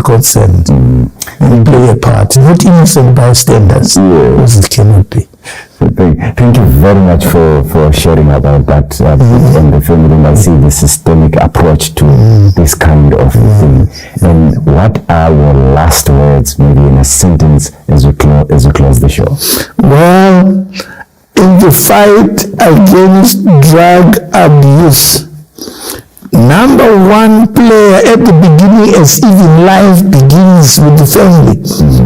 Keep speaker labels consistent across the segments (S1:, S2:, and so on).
S1: be concerned and play a part, not innocent bystanders, because it cannot be.
S2: So thank you very much for sharing about that and the family. I see the systemic approach to this kind of thing. And what are your last words, maybe in a sentence, as we close the show?
S1: Well, in the fight against drug abuse, number one player at the beginning, as even life begins with the family.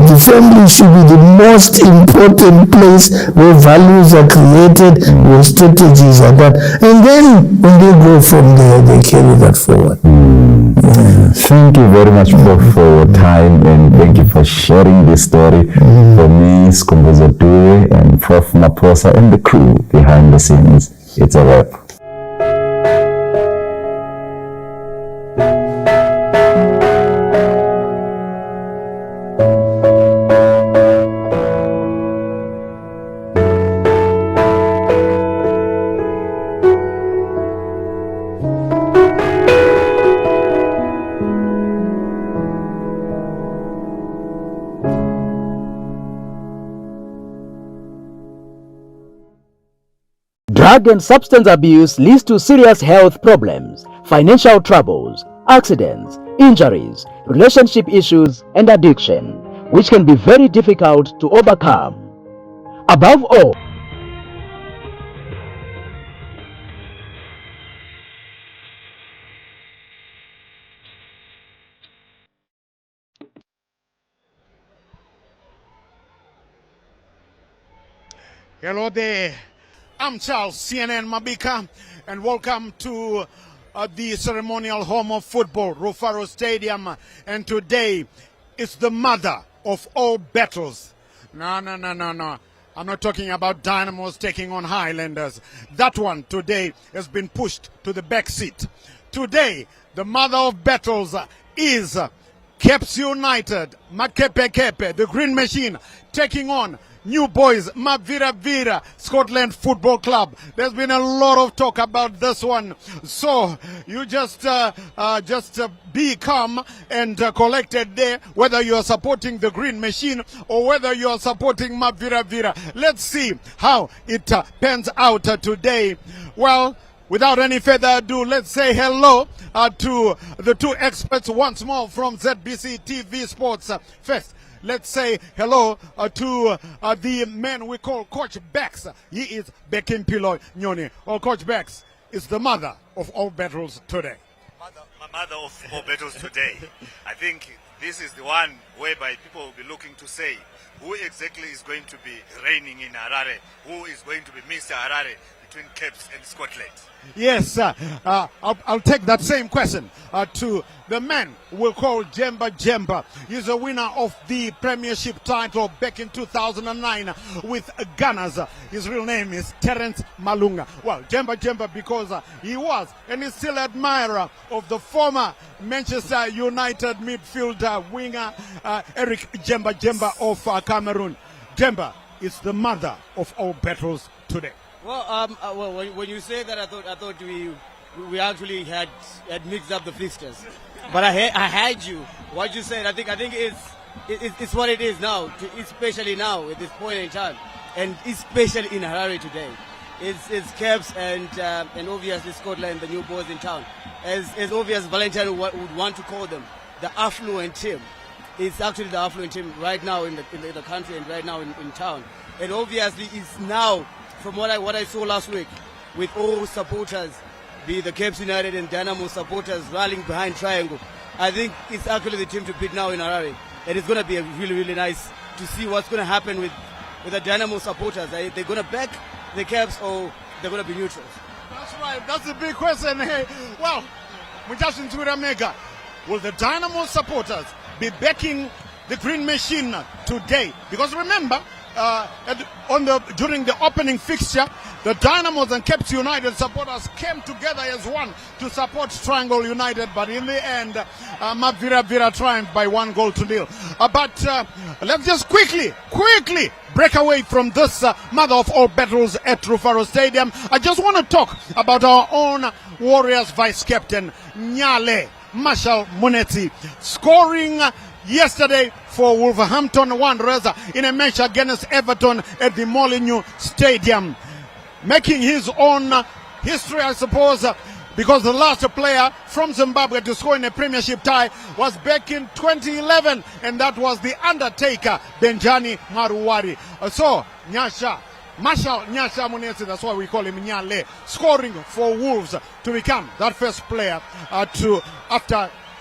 S1: The family should be the most important place where values are created, where strategies are done. And then when they go from there, they carry that forward.
S2: Thank you very much for your time, and thank you for sharing this story. For me, Skombozo Due and Prof. Maposa and the crew behind the scenes, it's a wrap.
S3: Drug and substance abuse leads to serious health problems, financial troubles, accidents, injuries, relationship issues, and addiction, which can be very difficult to overcome. Above all,
S4: hello there. I'm Charles CNN Mabika, and welcome to the ceremonial home of football, Rufaro Stadium. And today is the mother of all battles. No. I'm not talking about Dynamos taking on Highlanders. That one today has been pushed to the back seat. Today, the mother of battles is Caps United, Makepe, the Green Machine, taking on New Boys, Mavira Scotland Football Club. There's been a lot of talk about this one, so you just be calm and collected there, whether you are supporting the Green Machine or whether you are supporting Mavira. Let's see how it pans out today. Well, without any further ado, let's say hello to the two experts once more from ZBC TV Sports. First, let's say hello to the man we call Coach Bex. He is Bekimpilo Nyoni. Or Coach Bex is the mother of all battles today.
S5: Mother of all battles today. I think this is the one whereby people will be looking to say who exactly is going to be reigning in Harare, who is going to be Mr. Harare between Caps and Scotland.
S4: Yes, I'll take that same question to the man we'll call Jemba. He's a winner of the Premiership title back in 2009 with Gunners. His real name is Terence Malunga. Well, Jemba because he was and is still admirer of the former Manchester United midfielder winger Eric Jemba of Cameroon. Jemba is the mother of all battles today.
S6: Well, when you say that, I thought we actually had mixed up the fixtures, but I heard you. What you said, I think it's what it is now, especially now at this point in time, and especially in Harare today. It's Caps and obviously Scotland, the new boys in town. As obvious, Valentine would want to call them the affluent team. It's actually the affluent team right now in the country and right now in town, and obviously it's now. From what I saw last week, with all supporters, be the Cape United and Dynamo supporters rallying behind Triangle, I think it's actually the team to beat now in Harare. And it's going to be really nice to see what's going to happen with the Dynamo supporters. Are they going to back the Caps or they're going to be neutrals?
S4: That's right. That's the big question. Hey, well, Mujashin Tura Mega, will the Dynamo supporters be backing the Green Machine today? Because remember, during the opening fixture, the Dynamos and Caps United supporters came together as one to support Triangle United, but in the end, Mavira triumphed by 1-0. But let's just quickly break away from this mother of all battles at Rufaro Stadium. I just want to talk about our own Warriors vice captain, Nyale Marshall Munetsi, scoring yesterday for Wolverhampton Wanderers in a match against Everton at the Molineux Stadium. Making his own history, I suppose, because the last player from Zimbabwe to score in a Premiership tie was back in 2011, and that was the Undertaker, Benjani Maruwari. So, Marshall Nyasha Munetsi, that's why we call him Nyale, scoring for Wolves to become that first player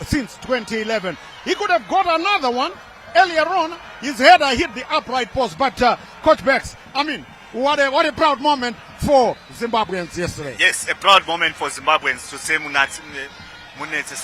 S4: since 2011. He could have got another one earlier on. His header hit the upright post, but Coach Bex, I mean, what a proud moment for Zimbabweans yesterday.
S5: Yes, a proud moment for Zimbabweans to see Munetsi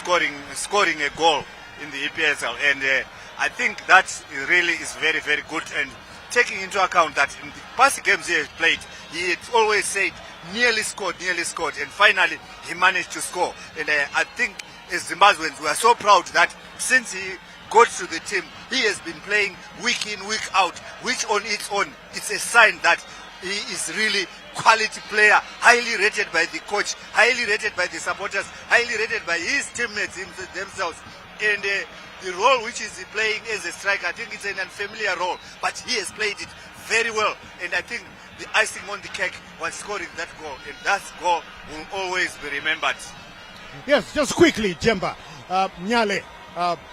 S5: scoring a goal in the EPSL, and I think that really is very, very good. And taking into account that in the past games he has played, he had always said nearly scored, and finally he managed to score. And I think as Zimbabweans, we are so proud that since he got to the team, he has been playing week in, week out, which on its own, it's a sign that he is really quality player, highly rated by the coach, highly rated by the supporters, highly rated by his teammates themselves. And the role which is playing as a striker, I think it's an unfamiliar role, but he has played it very well. And I think the icing on the cake was scoring that goal, and that goal will always be remembered.
S4: Yes, just quickly, Jemba, Nyale,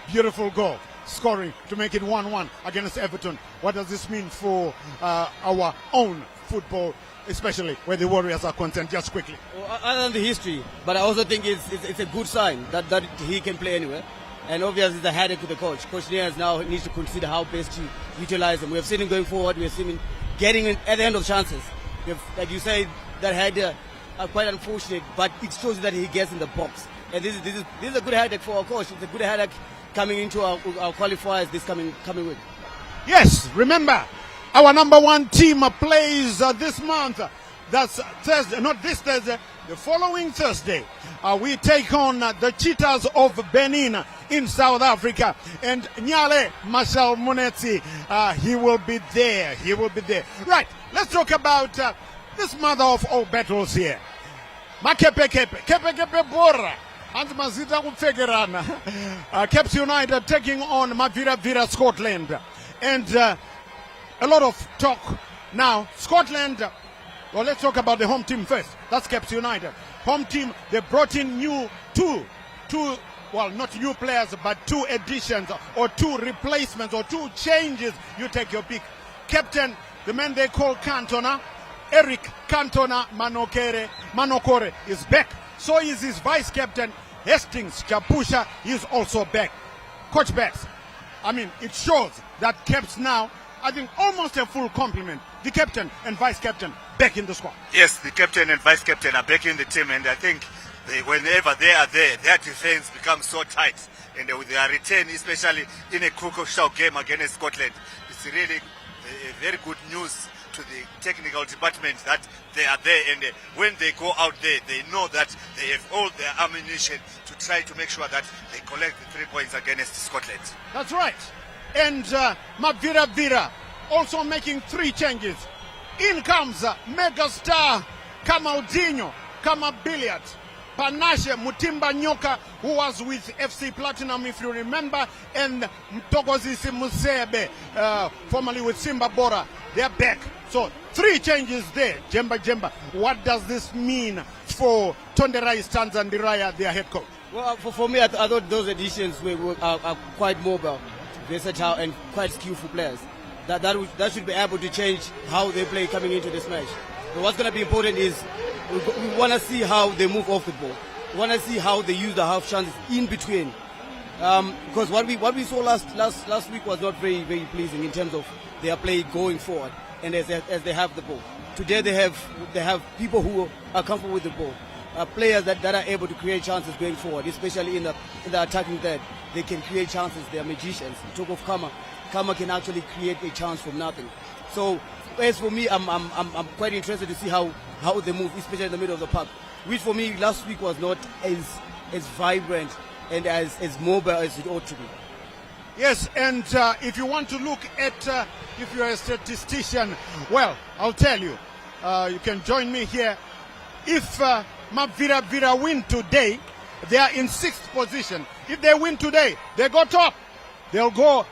S4: beautiful goal, scoring to make it 1-1 against Everton. What does this mean for our own football, especially where the Warriors are concerned? Just quickly.
S6: Well, other than the history, but I also think it's a good sign that he can play anywhere. And obviously it's a headache to the coach. Coach Nias now needs to consider how best to utilize him. We have seen him going forward. We have seen him getting at the end of chances. Like you say, that header are quite unfortunate, but it shows you that he gets in the box. And this is a good headache for our coach. It's a good headache coming into our qualifiers this coming week.
S4: Yes, remember, our number one team plays this month. That's Thursday, not this Thursday, the following Thursday. We take on the Cheetahs of Benin in South Africa. And Nyale Marshall Munetsi, he will be there. He will be there. Right, let's talk about this mother of all battles here. Kepe Bora. And Mazita Kupfegerana. Caps United taking on Mavira Scotland. And a lot of talk now. Scotland, well, let's talk about the home team first. That's Caps United. Home team, they brought in two, well, not new players, but two additions or two replacements or two changes. You take your pick. Captain, the man they call Cantona, Eric Cantona Manokore is back. So is his vice captain, Hastings Chapusha, is also back. Coach Bex, I mean, it shows that Caps now, I think, almost a full complement. The captain and vice captain back in the squad.
S5: Yes, the captain and vice captain are back in the team, and I think whenever they are there, their defense becomes so tight. And with their return, especially in a crucial game against Scotland, it's really very good news to the technical department that they are there, and when they go out there, they know that they have all their ammunition to try to make sure that they collect the 3 points against Scotland.
S4: That's right. And Mavira also making 3 changes. In comes mega star Kamaldinho, Billiard, Panashe Mutimba Nyoka, who was with FC Platinum, if you remember, and Mtogozisi Musebe, formerly with Simba Bora. They're back. So 3 changes there. Jemba. What does this mean for Tonderai Stanzandiraya, their head coach?
S6: Well, for me, I thought those additions are quite mobile, versatile, and quite skillful players. That should be able to change how they play coming into this match. But what's going to be important is we want to see how they move off the ball. We want to see how they use the half chances in between. Because what we saw last week was not very, very pleasing in terms of their play going forward and as they have the ball. Today they have people who are comfortable with the ball. Players that are able to create chances going forward, especially in the attacking third. They can create chances. They are magicians. Talk of Kama can actually create a chance from nothing. So as for me, I'm quite interested to see how they move, especially in the middle of the park, which for me last week was not as vibrant and as mobile as it ought to be.
S4: Yes, and if you want to look at, if you're a statistician, well, I'll tell you, you can join me here. If Mavira win today, they are in 6th position. If they win today, they go top. they'll go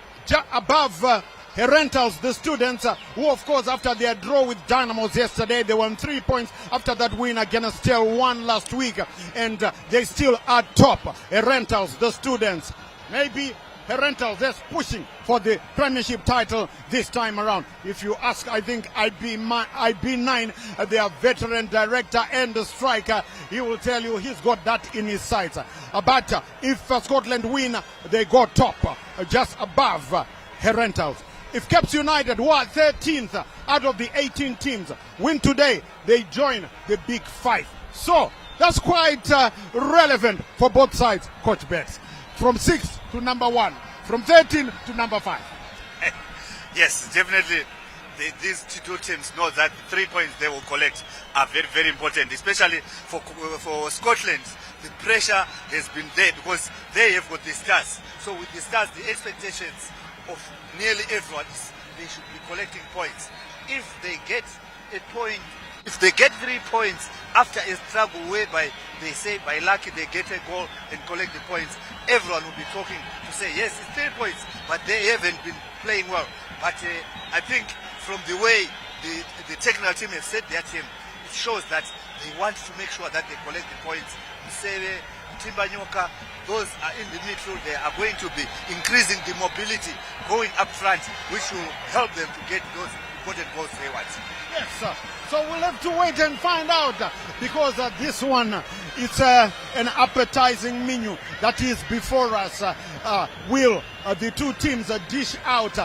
S4: above Herentals, the students, who of course after their draw with Dynamos yesterday, they won 3 points after that win against Tel 1 last week, and they still are top. Herentals, the students, maybe Herentals just pushing for the Premiership title this time around. If you ask, I think IB9, their veteran director and striker, he will tell you he's got that in his sights. But if Scotland win, they go top, just above Herentals. If Caps United, who are 13th out of the 18 teams, win today, they join the Big Five. So that's quite relevant for both sides, Coach Bex. From 6th to number 1, from 13 to number 5.
S5: Yes, definitely. These two teams know that 3 points they will collect are very, very important, especially for Scotland. The pressure has been there because they have got the stars. So with the stars, the expectations of nearly everyone is they should be collecting points. If they get a point, if they get 3 points after a struggle whereby they say by lucky they get a goal and collect the points, everyone will be talking to say yes, it's 3 points, but they haven't been playing well. But I think from the way the technical team has set their team, it shows that they want to make sure that they collect the points. Sere, Timbanyoka, those are in the midfield. They are going to be increasing the mobility going up front, which will help them to get those important goals they want.
S4: Yes, sir. So we'll have to wait and find out, because this one, it's an appetizing menu that is before us. Will the two teams dish out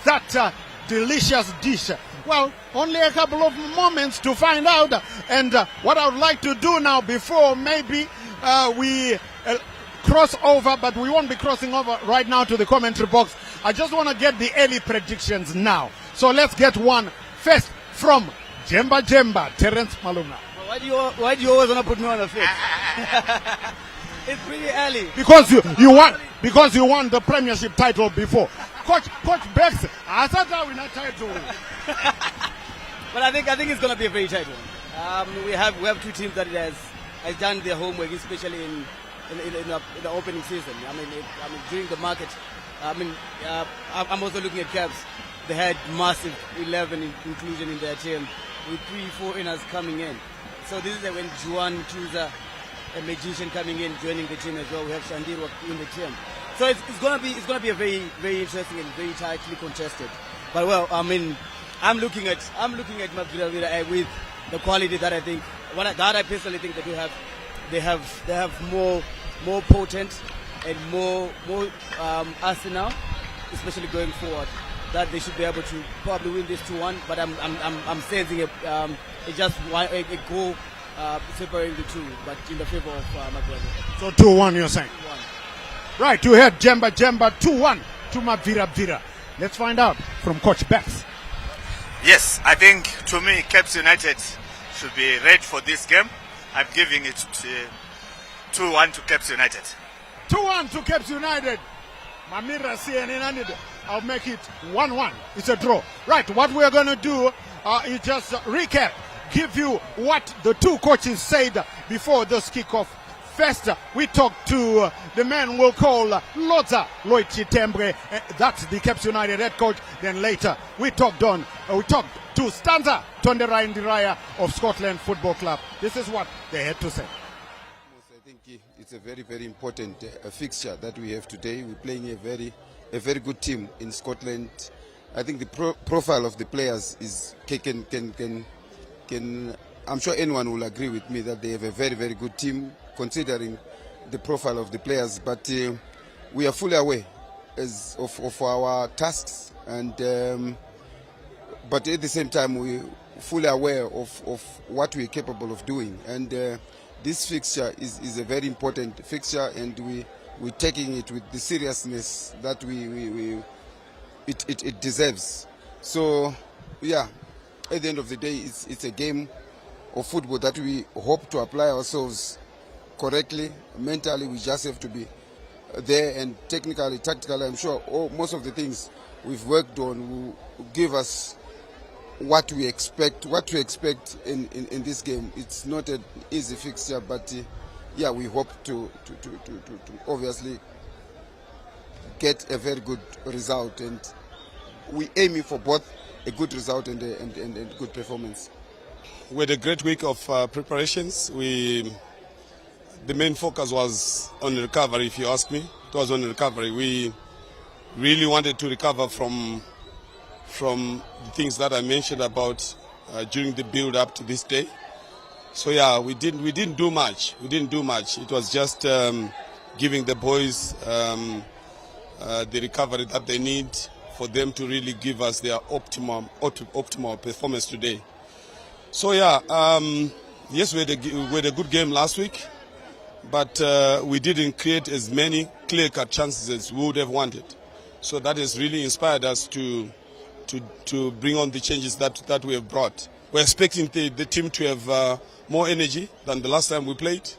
S4: that delicious dish? Well, only a couple of moments to find out. And what I would like to do now, before maybe we cross over, but we won't be crossing over right now to the commentary box. I just want to get the early predictions now. So let's get one first from Jemba, Terence Malunga.
S6: Why do you always want to put me on the field? It's pretty early.
S4: Because you won the Premiership title before. Coach Bex, I thought that we not title.
S6: But I think it's going to be a very tight one. We have two teams that has done their homework, especially in the opening season. I mean during the market. I'm also looking at Caps. They had massive 11 inclusion in their team, with 3-4 inners coming in. So this is when Juan Tuza, a magician, coming in, joining the team as well. We have Shandiro in the team. So it's gonna be a very, very interesting and very tightly contested. But well, I'm looking at MADZINZA with the quality that I think, that I personally think that they have more potent and more arsenal, especially going forward, that they should be able to probably win this 2-1. But I'm sensing it's just a goal separating the two, but in the favor of MADZINZA.
S4: So 2-1, you're saying? 2-1. Right, you heard Jemba 2-1 to MADZINZA. Let's find out from Coach Bex.
S5: Yes, I think to me Caps United should be ready for this game. I'm giving it 2-1 to Caps United.
S4: 2-1 to Caps United. Mamira CNN, I'll make it 1-1. It's a draw. Right, what we're going to do is just recap, give you what the two coaches said before this kickoff. First, we talked to the man we'll call Loza Loichitembre. That's the Caps United head coach. Then later, we talked to Stanza Tondera Indiraya of Scotland Football Club. This is what they had to say.
S7: I think it's a very, very important fixture that we have today. We're playing a very good team in Scotland. I think the profile of the players is can I'm sure anyone will agree with me that they have a very, very good team considering the profile of the players. But we are fully aware of our tasks, and but at the same time we're fully aware of what we're capable of doing. And this fixture is a very important fixture, and we're taking it with the seriousness that it deserves. So yeah, at the end of the day, it's a game of football that we hope to apply ourselves correctly. Mentally, we just have to be there, and technically, tactically, I'm sure most of the things we've worked on will give us what we expect. What to expect in this game. It's not an easy fixture, but yeah, we hope to obviously get a very good result, and we aiming for both a good result and good performance.
S8: We had a great week of preparations. The main focus was on recovery, if you ask me. It was on recovery. We really wanted to recover from the things that I mentioned about during the build-up to this day. So yeah, we didn't do much. It was just giving the boys the recovery that they need for them to really give us their optimal performance today. So yeah, yes, we had a good game last week, but we didn't create as many clear-cut chances as we would have wanted. So that has really inspired us to bring on the changes that we have brought. We're expecting the team to have more energy than the last time we played.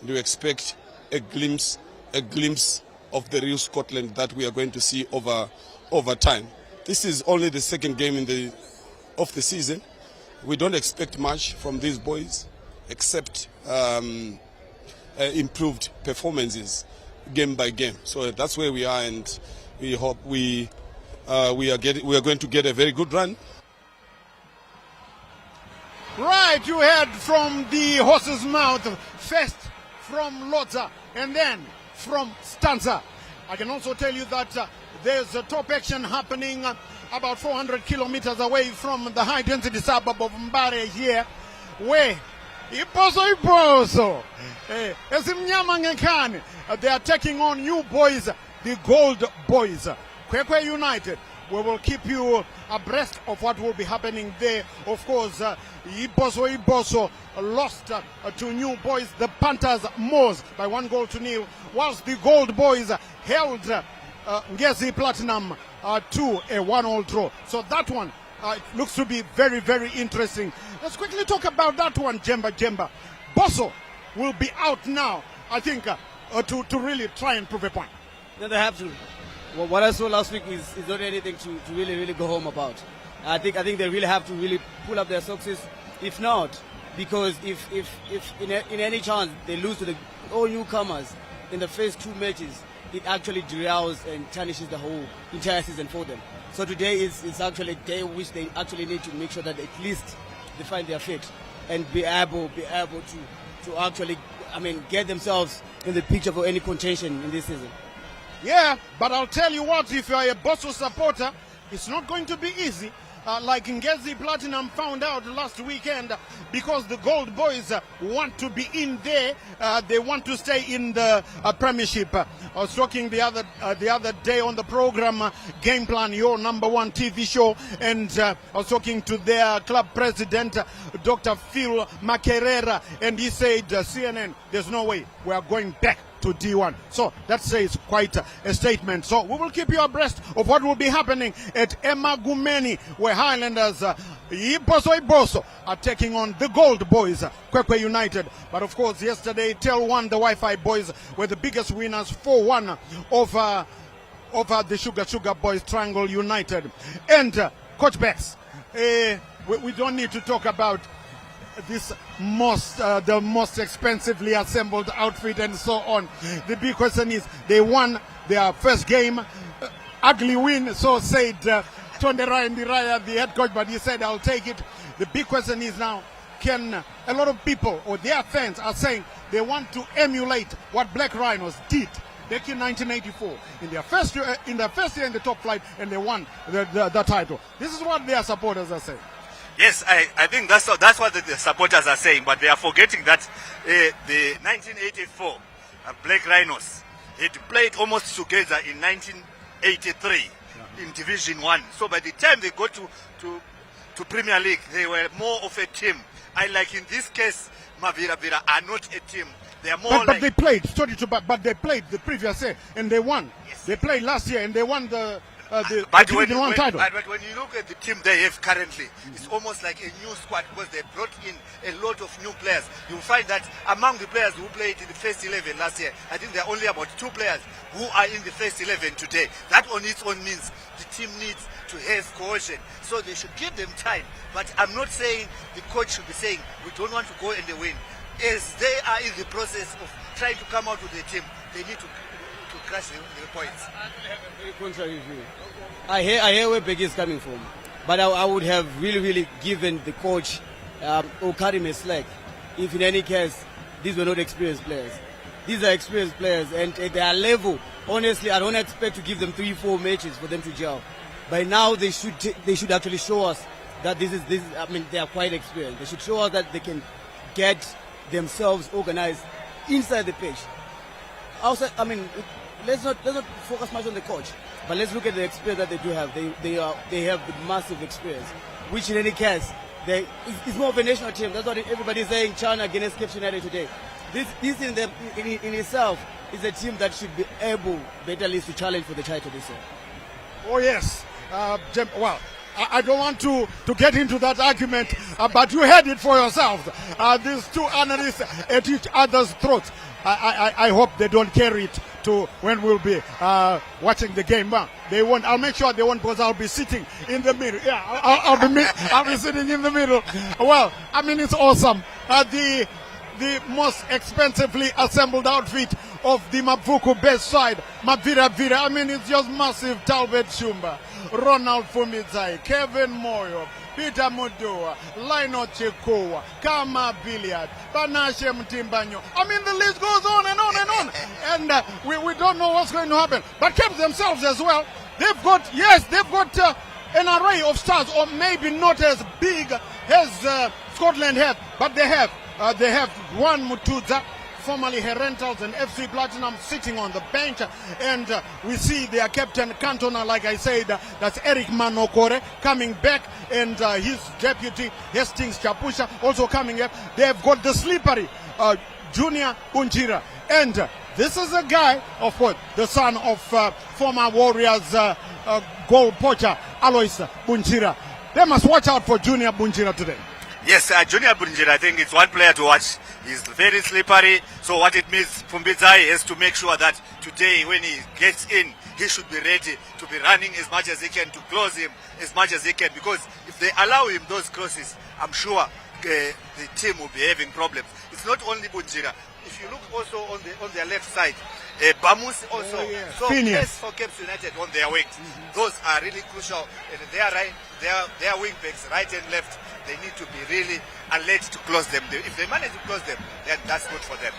S8: We expect a glimpse of the real Scotland that we are going to see over time. This is only the second game of the season. We don't expect much from these boys except improved performances game by game. So that's where we are, and we hope we are going to get a very good run.
S4: Right, you heard from the horse's mouth, first from Lotza and then from Stanza. I can also tell you that there's a top action happening about 400 kilometers away from the high-density suburb of Mumhari here, where Iposo, they are taking on new boys, the Gold Boys, Kwekwe United. We will keep you abreast of what will be happening there. Of course, Iboso lost to New Boys, the Panthers Moors, by 1-0, whilst the Gold Boys held Ngezi Platinum to a 1-1 draw. So that one it looks to be very, very interesting. Let's quickly talk about that one, Jemba. Boso will be out now, I think, to really try and prove a point.
S6: No, they have to. Well, what I saw last week is not anything to really go home about. I think they really have to really pull up their socks. If not, because if in any chance they lose to all newcomers in the first 2 matches, it actually derails and tarnishes the whole entire season for them. So today is actually a day which they actually need to make sure that at least they find their fit and be able to actually, get themselves in the picture for any contention in this season.
S4: Yeah, but I'll tell you what, if you're a Boso supporter, it's not going to be easy. Like Ngezi Platinum found out last weekend, because the Gold Boys want to be in there. They want to stay in the Premiership. I was talking the other day on the program, Game Plan, your #1 TV show, and I was talking to their club president, Dr. Phil Makerera, and he said, CNN, there's no way we are going back to D1. So that says quite a statement. So we will keep you abreast of what will be happening at Emagumeni, where Highlanders Iboso are taking on the Gold Boys, Kwekwe United. But of course, yesterday, Tel 1, the Wi-Fi boys were the biggest winners, 4-1 over the Sugar Boys, Triangle United. And Coach Bex, we don't need to talk about this the most expensively assembled outfit and so on. The big question is, they won their first game, ugly win, so said Tonderai Ndiraya, the head coach, but he said, I'll take it. The big question is now, can a lot of people or their fans are saying they want to emulate what Black Rhinos did back in 1984 in their first year in the top flight, and they won the title. This is what their supporters are saying.
S5: Yes, I think that's what the supporters are saying, but they are forgetting that the 1984 Black Rhinos had played almost together in 1983 in Division 1. So by the time they got to Premier League, they were more of a team. Like in this case, Mavira are not a team. They are more
S4: but they played, but they played the previous year and they won. Yes. They played last year and they won the title.
S5: But when you look at the team they have currently, it's almost like a new squad, because they brought in a lot of new players. You'll find that among the players who played in the first 11 last year, I think there are only about 2 players who are in the first 11 today. That on its own means the team needs to have cohesion. So they should give them time. But I'm not saying the coach should be saying we don't want to go and win. As they are in the process of trying to come out with a team, they need to crush the points.
S6: I have a very contrary view. I hear where Becky is coming from, but I would have really given the coach or Karim a slack if in any case these were not experienced players. These are experienced players, and at their level, honestly, I don't expect to give them 3-4 matches for them to gel. By now, they should actually show us that this is. I mean, they are quite experienced. They should show us that they can get themselves organized inside the pitch. Outside, I mean, let's not focus much on the coach, but let's look at the experience that they do have. They have massive experience, which in any case, it's more of a national team. That's what everybody's saying. China against Cape United today. This in itself is a team that should be able, better at least, to challenge for the title this year.
S4: Oh yes, well, I don't want to get into that argument, but you heard it for yourself. These two analysts at each other's throats. I hope they don't carry it to when we'll be watching the game. They won't. I'll make sure they won't, because I'll be sitting in the middle. Yeah, I'll be sitting in the middle. Well, I mean, it's awesome. The most expensively assembled outfit of the Mapuku best side, Mavira Vira. I mean, it's just massive. Talbot Shumba, Ronald Fumidzai, Kevin Moyo, Peter Mudua, Lionel Chikowa, Kama Billiard, Banashe Mtimbanyo. I mean, the list goes on and on and on. And we don't know what's going to happen. But Cape themselves as well, they've got an array of stars, or maybe not as big as Scotland have, but they have Juan Mutudza, formerly Herentals and FC Platinum, sitting on the bench, and we see their captain Cantona, like I said, that's Eric Manokore, coming back, and his deputy Hastings Chapusha also coming up. They have got the slippery Junior Bunjira, and this is a guy, of course, the son of former Warriors goal poacher Alois Bunjira. They must watch out for Junior Bunjira today.
S5: Yes, Junior Bunjira, I think it's one player to watch. He's very slippery. So what it means, Fumbizai has to make sure that today when he gets in, he should be ready to be running as much as he can, to close him as much as he can. Because if they allow him those crosses, I'm sure the team will be having problems. It's not only Bunjira. If you look also on their left side, Bamus also. Oh, yeah. So yes, for Cape United on their wings. Those are really crucial. And their wing backs, right and left, they need to be really alert to close them. If they manage to close them, then that's good for them.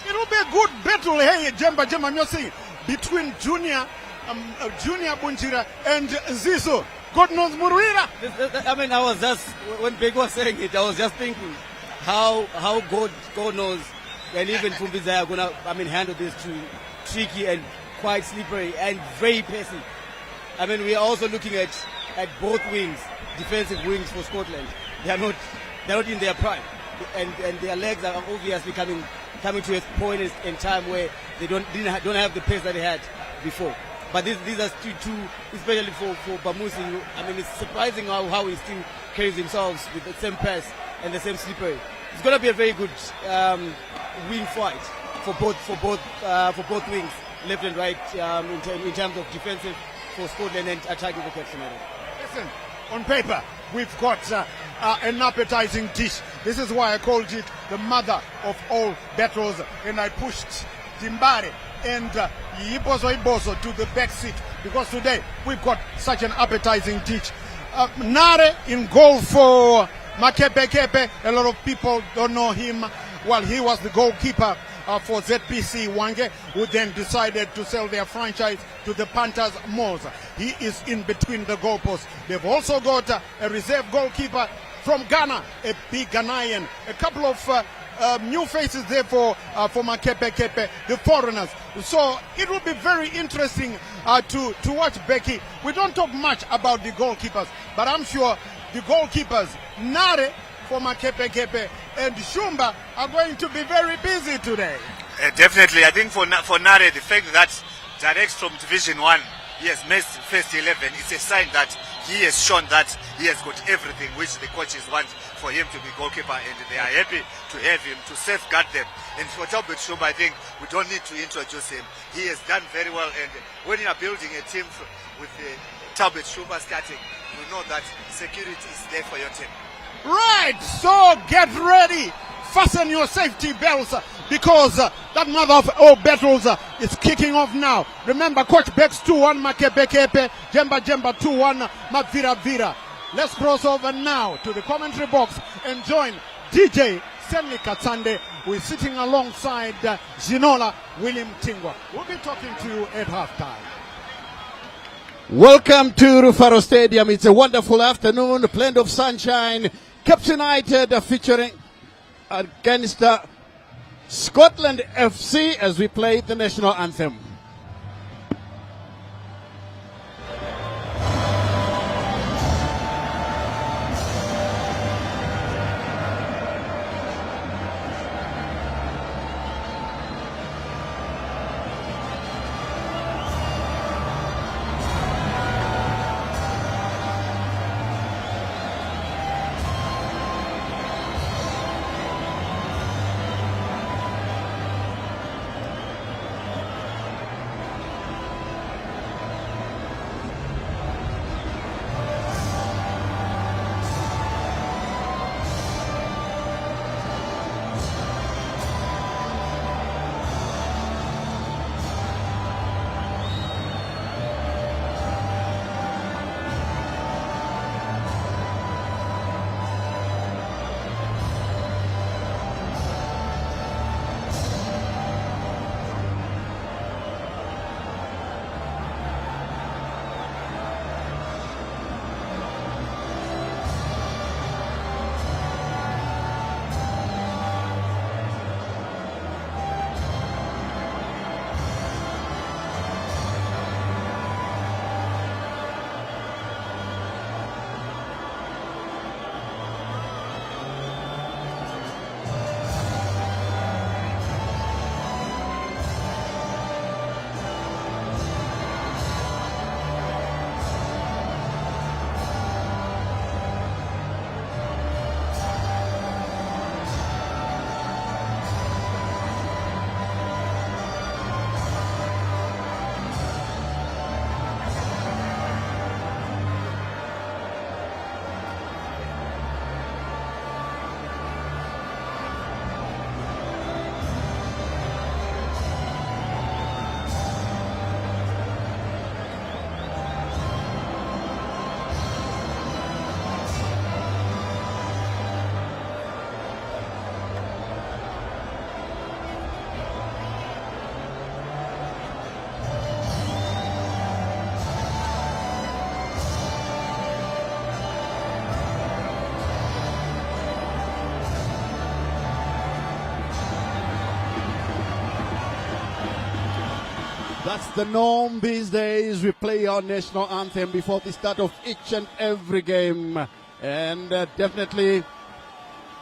S4: It will be a good battle, hey, Jemba, I'm not saying, between Junior Bunjira and Ziso. God knows Murwira.
S6: I mean, I was just, when Big was saying it, I was just thinking how God knows, and even Fumbizai are gonna, handle this tricky and quite slippery and very pacey. I mean, we are also looking at both wings, defensive wings for Scotland. They're not in their prime, and their legs are obviously coming to a point in time where they don't have the pace that they had before. But these are two, especially for Bamusi. I mean, it's surprising how he still carries himself with the same pace and the same slippery. It's going to be a very good wing fight for both wings, left and right, in terms of defensive for Scotland and attacking for Cape United.
S4: Listen, on paper, we've got an appetizing dish. This is why I called it the mother of all battles, and I pushed Zimbabwe and Ibozo to the back seat, because today we've got such an appetizing dish. Nare in goal for Makepe. A lot of people don't know him. Well, he was the goalkeeper for ZPC Wange, who then decided to sell their franchise to the Panthers Moles. He is in between the goalposts. They've also got a reserve goalkeeper from Ghana, a big Ghanaian. A couple of new faces there for Makepe, the foreigners. So it will be very interesting to watch Becky. We don't talk much about the goalkeepers, but I'm sure the goalkeepers, Nare for Makepe and Shumba, are going to be very busy today.
S5: Definitely. I think for Nare, the fact that direct from Division 1, he has missed first 11, it's a sign that he has shown that he has got everything which the coaches want for him to be goalkeeper, and they are happy to have him to safeguard them. And for Talbot Shumba, I think we don't need to introduce him. He has done very well, and when you are building a team with Talbot Shumba starting, we know that security is there for your team.
S4: Right, so get ready fasten your safety belts because that mother of all battles is kicking off now. Remember, Coach Bex 2-1, Makebekepe, Jemba 2-1, Mavira Vira. Let's cross over now to the commentary box and join DJ Stanley Katsande, who is sitting alongside Zinola William Tingwa. We'll be talking to you at halftime.
S9: Welcome to Rufaro Stadium. It's a wonderful afternoon, plenty of sunshine. Caps United featuring against Scotland FC as we play the national anthem. That's the norm these days. We play our national anthem before the start of each and every game. And definitely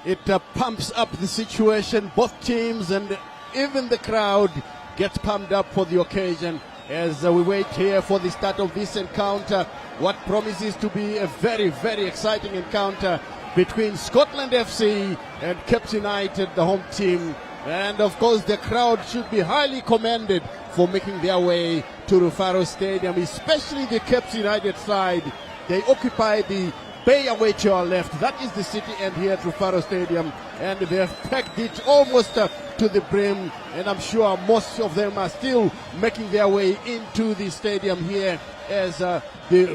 S9: it pumps up the situation. Both teams and even the crowd gets pumped up for the occasion as we wait here for the start of this encounter. What promises to be a very, very exciting encounter between Scotland FC and Caps United, the home team. And of course the crowd should be highly commended for making their way to Rufaro Stadium, especially the Caps United side. They occupy the bay away to our left. That is the city end here at Rufaro Stadium, and they have packed it almost to the brim, and I'm sure most of them are still making their way into the stadium here as the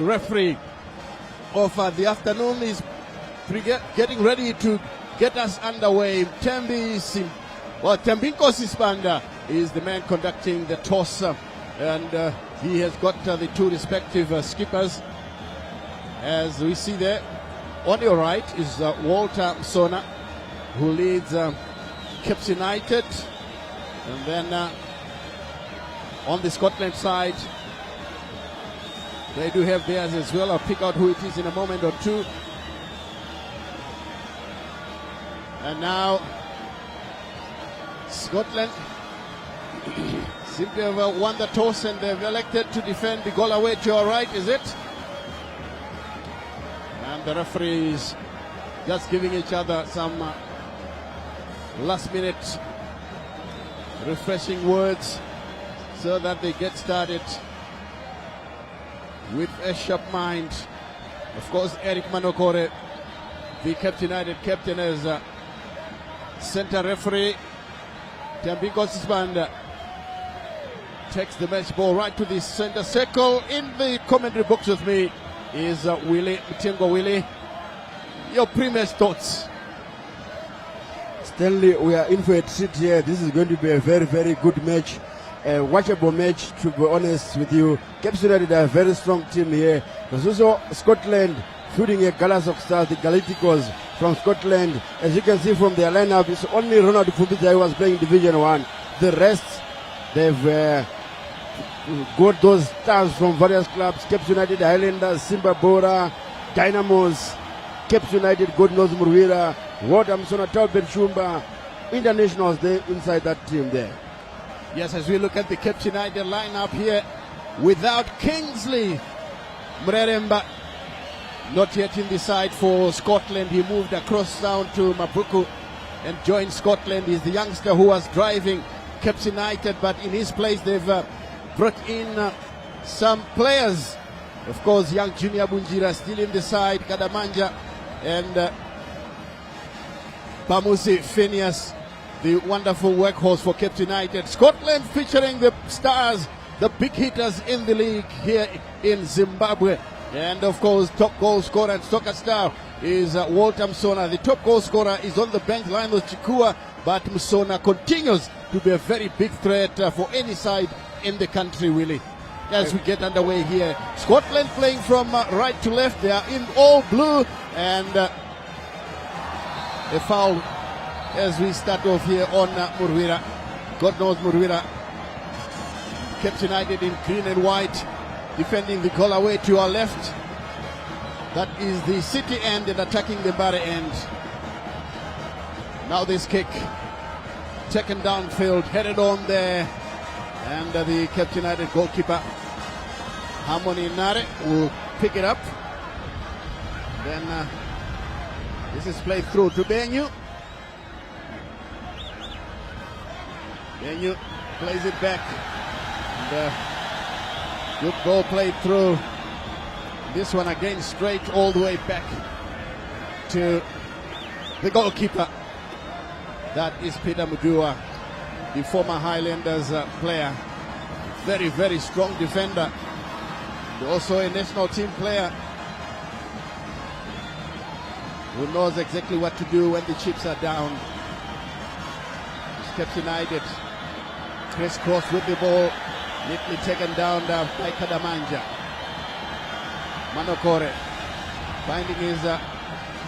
S9: referee of the afternoon is getting ready to get us underway. Tembinko Sispanda is the man conducting the toss, and he has got the two respective skippers. As we see there, on your right is Walter Msona, who leads Caps United, and then on the Scotland side, they do have theirs as well. I'll pick out who it is in a moment or two. And now Scotland seem to have won the toss, and they've elected to defend the goal away to our right, is it? And the referees just giving each other some last minute refreshing words so that they get started with a sharp mind. Of course, Eric Manokore, the Caps United captain, has Center referee Tambiko Sisbanda takes the match ball right to the center circle. In the commentary box with me is Willie Mtengo. Willie, your previous thoughts?
S10: Stanley, we are in for a treat here. This is going to be a very, very good match. A watchable match, to be honest with you. Caps United are a very strong team here. There's also Scotland shooting a Galas of Stars, the Galacticos from Scotland. As you can see from their lineup, it's only Ronald Fubiza who was playing Division 1. The rest, they've got those stars from various clubs. Caps United, Highlanders, Simba Bora, Dynamos, Caps United, God knows Murwira, Water Msona, Talbot Shumba, internationals there inside that team there.
S9: Yes, as we look at the Caps United lineup here, without Kingsley Mreremba, not yet in the side for Scotland. He moved across down to Mapuku and joined Scotland. He's the youngster who was driving Caps United, but in his place they've brought in some players. Of course, young Junior Bunjira still in the side, Kadamanja and Bamusi Phineas, the wonderful workhorse for Caps United. Scotland featuring the stars, the big hitters in the league here in Zimbabwe. And of course, top goal scorer and soccer star is Walter Msona. The top goal scorer is on the bench, Lionel Chikua, but Msona continues to be a very big threat for any side in the country, Willie. As we get underway here, Scotland playing from right to left. They are in all blue, and a foul as we start off here on Murwira. God knows Murwira. Caps United in green and white, defending the goal away to our left. That is the City end and attacking the Barra end. Now this kick, taken downfield, headed on there, and the Caps United goalkeeper Harmony Nare will pick it up. Then this is played through to Benyu. Benyu plays it back. And, good ball played through. This one again straight all the way back to the goalkeeper. That is Peter Mudua, the former Highlanders player. Very, very strong defender. Also a national team player who knows exactly what to do when the chips are down. Caps United crisscross with the ball, neatly taken down by Kadamanja. Manokore finding his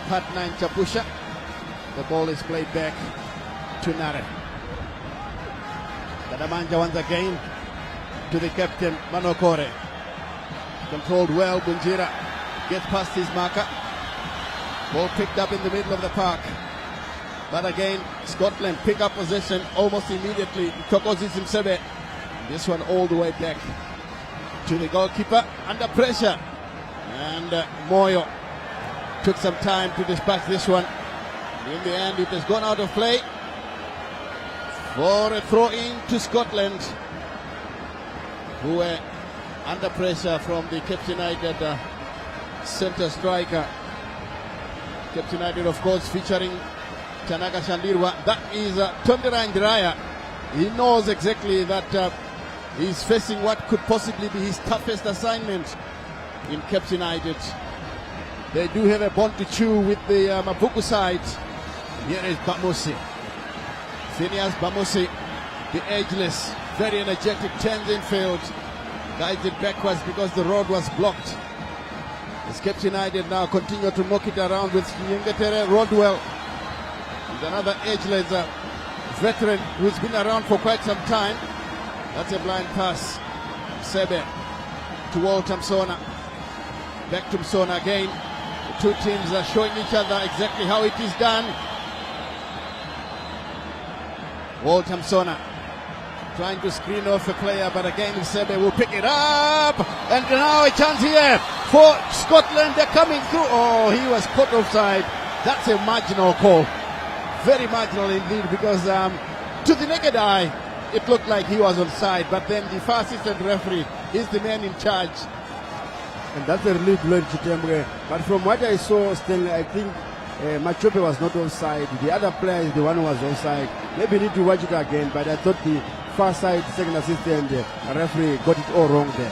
S9: partner in Chapusha. The ball is played back to Nare. Kadamanja once again to the captain Manokore. Controlled well, Bunjira gets past his marker. Ball picked up in the middle of the park. But again, Scotland pick up possession almost immediately. Tokozis Msebe. This one all the way back to the goalkeeper under pressure. And Moyo took some time to dispatch this one. In the end, it has gone out of play for a throw-in to Scotland, who were under pressure from the Caps United centre striker. Caps United, of course, featuring Tanaka Shandirwa. That is Tondera Ndiraya. He knows exactly that he's facing what could possibly be his toughest assignment in Caps United. They do have a bond to chew with the Mapuku side. Here is Bamusi. Phineas Bamusi, the ageless, very energetic, turns in field. Guides it backwards because the road was blocked. The Caps United now continue to knock it around with Nyengetere Rodwell. He's another ageless veteran who's been around for quite some time. That's a blind pass. Sebe to Walter Msona. Back to Msona again. The two teams are showing each other exactly how it is done. Walter Msona trying to screen off a player, but again Sebe will pick it up. And now a chance here for Scotland. They're coming through. Oh, he was caught offside. That's a marginal call. Very marginal indeed, because to the naked eye, it looked like he was onside, but then the far assistant referee is the man in charge.
S10: And that's a relief blow to Chitembwe. But from what I saw, Stanley, I think Machope was not offside. The other player is the one who was offside. Maybe you need to watch it again, but I thought the far side second assistant referee got it all wrong there.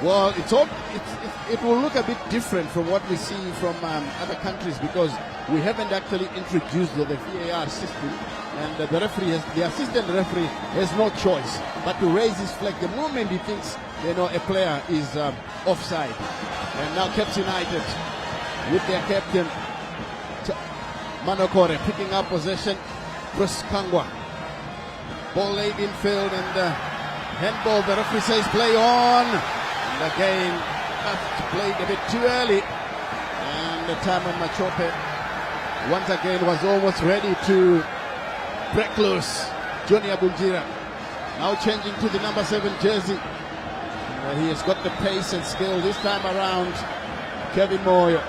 S9: Well, it will look a bit different from what we see from other countries because we haven't actually introduced the VAR system, and the assistant referee has no choice but to raise his flag the moment he thinks a player is offside. And now Caps United with their captain Manokore picking up possession. Chris Kangwa, ball laid in field and handball. The referee says play on. And again, played a bit too early, and the time on Machope once again was almost ready to break loose. Johnny Abunjira now changing to the number 7 jersey. He has got the pace and skill this time around. Kevin Moyo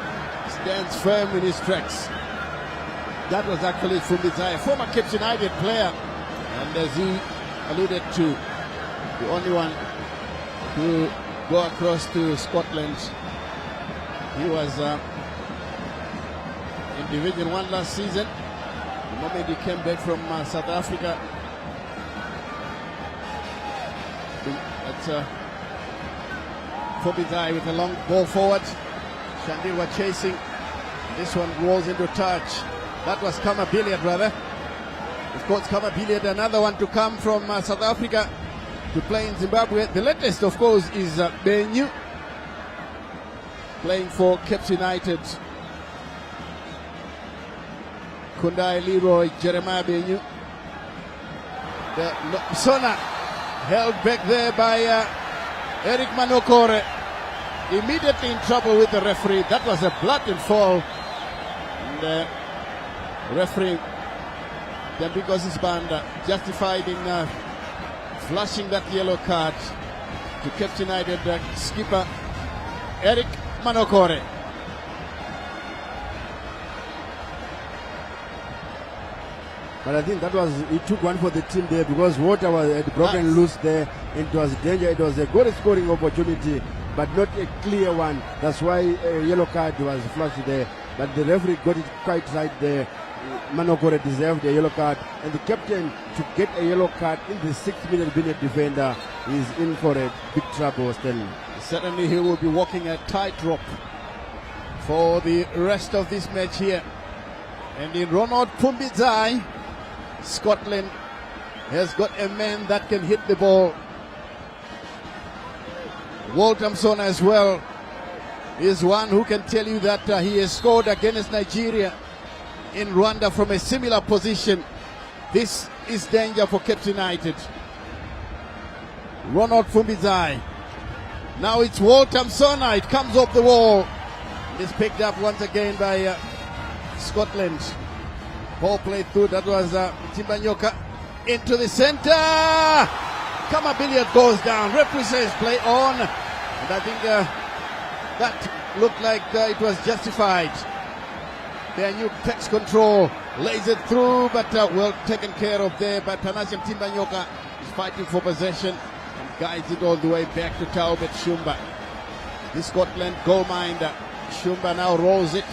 S9: stands firm in his tracks. That was actually Fumbizai, a former Cape United player, and as he alluded to, the only one to go across to Scotland. He was in Division 1 last season. The moment he came back from South Africa, that's Fumbizai with a long ball forward. Shandir were chasing. This one rolls into touch. That was Kama Billiard, rather. Of course, Kama Billiard, another one to come from South Africa to play in Zimbabwe. The latest, of course, is Benyu, playing for Cape United. Kundai Leroy, Jeremiah Benyu. Sona held back there by Eric Manokore. Immediately in trouble with the referee. That was a blatant fall. And, referee Dembikosi Sibanda justified in flashing that yellow card to Cape United skipper Eric Manokore.
S10: But I think that was, he took one for the team there because water had broken loose there and it was danger. It was a good scoring opportunity, but not a clear one. That's why a yellow card was flashed there. But the referee got it quite right there. Manokore deserved a yellow card, and the captain to get a yellow card in the 6th minute being a defender is in for a big trouble, Stanley.
S9: Certainly he will be walking a tightrope for the rest of this match here. And in Ronald Fumbizai, Scotland has got a man that can hit the ball. Waltamson as well is one who can tell you that he has scored against Nigeria in Rwanda from a similar position. This is danger for Cape United. Ronald Fumbizai. Now it's Waltamson. It comes off the wall. It's picked up once again by Scotland. Ball played through. That was Timbanyoka into the center. Kama Billiard goes down. Referee says play on. And I think that looked like it was justified. Their new tax control lays it through, but well taken care of there. But Tanasiam Timbanyoka is fighting for possession and guides it all the way back to Taubet Shumba. The Scotland goalminder. Shumba now rolls it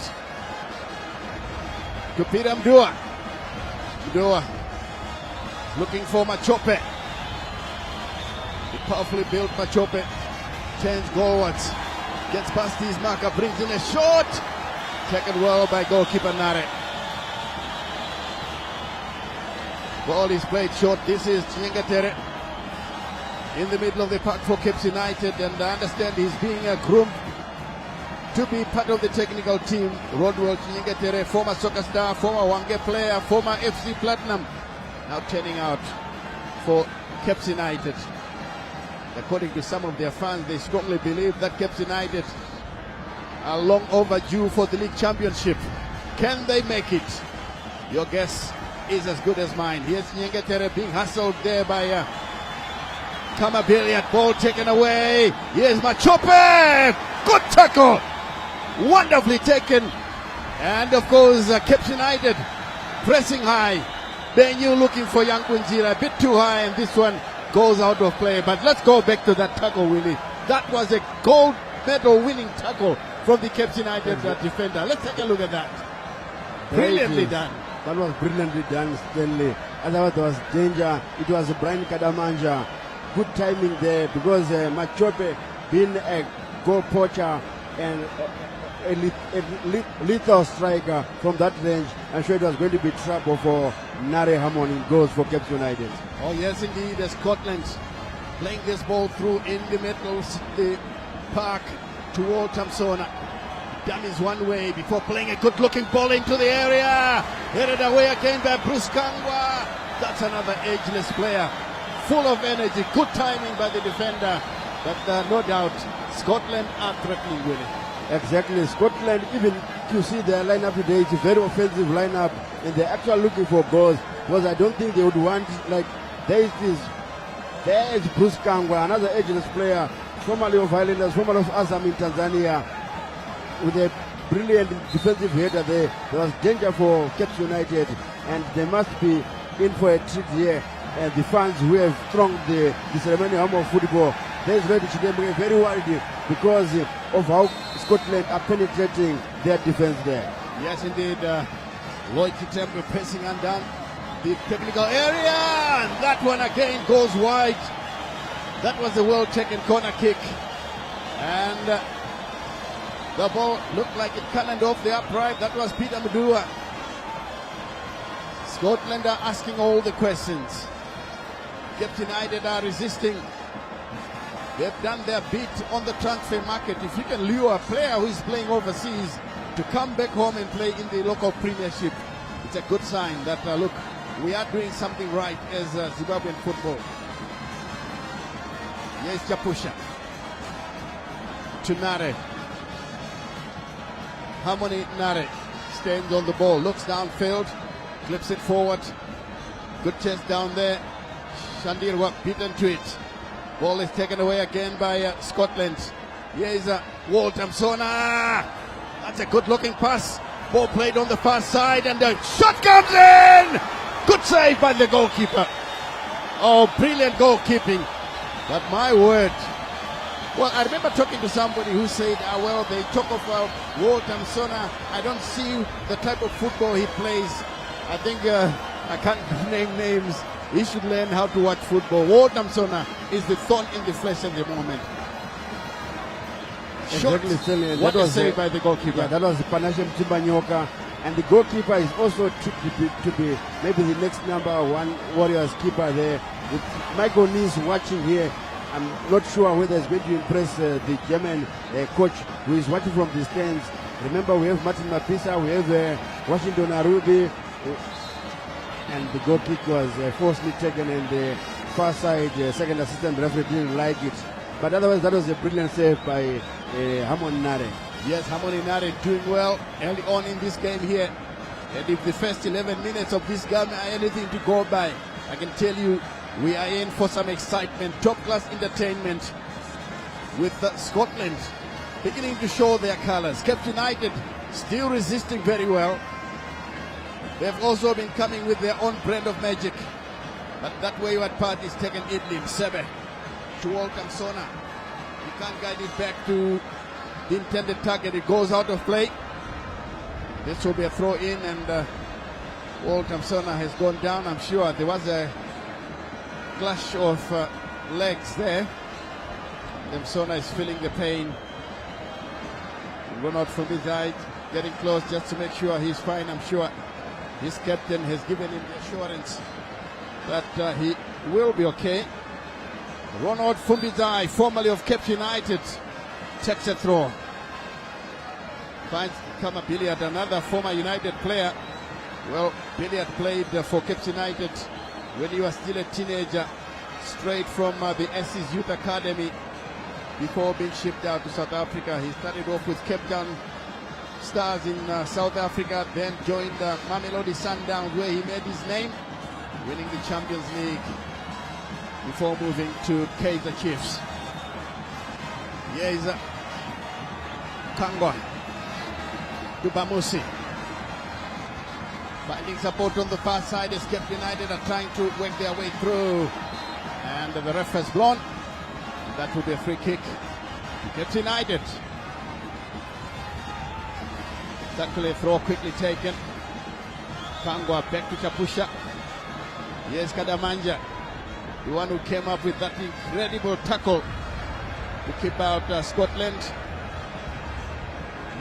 S9: to Peter Mdua. Mdua looking for Machope. The powerfully built Machope turns goalwards, gets past his marker, brings in a shot. Taken well by goalkeeper Nare. Ball is played short. This is Chinyengatere in the middle of the park for Cape United, and I understand he's being groomed to be part of the technical team. Rodwell Chinyengatere, former soccer star, former Wange player, former FC Platinum, now turning out for Cape United. According to some of their fans, they strongly believe that Cape United are long overdue for the league championship. Can they make it? Your guess is as good as mine. Here's Nyengetere being hustled there by Kama Billiard. Ball taken away. Here's Machope. Good tackle. Wonderfully taken. And of course, Cape United pressing high. Benyu looking for Yankunjira. A bit too high, and this one goes out of play. But let's go back to that tackle, Willie. That was a gold medal winning tackle from the Cape United defender. Let's take a look at that. Brilliantly done.
S10: That was brilliantly done, Stanley. Otherwise, there was danger. It was Brian Kadamanja. Good timing there because Machope, being a goal poacher and a lethal striker from that range, I'm sure it was going to be trouble for Nare Hammond in goals for Cape United.
S9: Oh yes, indeed. Scotland playing this ball through in the middle of the park toward Thompson. Dummies one way before playing a good-looking ball into the area. Headed away again by Bruce Kangwa. That's another ageless player, full of energy. Good timing by the defender. But no doubt, Scotland are threatening with it.
S10: Exactly. Scotland, even you see their lineup today, it's a very offensive lineup, and they're actually looking for goals. Because I don't think they would want, like, there is Bruce Kangwa, another ageless player, formerly of Highlanders, formerly of Azam in Tanzania, with a brilliant defensive header there. There was danger for Cape United, and they must be in for a treat here. And the fans who have thronged the ceremonial home of football, they're ready to be very worried because of how Scotland are penetrating their defense there.
S9: Yes, indeed. Lloyd Kitembe pressing on down the technical area, and that one again goes wide. That was the well-taken corner kick, and the ball looked like it cannoned off the upright. That was Peter Mudua. Scotland are asking all the questions. Cape United are resisting. They've done their bit on the transfer market. If you can lure a player who is playing overseas to come back home and play in the local premiership, it's a good sign that, look, we are doing something right as Zimbabwean football. Here's Japusha. To Nare. Harmony Nare stands on the ball, looks downfield, clips it forward. Good chest down there. Shandirwa beaten to it. Ball is taken away again by Scotland. Here is Walter Msona. That's a good looking pass. Ball played on the far side and the shot comes in. Good save by the goalkeeper. Oh, brilliant goalkeeping. But my word. Well, I remember talking to somebody who said, well, they talk of Walter Msona. I don't see the type of football he plays. I think I can't name names. He should learn how to watch football. Walter Msona is the thorn in the flesh at the moment.
S10: Exactly, Stanley.
S9: What was saved by the goalkeeper.
S10: Yeah, that was Panashem Timbanyoka. And the goalkeeper is also to be maybe the next #1 Warriors keeper there. With Michael Nies watching here, I'm not sure whether it's going to impress the German coach who is watching from the stands. Remember, we have Martin Mapisa, we have Washington Arubi, and the goal kick was forcefully taken, and the far side second assistant referee didn't like it. But otherwise, that was a brilliant save by Harmony Nare.
S9: Yes, Harmony Nare doing well early on in this game here. And if the first 11 minutes of this game are anything to go by, I can tell you we are in for some excitement, top-class entertainment with Scotland beginning to show their colors. Cape United still resisting very well. They've also been coming with their own brand of magic. But that wayward part is taken Idlim, Sebe, to Walter Msona. He can't guide it back to the intended target. It goes out of play. This will be a throw in, and Walter Msona has gone down. I'm sure there was a clash of legs there. Msona is feeling the pain. Run out from his side, getting close just to make sure he's fine. I'm sure his captain has given him the assurance that he will be okay. Ronald Fumbizai, formerly of Cape United, takes a throw. Finds Kama Billiard, another former United player. Well, Billiard played for Cape United when he was still a teenager, straight from the SC's Youth Academy before being shipped out to South Africa. He started off with Cape Town Stars in South Africa, then joined Mamelodi Sundowns, where he made his name, winning the Champions League before moving to Kaizer Chiefs. Here is Kangwa to Bamusi. Finding support on the far side as Cape United are trying to work their way through. And the ref has blown. That will be a free kick to Cape United. Exactly, a throw quickly taken. Kangwa back to Chapusha. Here's Kadamanja, the one who came up with that incredible tackle to keep out Scotland.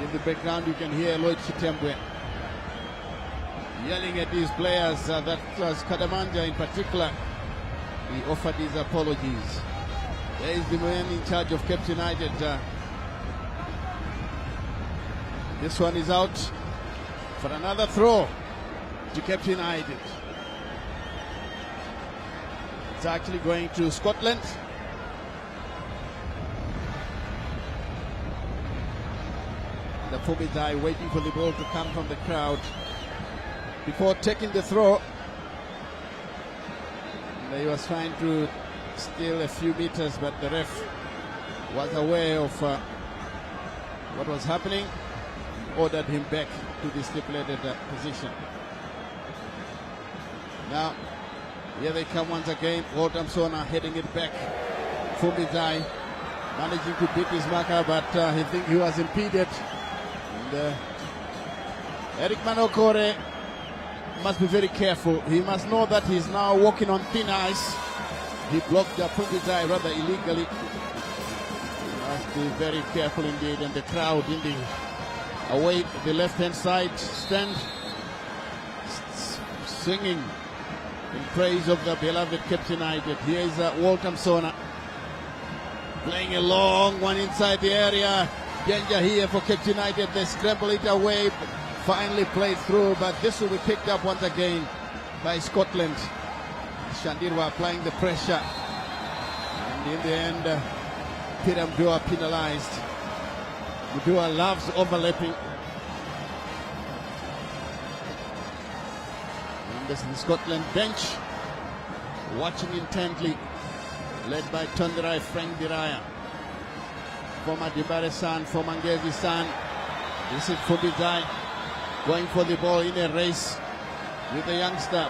S9: In the background you can hear Lloyd Chitembwe yelling at these players. That was Kadamanja in particular. He offered his apologies. There is the man in charge of Cape United. This one is out for another throw to Cape United. It's actually going to Scotland. The Fubidai waiting for the ball to come from the crowd before taking the throw. And he was trying to steal a few meters, but the ref was aware of what was happening, ordered him back to the stipulated position. Now, here they come once again. Waltamsona heading it back. Fubidai managing to beat his marker, but he thinks he was impeded. And Eric Manokore must be very careful. He must know that he's now walking on thin ice. He blocked Fubidai rather illegally. He must be very careful indeed. And the crowd in the away the left-hand side stand singing in praise of the beloved Cape United. Here is Waltamsona playing a long one inside the area. Danger here for Cape United. They scramble it away, finally played through, but this will be picked up once again by Scotland. Shandirwa applying the pressure, and in the end Peter Mdua penalized. Mdua loves overlapping. And this is the Scotland bench watching intently, led by Tonderai Frank Diraya, former Dibare son, former Ngezi son. This is Fubidai going for the ball in a race with the youngster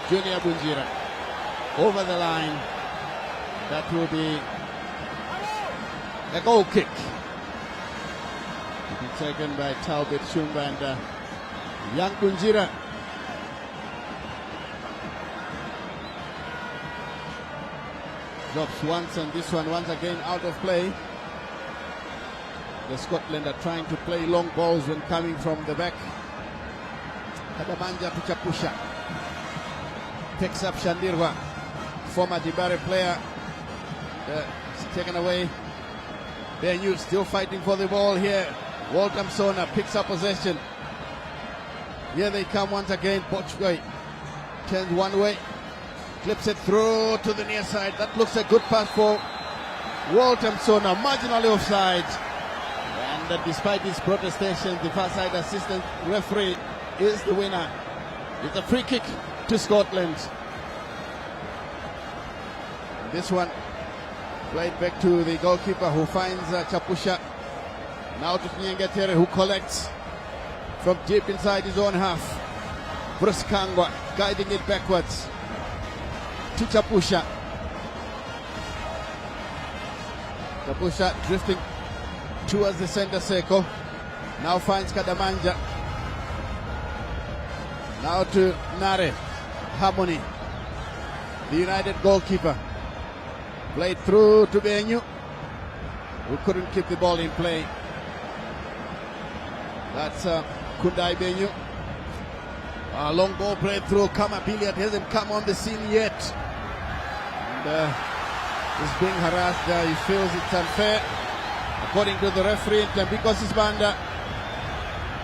S9: Junior Bunjira over the line. That will be a goal kick to be taken by Talbot Shumba and young Bunjira. Drops once, and this one once again out of play. The Scotland are trying to play long balls when coming from the back. Kadamanja to Chapusha. Picks up Shandirwa, former Dibare player. It's taken away. Benyu still fighting for the ball here. Waltamsona picks up possession. Here they come once again. Bochway turns one way, clips it through to the near side. That looks a good pass for Waltamsona, marginally offside. And despite his protestation, the far side assistant referee is the winner. It's a free kick to Scotland. This one played back to the goalkeeper, who finds Chapusha. Now to Nyengetere, who collects from deep inside his own half. Bruce Kangwa guiding it backwards to Chapusha. Chapusha drifting towards the center circle. Now finds Kadamanja. Now to Nare Harmony, the United goalkeeper. Played through to Benyu, who couldn't keep the ball in play. That's Kundai Benyu. A long ball played through. Kama Billiard hasn't come on the scene yet. And he's being harassed. He feels it's unfair. According to the referee, because Isbanda,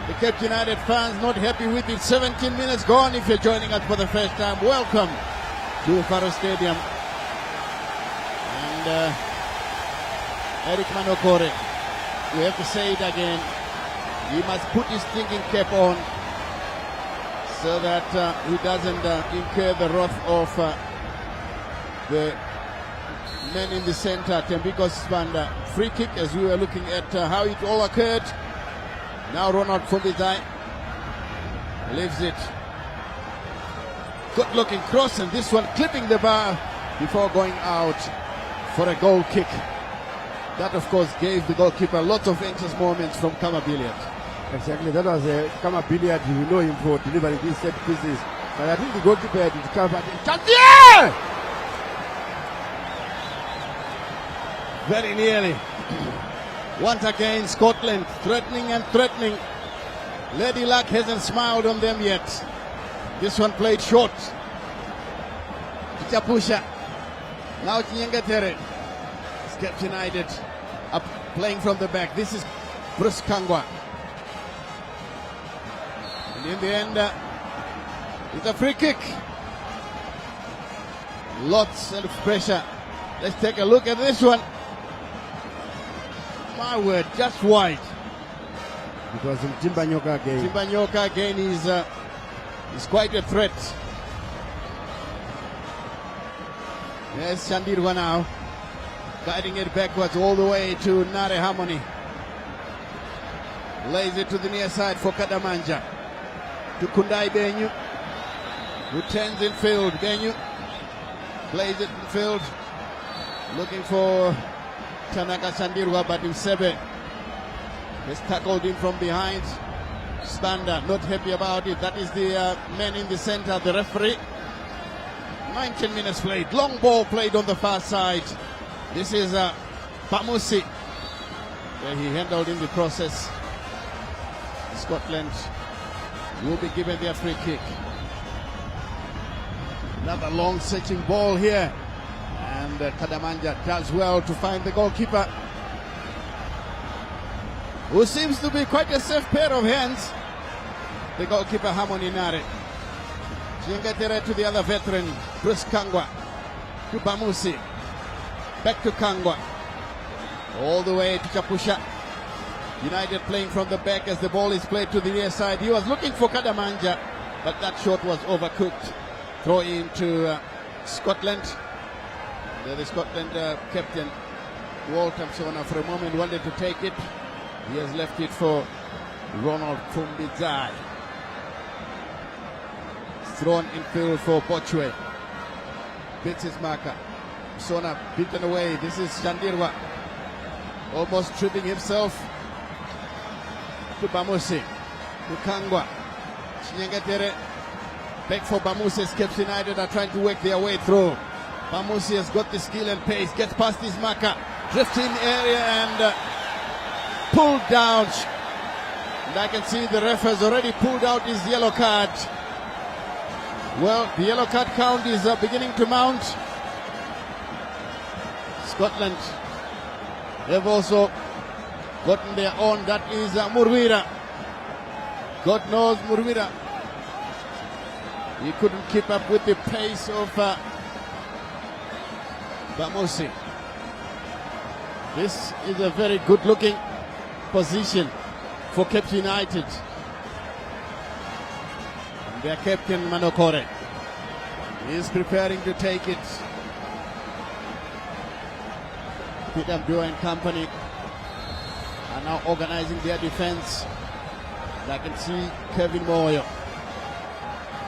S9: the Cape United fans not happy with it. 17 minutes gone. If you're joining us for the first time, welcome to Faro Stadium. And Eric Manokore, we have to say it again, he must put his thinking cap on so that he doesn't incur the wrath of the men in the center. Tembikos Spanda, free kick, as we were looking at how it all occurred. Now Ronald Fubidai leaves it. Good looking cross, and this one clipping the bar before going out for a goal kick. That of course gave the goalkeeper lots of anxious moments from Kama Billiard.
S10: Exactly, that was a Kama Billiard. You know him for delivering these set pieces. But I think the goalkeeper had it covered. Yeah!
S9: Very nearly. Once again, Scotland threatening and threatening. Lady Luck hasn't smiled on them yet. This one played short. Chapusha. Now Chinyengetere. Skeps United up playing from the back. This is Bruce Kangwa. And in the end, it's a free kick. Lots of pressure. Let's take a look at this one. My word, just wide.
S10: It was in Timbanyoka again.
S9: Timbanyoka again is quite a threat. Yes, Shandirwa now. Guiding it backwards all the way to Nare Harmony. Lays it to the near side for Kadamanja. To Kundai Benyu. Who turns in field. Benyu plays it in field. Looking for Tanaka Shandirwa, but Usebe has tackled him from behind. Spanda not happy about it. That is the man in the center, the referee. 19 minutes played. Long ball played on the far side. This is Bamusi, where he handled in the process. Scotland will be given their free kick. Another long searching ball here. And Kadamanja does well to find the goalkeeper, who seems to be quite a safe pair of hands. The goalkeeper Harmony Nare. Chinyengetere to the other veteran, Bruce Kangwa. To Bamusi. Back to Kangwa. All the way to Chapusha. United playing from the back as the ball is played to the near side. He was looking for Kadamanja, but that shot was overcooked. Throw in to Scotland. The Scotland captain, Walter Msona, for a moment wanted to take it. He has left it for Ronald Fumbizai. Thrown in field for Bochwe. Bits his marker. Msona beaten away. This is Shandirwa. Almost tripping himself. To Bamusi. To Kangwa. Chinyengetere. Back for Bamusi. Skeps United are trying to work their way through. Bamusi has got the skill and pace, gets past his marker, drifts in area and pulled down. And I can see the ref has already pulled out his yellow card. Well, the yellow card count is beginning to mount. Scotland have also gotten their own. That is Murwira. God knows Murwira. He couldn't keep up with the pace of Bamusi. This is a very good looking position for Cape United. And their captain Manokore is preparing to take it. Peter Mdua and company are now organizing their defense. And I can see Kevin Moyo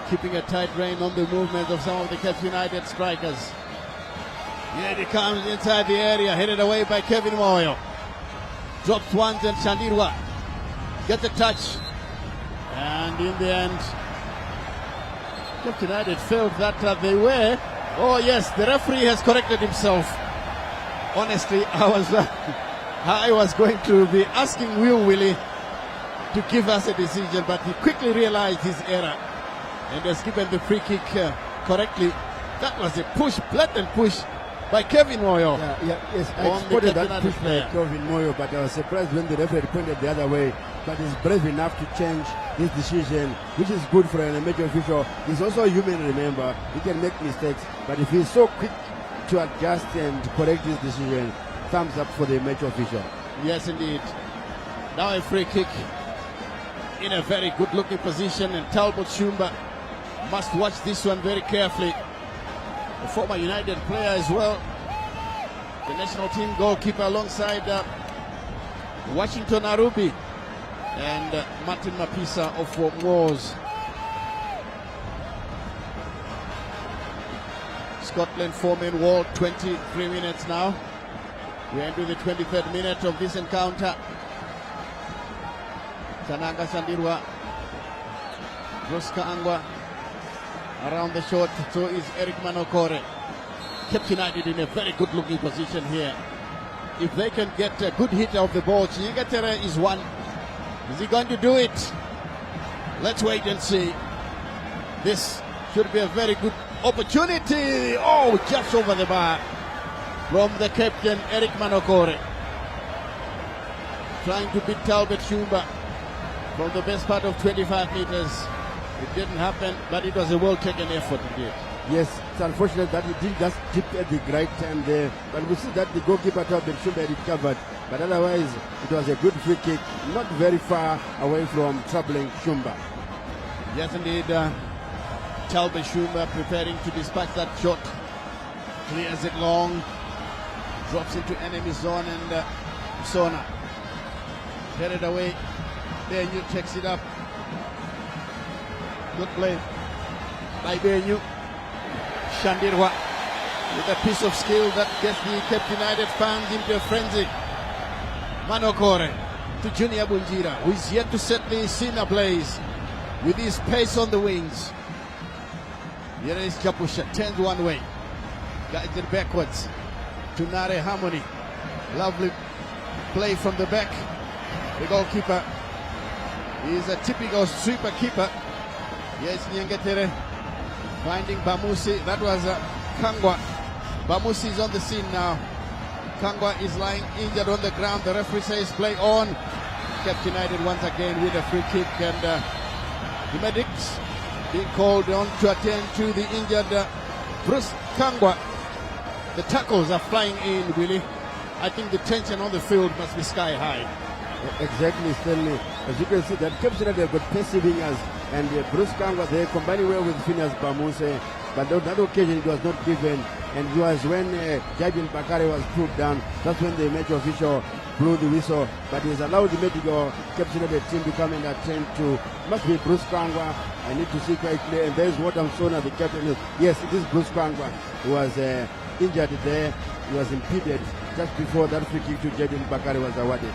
S9: keeping a tight rein on the movement of some of the Cape United strikers. Here he comes inside the area, headed away by Kevin Moyo. Drops once and Shandirwa gets a touch. And in the end, Cape United felt that they were. Oh yes, the referee has corrected himself. Honestly, I was going to be asking Will Willie to give us a decision, but he quickly realized his error and has given the free kick correctly. That was a push, blatant push by Kevin Moyo.
S10: Yes, I spotted that push by Kevin Moyo, but I was surprised when the referee pointed the other way. But he's brave enough to change his decision, which is good for an amateur official. He's also a human, remember. He can make mistakes, but if he's so quick to adjust and correct his decision, thumbs up for the amateur official.
S9: Yes, indeed. Now a free kick in a very good-looking position, and Talbot Shumba must watch this one very carefully. A former United player as well, the national team goalkeeper alongside Washington Arubi and Martin Mapisa of Moors. Scotland 4-man wall, 23 minutes now. We're into the 23rd minute of this encounter. Tananga Sandirwa. Bruska Angwa. Around the short, so is Eric Manokore. Kept United in a very good looking position here. If they can get a good hit of the ball, Chinyengetere is one. Is he going to do it? Let's wait and see. This should be a very good opportunity. Oh, just over the bar from the captain, Eric Manokore. Trying to beat Talbot Shumba from the best part of 25 meters. It didn't happen, but it was a well-taken effort indeed.
S10: Yes, it's unfortunate that he didn't just dip at the right time there. But we see that the goalkeeper Talbot Shumba recovered. But otherwise, it was a good free kick, not very far away from troubling Shumba.
S9: Yes, indeed. Talbot Shumba preparing to dispatch that shot. Clears it long. Drops into enemy zone and Sona. Headed away. Benyu checks it up. Good play by Benyu. Shandirwa with a piece of skill that gets the Cape United fans into a frenzy. Manokore to Junior Bunjira, who is yet to set the scene ablaze with his pace on the wings. Here is Chapusha, turns one way, guides it backwards to Nare Harmony. Lovely play from the back. The goalkeeper is a typical sweeper keeper. Yes, Nyengetere finding Bamusi. That was Kangwa. Bamusi is on the scene now. Kangwa is lying injured on the ground. The referee says play on. Cape United once again with a free kick, and the medics being called on to attend to the injured Bruce Kangwa. The tackles are flying in, Willie. I think the tension on the field must be sky high.
S10: Exactly, Stanley. As you can see, that Cape United have got passive wingers, and Bruce Kangwa there combining well with Phineas Bamuse. But on that occasion, it was not given, and it was when Jabin Bakare was put down. That's when the match official blew the whistle. But he has allowed the medical Cape United team to come and attend to. Must be Bruce Kangwa. I need to see quite clear. And there's what I'm showing at the captain. Yes, it is Bruce Kangwa who was injured there. He was impeded just before that free kick to Jabin Bakare was awarded.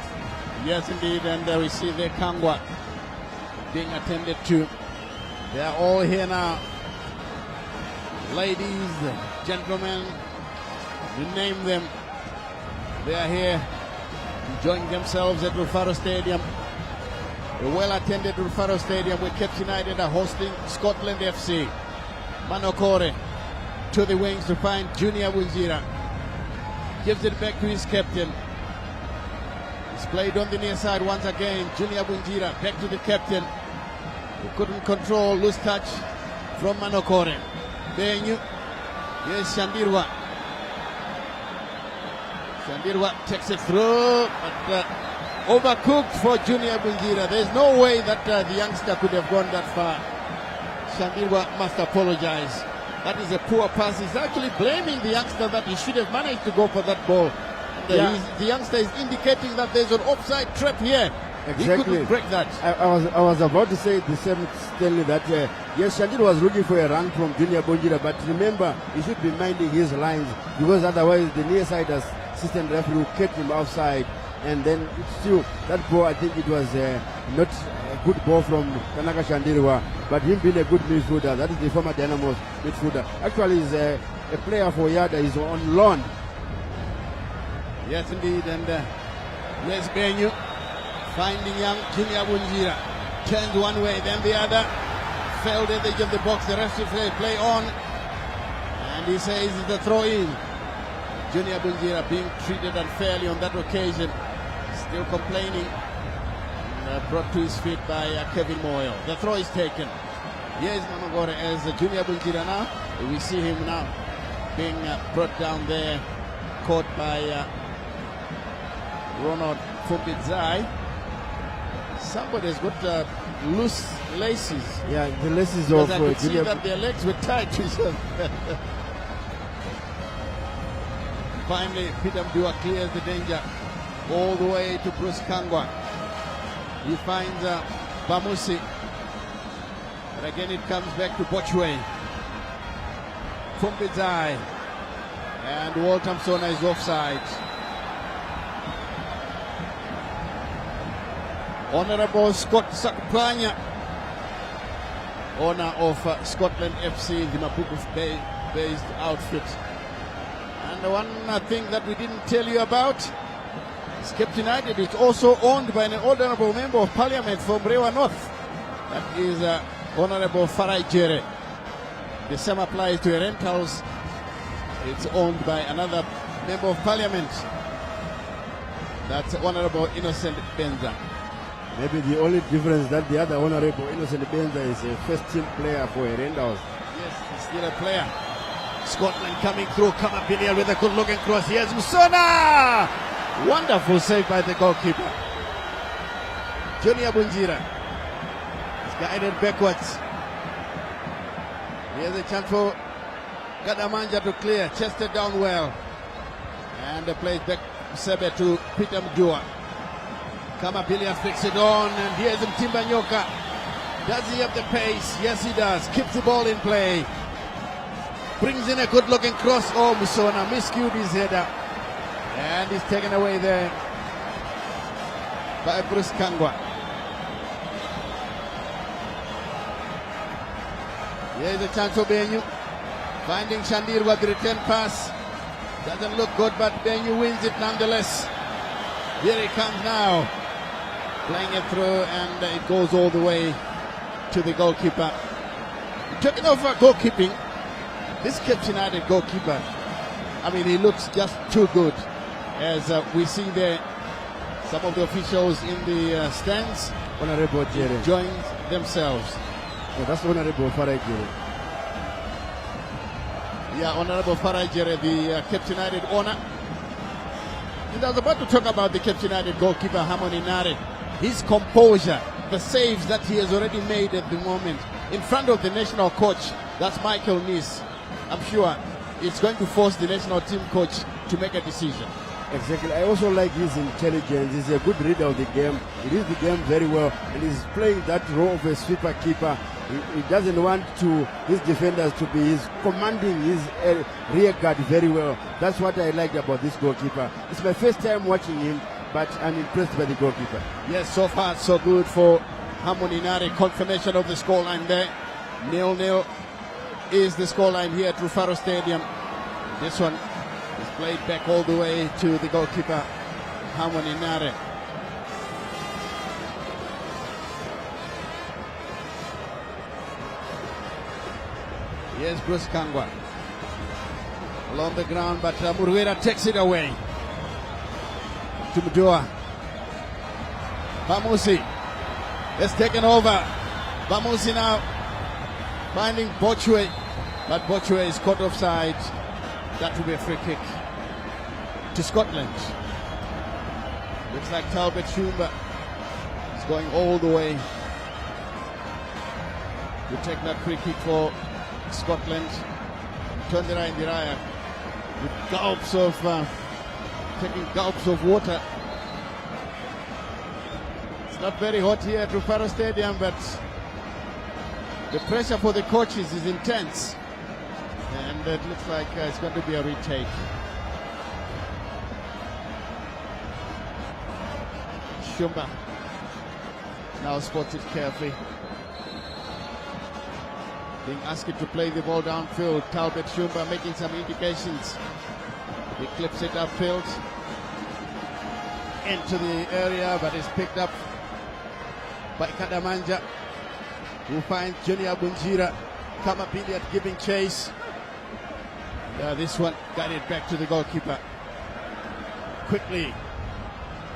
S9: Yes, indeed, and we see the Kangwa being attended to. They are all here now. Ladies, gentlemen, you name them. They are here enjoying themselves at Rufaro Stadium. A well-attended Rufaro Stadium where Cape United are hosting Scotland FC. Manokore to the wings to find Junior Bunjira. Gives it back to his captain. It's played on the near side once again. Junior Bunjira back to the captain, who couldn't control. Loose touch from Manokore. Benyu. Yes, Shandirwa. Shandirwa takes it through, but overcooked for Junior Bunjira. There's no way that the youngster could have gone that far. Shandirwa must apologize. That is a poor pass. He's actually blaming the youngster that he should have managed to go for that ball. The youngster is indicating that there's an offside trap here. Exactly. He couldn't break that.
S10: I was about to say the same, Stanley, that yes, Shandir was looking for a run from Junior Bunjira, but remember, he should be minding his lines, because otherwise the near side assistant referee will catch him outside, and then it's still, that ball, I think it was not a good ball from Tanaka Shandirwa, but him being a good midfielder, that is the former Dynamo's midfielder. Actually, he's a player for Yada, he's on loan.
S9: Yes, indeed, and yes, Benyu finding young Junior Bunjira. Turns one way, then the other. Failed at the edge of the box. The rest of the play on. And he says the throw in. Junior Bunjira being treated unfairly on that occasion. Still complaining. Brought to his feet by Kevin Moyle. The throw is taken. Here's Manogore as Junior Bunjira now. We see him now being brought down there. Caught by Ronald Fumbizai. Somebody's got loose laces.
S10: Yeah, the laces of
S9: I could see that their legs were tied to each other. Finally, Peter Mdua clears the danger all the way to Bruce Kangwa. He finds Bamusi. But again, it comes back to Bochwe. Fumbizai. And Walter Msona is offside. Honorable Scott Sakpanya, owner of Scotland FC, the Maputo-based outfit. And the one thing that we didn't tell you about is Cape United. It's also owned by an honorable member of parliament from Rewa North. That is Honorable Farai Jere. The same applies to rentals. It's owned by another member of parliament. That's Honorable Innocent Benza.
S10: Maybe the only difference that the other Honorable Innocent Benza is a first-team player for a Renders.
S9: Yes, he's still a player. Scotland coming through. Kamapiniel with a good-looking cross. Here's Musona! Wonderful save by the goalkeeper. Junior Bunjira. He's guided backwards. Here's a chance for Gadamanja to clear. Chested down well. And the play back Sebe to Peter Mjua. Kamapiniel flicks it on. And here's Mtimba Nyoka. Does he have the pace? Yes, he does. Keeps the ball in play. Brings in a good-looking cross. Oh, Musona miscued his header. And he's taken away there by Bruce Kangwa. Here's a chance for Benyu. Finding Shandir with the return pass. Doesn't look good, but Benyu wins it nonetheless. Here he comes now. Playing it through, and it goes all the way to the goalkeeper. Talking of goalkeeping, this Cape United goalkeeper, I mean, he looks just too good. As we see there, some of the officials in the stands
S10: Honorable Jere.
S9: enjoying themselves.
S10: No, that's Honorable Farai Jere.
S9: Yeah, Honorable Farai Jere, the Cape United owner. And I was about to talk about the Cape United goalkeeper, Harmony Nare. His composure, the saves that he has already made at the moment in front of the national coach, that's Michael Nice. I'm sure it's going to force the national team coach to make a decision.
S10: Exactly. I also like his intelligence. He's a good reader of the game. He reads the game very well, and he's playing that role of a sweeper keeper. He doesn't want his defenders to be. He's commanding his rear guard very well. That's what I liked about this goalkeeper. It's my first time watching him, but I'm impressed by the goalkeeper.
S9: Yes, so far so good for Harmony Nare. Confirmation of the scoreline there. 0-0 is the scoreline here at Rufaro Stadium. This one is played back all the way to the goalkeeper, Harmony Nare. Here's Bruce Kangwa along the ground, but Murwera takes it away to Mjua. Bamusi has taken over. Bamusi now finding Bochwe, but Bochwe is caught offside. That will be a free kick to Scotland. Looks like Talbot Shumba is going all the way to take that free kick for Scotland. Tondera Indiraya with gulps of taking gulps of water. It's not very hot here at Rufaro Stadium, but the pressure for the coaches is intense, and it looks like it's going to be a retake. Shumba now spotted carefully, being asked to play the ball downfield. Talbot Shumba making some indications. He clips it upfield into the area, but is picked up by Kadamanja, who finds Junior Bunjira. Kamapiniel giving chase. This one got it back to the goalkeeper. Quickly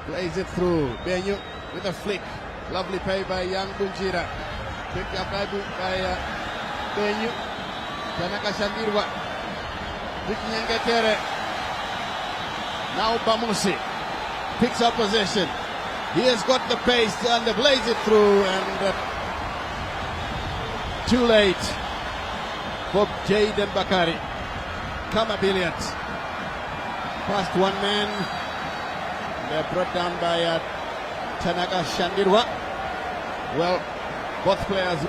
S9: plays it through. Benyu with a flick. Lovely play by young Bunjira. Picked up by Benyu. Tanaka Shandirwa. Vikinyangetere. Now Bamusi picks up possession. He has got the pace and plays it through, and too late for Jayden Bakari. Kamapiniel past one man. They're brought down by Tanaka Shandirwa. Well, both players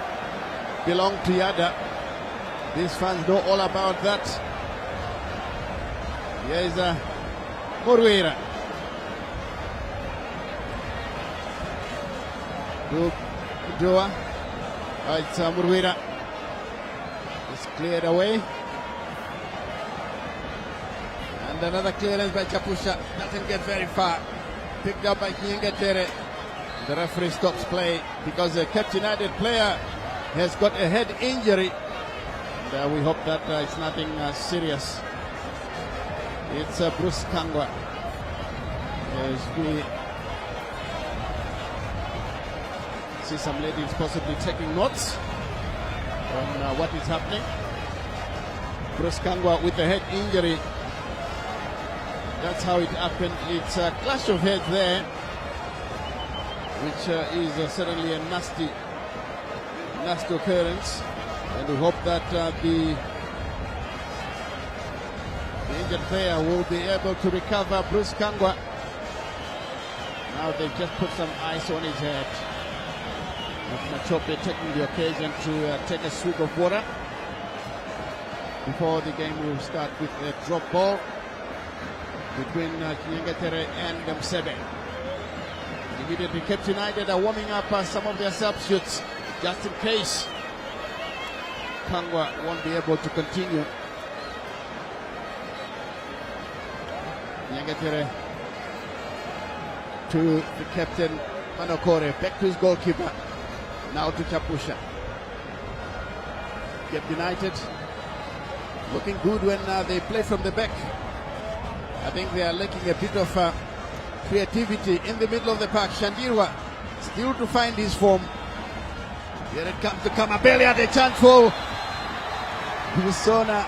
S9: belong to Yada. These fans know all about that. Here is Murwera. Dua. It's Murwira. It's cleared away. And another clearance by Chapusha. Doesn't get very far. Picked up by Nyengetere. The referee stops play because the Captain United player has got a head injury. And we hope that it's nothing serious. It's Bruce Kangwa. As we see some ladies possibly taking notes on what is happening. Bruce Kangwa with a head injury. That's how it happened. It's a clash of heads there, which is certainly a nasty occurrence. And we hope that the injured player will be able to recover. Bruce Kangwa. Now they've just put some ice on his head. Machope taking the occasion to take a swig of water before the game will start with a drop ball between Nyengetere and Msebe. Immediately Captain United are warming up some of their substitutes just in case Kangwa won't be able to continue. Nyengetere to the captain Manokore, back to his goalkeeper. Now to Chapusha. Captain United looking good when they play from the back. I think they are lacking a bit of creativity in the middle of the park. Shandirwa still to find his form. Here it comes to Kamabelia, the chance for Busona.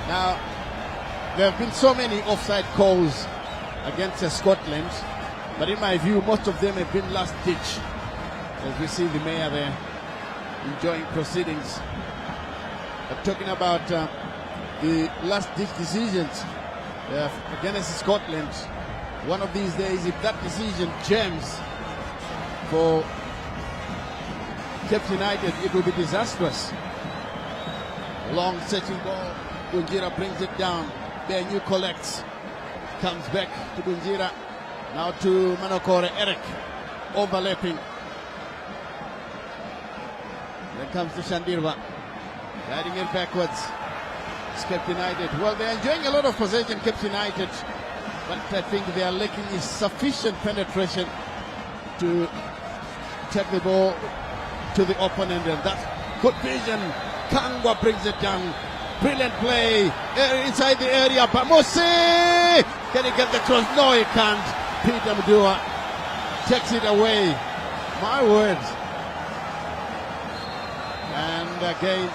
S9: Now, there have been so many offside calls against Scotland, but in my view, most of them have been last ditch. As we see the mayor there enjoying proceedings. But talking about the last ditch decisions against Scotland, one of these days, if that decision jams for Captain United, it will be disastrous. Long searching ball, Gunjira brings it down. Benyu collects, comes back to Gunjira, now to Manokore, Eric, overlapping. Then comes to Shandirwa, guiding it backwards. It's Captain United. Well, they're enjoying a lot of possession, Captain United, but I think they are lacking is sufficient penetration to take the ball to the opponent, and that's good vision. Kangwa brings it down. Brilliant play inside the area. Bamosi! Can he get the cross? No, he can't. Peter Mdua takes it away. My words. And again,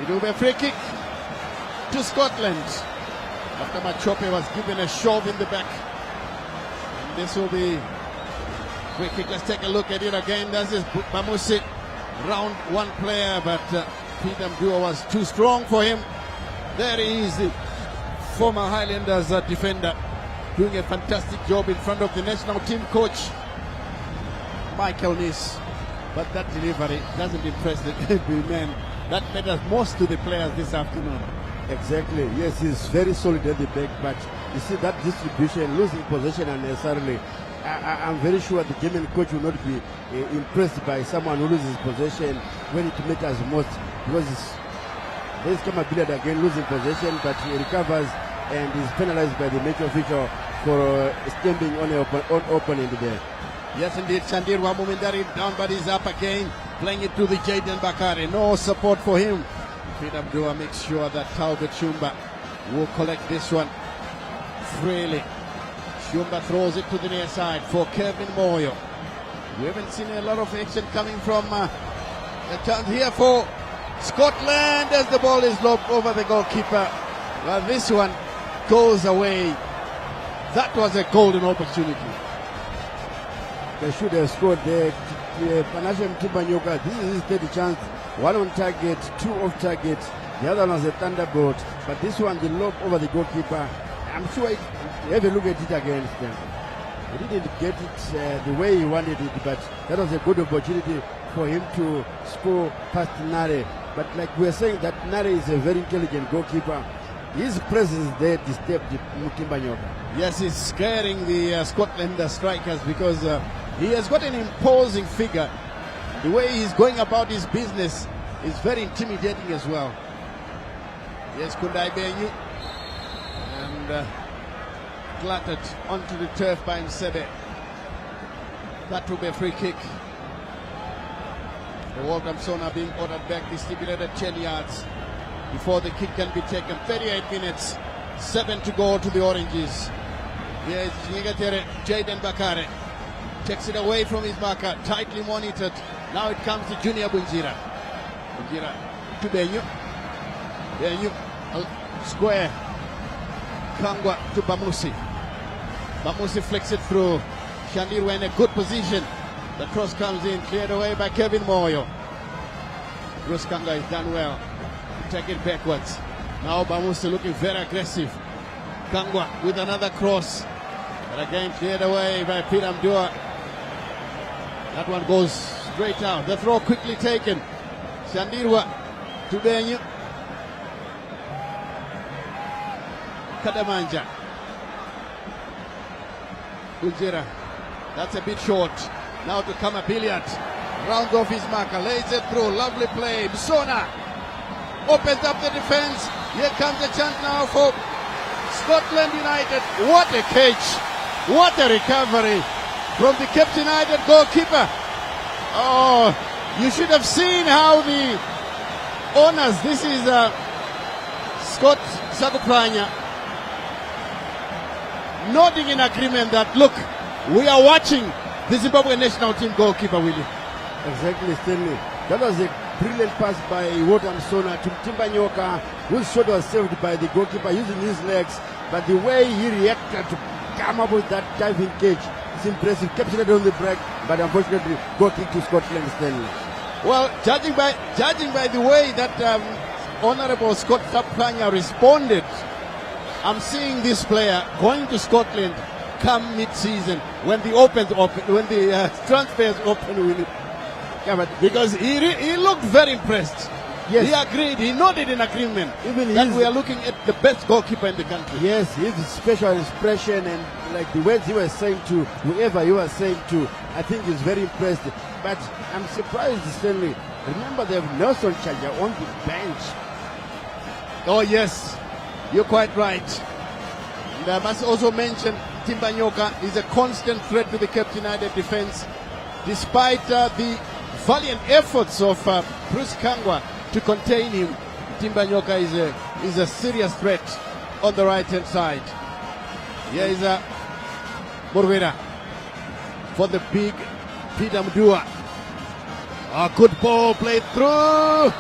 S9: it will be a free kick to Scotland after Machope was given a shove in the back. And this will be free kick. Let's take a look at it again. This is Bamusi, round one player, but Peter Mdua was too strong for him. There he is, the former Highlanders defender, doing a fantastic job in front of the national team coach, Michael Nis. But that delivery doesn't impress the men. That matters most to the players this afternoon.
S10: Exactly. Yes, he's very solid at the back, but you see that distribution, losing possession unnecessarily. I'm very sure the German coach will not be impressed by someone who loses possession when it matters most, because there's Kamabila again losing possession, but he recovers and is penalized by the match official for stamping on opponent there.
S9: Yes, indeed. Shandirwa Mumhari down, but he's up again, playing it to the Jaden Bakari. No support for him. Peter Mdua makes sure that Talbot Shumba will collect this one freely. Shumba throws it to the near side for Kevin Moyo. We haven't seen a lot of action coming from a chance here for Scotland as the ball is lobbed over the goalkeeper. Well, this one goes away. That was a golden opportunity.
S10: They should have scored there. Panashem Tibanyoka, this is his third chance. One on target, two off target. The other one was a thunderbolt. But this one, the lob over the goalkeeper. I'm sure have a look at it against them. He didn't get it the way he wanted it, but that was a good opportunity for him to score past Nare. But like we're saying, that Nare is a very intelligent goalkeeper. his presence there disturbed Timbanyoka.
S9: Yes, he's scaring the Scotland strikers because he has got an imposing figure. The way he's going about his business is very intimidating as well. Yes, Kundai Benyu. And clattered onto the turf by Msebe. That will be a free kick. The Waltham Sona being ordered back, distributed at 10 yards before the kick can be taken. 38 minutes, 7 to go to the Oranges. Here's Nyigatere, Jaden Bakare. Takes it away from his marker, tightly monitored. Now it comes to Junior Bunjira. Bunjira to Benyu. Benyu, square. Kangwa to Bamusi. Bamusi flicks it through. Shandirwa in a good position. The cross comes in, cleared away by Kevin Moyo. Bruce Kanga has done well to take it backwards. Now Bamusi looking very aggressive. Kangwa with another cross. But again cleared away by Peter Mdua. That one goes straight out. The throw quickly taken. Shandirwa to Benyu. Kadamanja. Ujira. That's a bit short. Now to Kama Billiard. Rounds off his marker. Lays it through. Lovely play. Msona opens up the defense. Here comes a chance now for Scotland United. What a catch. What a recovery from the Cape United goalkeeper. Oh, you should have seen how the owners, this is Scott Sakupranya, nodding in agreement that, look, we are watching the Zimbabwe national team goalkeeper, Willie.
S10: Exactly, Stanley. That was a brilliant pass by Waltham Sona to Timbanyoka, whose shot was saved by the goalkeeper using his legs. But the way he reacted to come up with that diving catch is impressive. Kept it on the break, but unfortunately, goal kick to Scotland, Stanley.
S9: Well, judging by the way that Honourable Scott Sapranya responded, I'm seeing this player going to Scotland come mid-season when the transfers open with it. Yeah, but because he looked very impressed. Yes. He agreed, he nodded in agreement
S10: Even
S9: that we are looking at the best goalkeeper in the country.
S10: Yes, his special expression and like the words he was saying to whoever he was saying to, I think he's very impressed. But I'm surprised, Stanley. Remember, they have Nelson Chaja on the bench.
S9: Oh yes, you're quite right. And I must also mention Timbanyoka is a constant threat to the Cape United defense, despite the valiant efforts of Bruce Kangwa to contain him. Timbanyoka is a serious threat on the right hand side. Here is Murwera for the big Peter Mdua. A good ball played through.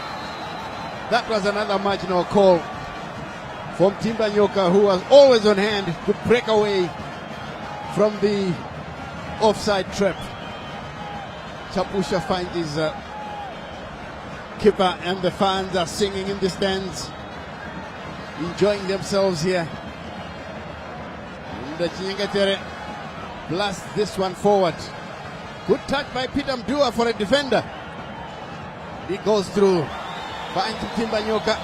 S9: That was another marginal call from Timbanyoka, who was always on hand to break away from the offside trap. Chapusha finds his keeper, and the fans are singing in the stands, enjoying themselves here. And the Chinyengetere blasts this one forward. Good touch by Peter Mdua for a defender. He goes through, finds Timbanyoka.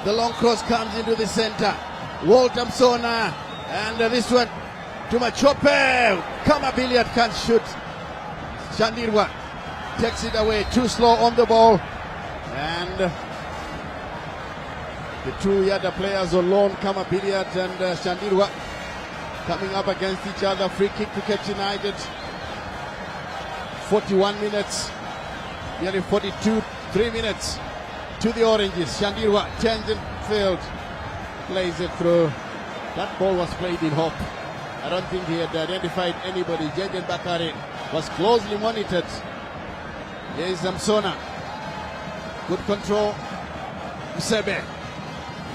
S9: The long cross comes into the center. Waltham Sona, and this one to Machope. Kama Billiard can't shoot. Shandirwa takes it away, too slow on the ball. And the two other players on loan, Kama Billiard and Shandirwa, coming up against each other. Free kick to Cape United. 41 minutes, nearly 42, 3 minutes to the Oranges. Shandirwa turns in field, plays it through. That ball was played in hope. I don't think he had identified anybody. Jaden Bakare was closely monitored. Here is Msona. Good control. Msebe.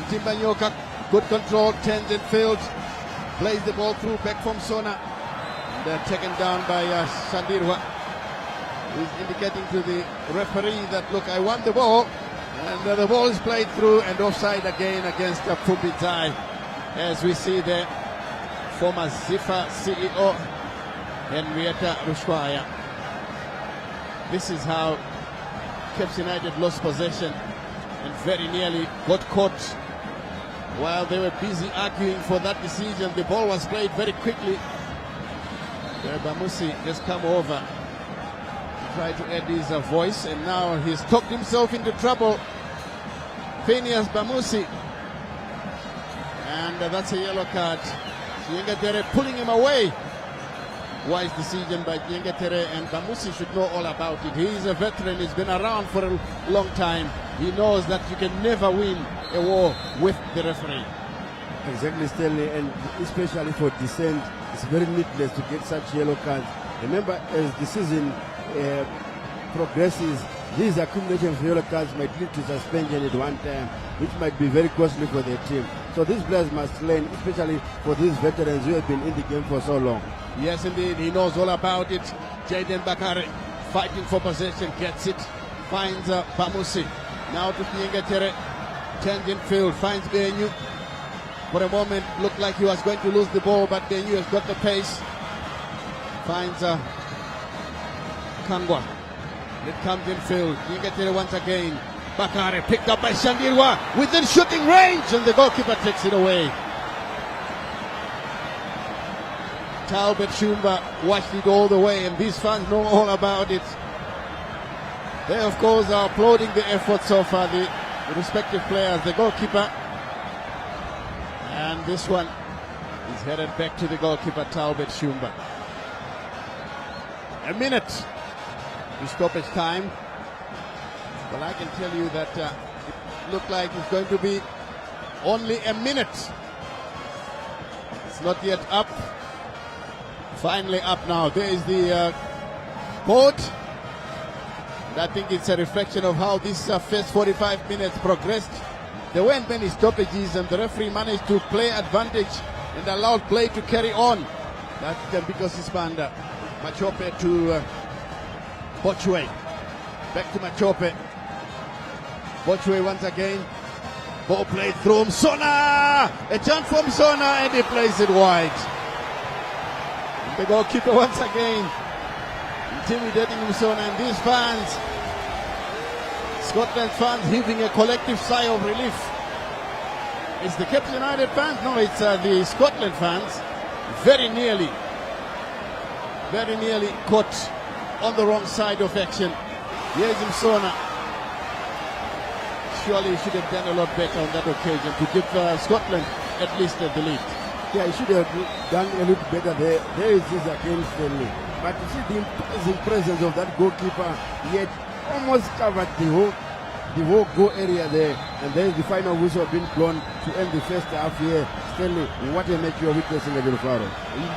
S9: Timbanyoka. Good control. Turns in field. Plays the ball through back from Sona. And they're taken down by Shandirwa. He's indicating to the referee that, look, I want the ball. And the ball is played through and offside again against Pupitai. As we see there, former Zifa CEO Henrietta Rushwaya. This is how Cape United lost possession and very nearly got caught While they were busy arguing for that decision, the ball was played very quickly. Bamusi just come over to try to add his voice, and now he's talked himself into trouble. Phineas Bamusi. And that's a yellow card. Nyengetere pulling him away. Wise decision by Nyengetere, and Bamusi should know all about it. He is a veteran, he's been around for a long time. He knows that you can never win a war with the referee.
S10: Exactly, Stanley, and especially for dissent, it's very needless to get such yellow cards. Remember, as the season progresses, these accumulation of yellow cards might lead to suspension at one time, which might be very costly for their team. So these players must learn, especially for these veterans who have been in the game for so long.
S9: Yes, indeed, he knows all about it. Jaden Bakare fighting for possession, gets it, finds Bamusi. Now to Nyengetere, turns in field, finds Benyu. For a moment, looked like he was going to lose the ball, but Benyu has got the pace. Finds Kangwa. It comes in field. Nyengetere once again. Bakare picked up by Shandirwa within shooting range, and the goalkeeper takes it away. Talbot Shumba watched it all the way, and these fans know all about it. They, of course, are applauding the efforts of the respective players. The goalkeeper, and this one is headed back to the goalkeeper, Talbot Shumba. A minute to stoppage time. Well, I can tell you that it looked like it's going to be only a minute. It's not yet up. Finally up now. There is the board. And I think it's a reflection of how this first 45 minutes progressed. There weren't many stoppages, and the referee managed to play advantage and allowed play to carry on. That because Ispanda. Machope to Bochwe. Back to Machope. Bochwe once again. Ball played through Msona. A jump from Msona, and he plays it wide. The goalkeeper once again intimidating Msona, and these fans, Scotland fans, heaving a collective sigh of relief. It's the Cape United fans? No, it's the Scotland fans. Very nearly caught on the wrong side of action. Here's Msona. Surely he should have done a lot better on that occasion to give Scotland at least the lead.
S10: Yeah, he should have done a little better there. There is his against Stanley. But you see the imposing presence of that goalkeeper, yet almost covered the whole goal area there. And there's the final whistle being blown to end the first half here. Stanley, what a match you're witnessing at Rufaro.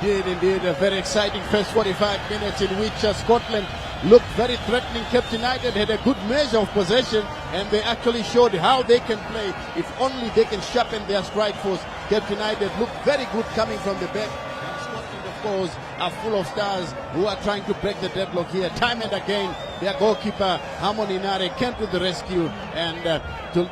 S9: Indeed, a very exciting first 45 minutes in which Scotland looked very threatening. Cape United had a good measure of possession, and they actually showed how they can play if only they can sharpen their strike force. Cape United looked very good coming from the back. And Scotland, of course, are full of stars who are trying to break the deadlock here. Time and again, their goalkeeper, Harmony Nare, came to the rescue, and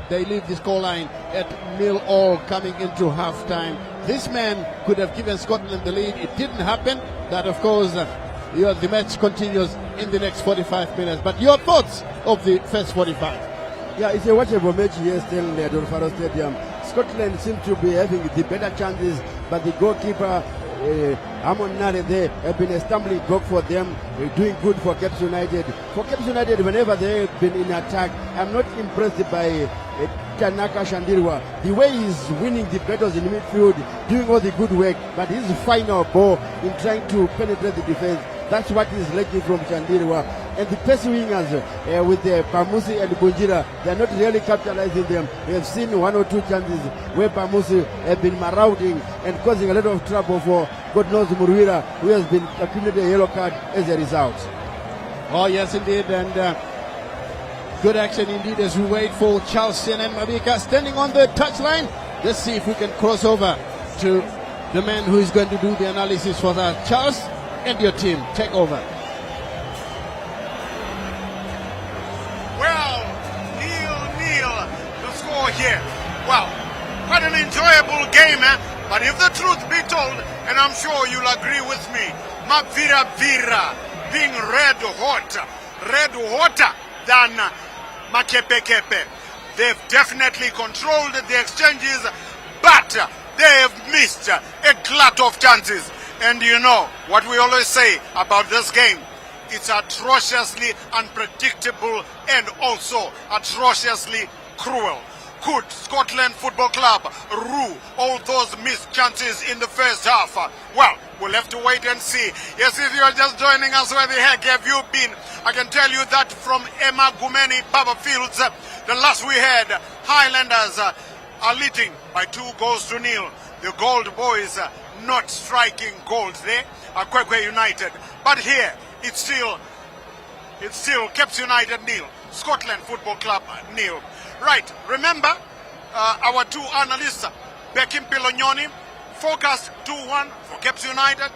S9: they leave the scoreline at 0-0 coming into half-time. This man could have given Scotland the lead. It didn't happen. That, of course, the match continues in the next 45 minutes. But your thoughts of the first 45?
S10: Yeah, it's a watchable match here still at Rufaro Stadium. Scotland seems to be having the better chances, but the goalkeeper, Amon Nare, there have been a stumbling block for them, doing good for Cape United. For Cape United, whenever they have been in attack, I'm not impressed by Tanaka Shandirwa. The way he's winning the battles in midfield, doing all the good work, but his final ball in trying to penetrate the defense, that's what is lacking from Shandirwa. And the pace wingers with Bamusi and Bunjira, they are not really capitalizing them. We have seen one or two chances where Bamusi have been marauding and causing a lot of trouble for God knows Murwira, who has been accumulating a yellow card as a result.
S9: Oh yes, indeed, and good action indeed as we wait for Charles CNN Mabika standing on the touchline. Let's see if we can cross over to the man who is going to do the analysis for that. Charles and your team, take over.
S4: Well, 0-0 the score here. Well, quite an enjoyable game, but if the truth be told, and I'm sure you'll agree with me, Mavira Vira being red hotter than Makepe Kepe. They've definitely controlled the exchanges, but they have missed a glut of chances. And you know what we always say about this game, it's atrociously unpredictable and also atrociously cruel. Could Scotland Football Club rue all those missed chances in the first half? Well, we'll have to wait and see. Yes, if you're just joining us, where the heck have you been? I can tell you that from Emma Gumeni Baba Fields, the last we had, Highlanders are leading by 2-0. The Gold Boys not striking goals there, Kwekwe United. But here, it's still Caps United 0, Scotland Football Club 0. Right, remember our two analysts, Bekim Pilonyoni, focused 2-1 for Caps United,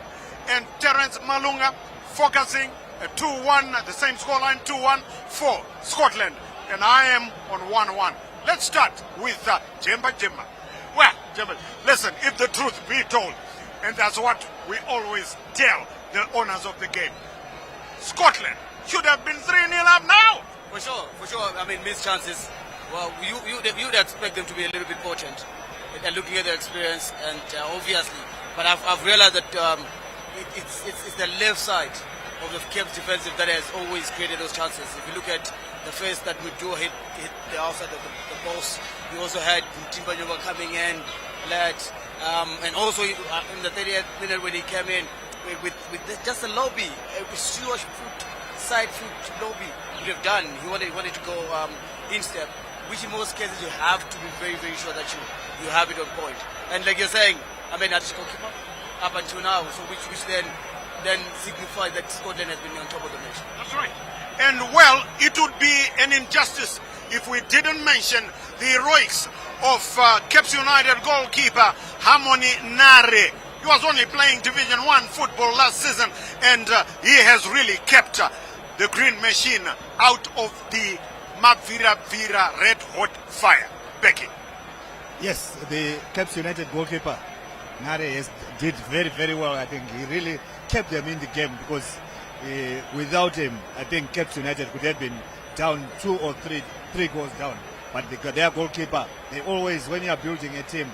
S4: and Terence Malunga focusing 2-1, the same scoreline, 2-1 for Scotland. And I am on 1-1. Let's start with Jemba. Well, Jemba, listen, if the truth be told, and that's what we always tell the owners of the game, Scotland should have been 3-0 up now.
S6: For sure. I mean, missed chances. Well, you'd expect them to be a little bit potent, and looking at their experience, and obviously. But I've realized that it's the left side of the Caps defensive that has always created those chances. If you look at the first that Mujo hit the outside of the post, we also had Timbanyova coming in, and also in the 30th minute when he came in with just a lobby, a side foot lobby would have done. He wanted to go in step, which in most cases you have to be very, very sure that you have it on point. And like you're saying, I mean, that's goalkeeper up until now, so which then signifies that Scotland has been on top of the match.
S4: That's right. And well, it would be an injustice if we didn't mention the heroics of Caps United goalkeeper Harmony Nare. He was only playing Division 1 football last season, and he has really kept the green machine out of the Mavira red hot fire. Becky.
S11: Yes, the Caps United goalkeeper Nare did very, very well. I think he really kept them in the game, because without him, I think Caps United could have been down 2 or 3 goals down. But their goalkeeper, they always, when you are building a team,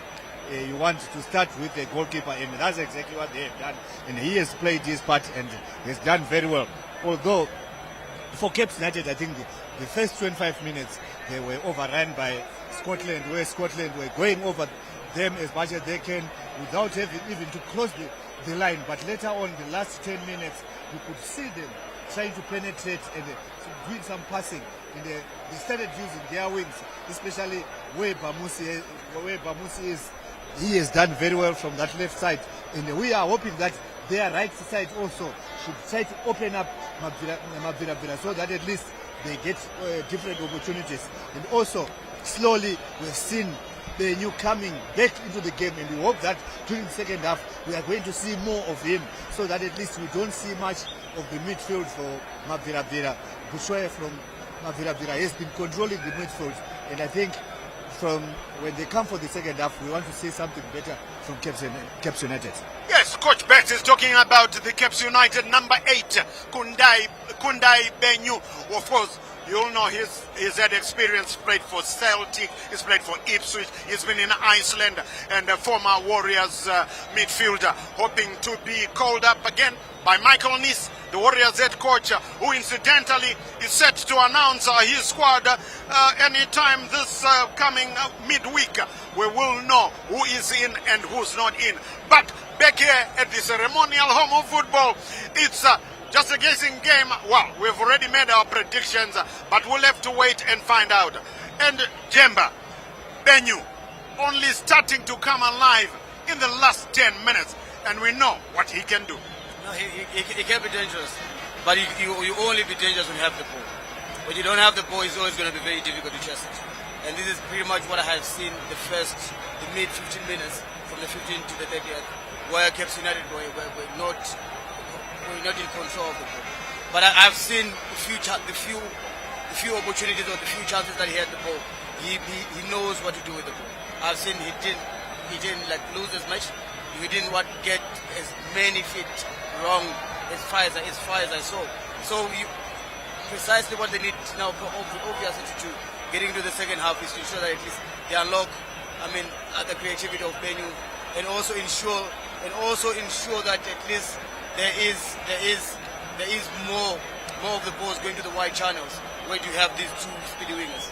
S11: you want to start with the goalkeeper, and that's exactly what they have done. And he has played his part and has done very well. Although, for Caps United, I think the first 25 minutes, they were overrun by Scotland, where Scotland were going over them as much as they can without having even to cross the line. But later on, the last 10 minutes, you could see them trying to penetrate and doing some passing. And they started using their wings, especially where Bamusi is. He has done very well from that left side. And we are hoping that their right side also should try to open up Mavira so that at least they get different opportunities. And also, slowly, we've seen the new coming back into the game, and we hope that during the second half we are going to see more of him, so that at least we don't see much of the midfield for Mavira. Bushoya from Mavira has been controlling the midfield, and I think from when they come for the second half, we want to see something better from Caps United.
S4: Yes, Coach Bex is talking about the Caps United number 8, Kundai Benyu. Of course, you all know he's had experience, played for Celtic, he's played for Ipswich, he's been in Iceland, and a former Warriors midfielder, hoping to be called up again by Michael Nice, the Warriors head coach, who incidentally is set to announce his squad anytime this coming midweek. We will know who is in and who's not in. But back here at the ceremonial home of football, it's just a guessing game. Well, we've already made our predictions, but we'll have to wait and find out. And Jemba, Benyu, only starting to come alive in the last 10 minutes, and we know what he can do.
S6: No, he can be dangerous, but you only be dangerous when you have the ball. When you don't have the ball, it's always going to be very difficult to chase it. And this is pretty much what I have seen the mid 15 minutes, from the 15th to the 30th, where Caps United were not in control of the ball. But I've seen the few opportunities or the few chances that he had the ball. He knows what to do with the ball. I've seen he didn't like lose as much. He didn't get as many feet wrong as far as I saw. So precisely what they need now, obviously, to getting into the second half is to ensure that at least they unlock the creativity of Benyu, and also ensure that at least there is more of the balls going to the wide channels where you have these two speedy wingers.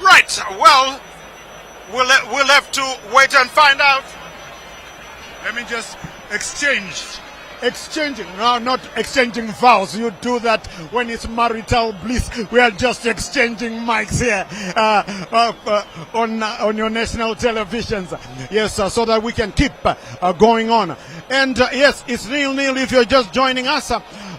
S4: Right. Well, we'll have to wait and find out. Let me just exchanging. No, not exchanging vows. You do that when it's marital bliss. We are just exchanging mics here on your national televisions. Yes, so that we can keep going on. And yes, it's 0-0 if you're just joining us.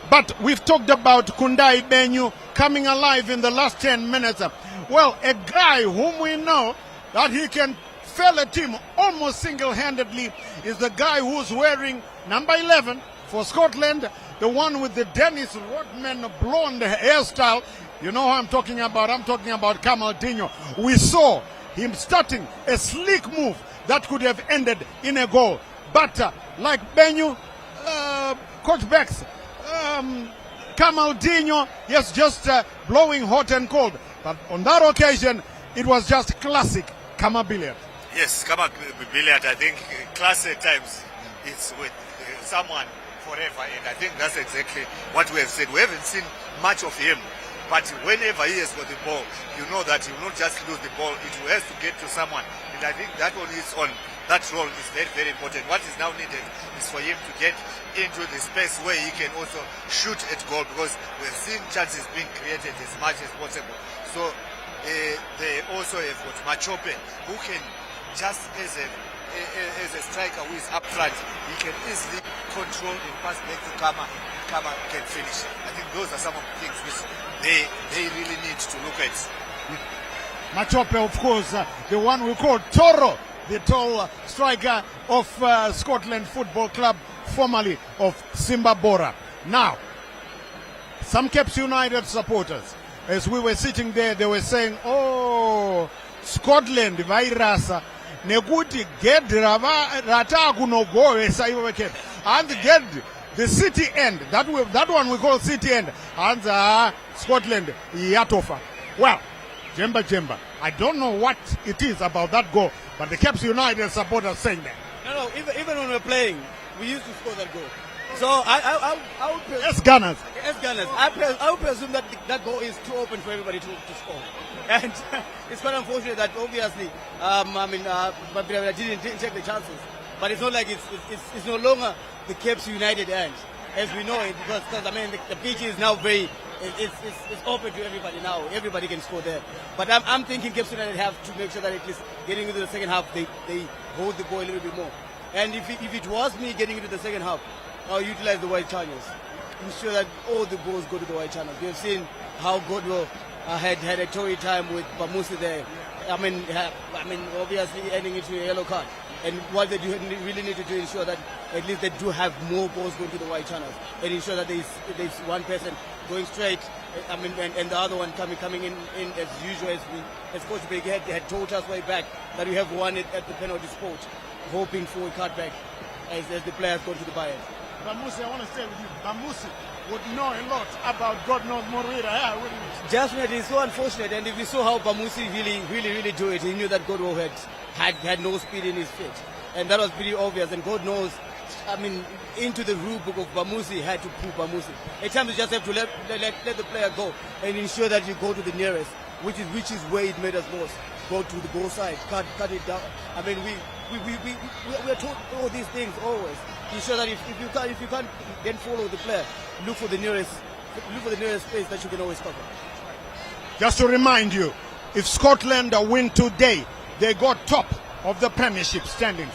S4: But we've talked about Kundai Benyu coming alive in the last 10 minutes. Well, a guy whom we know that he can fell a team almost single-handedly is the guy who's wearing number 11 for Scotland, the one with the Dennis Rodman blonde hairstyle. You know who I'm talking about? I'm talking about Kamaldinho. We saw him starting a sleek move that could have ended in a goal. But like Benyu, Coach Bex, Kamaldinho, yes, just blowing hot and cold. But on that occasion, it was just classic Kama billiard.
S5: Yes, Kama billiard, I think class at times it's with someone forever, and I think that's exactly what we have said. We haven't seen much of him, but whenever he has got the ball, you know that he will not just lose the ball, it has to get to someone, and I think that one is on. That role is very, very important. What is now needed is for him to get into the space where he can also shoot at goal, because we're seeing chances being created as much as possible. So they also have got Machope, who can just as a striker who is up front, he can easily control and pass back to Kama. Kama can finish. I think those are some of the things which they really need to look at.
S4: Machope, of course, the one we call Toro, the tall striker of Scotland Football Club, formerly of Simbabora. Now, some Caps United supporters, as we were sitting there, they were saying, oh, Scotland virus nekuti ged rata kunogoesa iwe Cape, and ged the city end, that one we call city end, and Scotland yatofa. Well, Jemba, I don't know what it is about that goal, but the Caps United supporters saying that.
S6: No, even when we're playing, we used to score that goal. So I would presume,
S4: as Gunners,
S6: I would presume that that goal is too open for everybody to score, and it's quite unfortunate that obviously Mabira didn't take the chances. But it's not like it's no longer the Caps United end, as we know it, because the pitch is now very it's open to everybody now. Everybody can score there. But I'm thinking Caps United have to make sure that at least getting into the second half they hold the ball a little bit more. And if it was me getting into the second half, I'll utilize the wide channels. Ensure that all the balls go to the wide channels. We have seen how Godwell had a toy time with Bamusi there. Obviously ending into a yellow card. And what they do really need to do ensure that at least they do have more balls going to the wide channels, and ensure that there's one person going straight, and the other one coming in as usual, as Coach Big had told us way back that we have won it at the penalty spot, hoping for a cutback as the players go to the Bayern.
S4: Bamusi, I want to stay with you. Bamusi would know a lot about God knows Morira. Yeah, wouldn't it?
S6: Definitely, it's so unfortunate. And if we saw how Bamusi really do it, he knew that Godwell had no speed in his feet, and that was pretty obvious. And God knows, into the rule book of Bamusi had to pull Bamusi. At times you just have to let the player go and ensure that you go to the nearest, which is where it made us most. Go to the goal side, cut it down. We are told all these things always. Ensure that if you can't then follow the player, look for the nearest space that you can always cover.
S4: Just to remind you, if Scotland win today, they got top of the Premiership standings.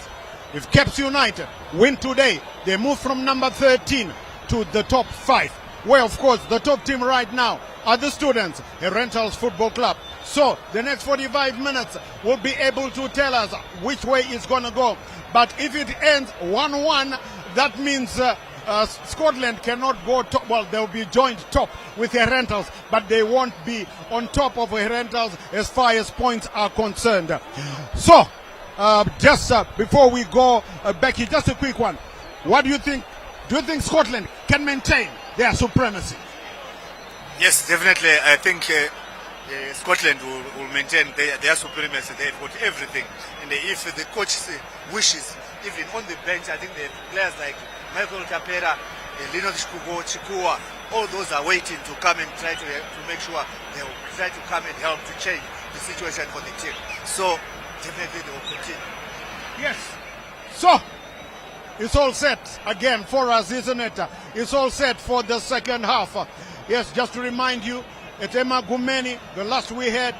S4: If Caps United win today, they move from number 13 to the top 5. Where, of course, the top team right now are the Students, a Rentals Football Club. So the next 45 minutes will be able to tell us which way it's going to go. But if it ends 1-1, that means Scotland cannot go top. Well, they'll be joined top with the Rentals, but they won't be on top of the Rentals as far as points are concerned. So, just before we go, Becky, just a quick one. What do you think? Do you think Scotland can maintain their supremacy?
S5: Yes, definitely. I think Scotland will maintain their supremacy. They've got everything. And if the coach wishes, even on the bench, I think the players like Michael Tapera, Lino Chikua, all those are waiting to come and try to make sure they will try to come and help to change the situation for the team. So definitely they will continue.
S4: Yes. So it's all set again for us, isn't it? It's all set for the second half. Yes, just to remind you, at Emagumeni, the last we had,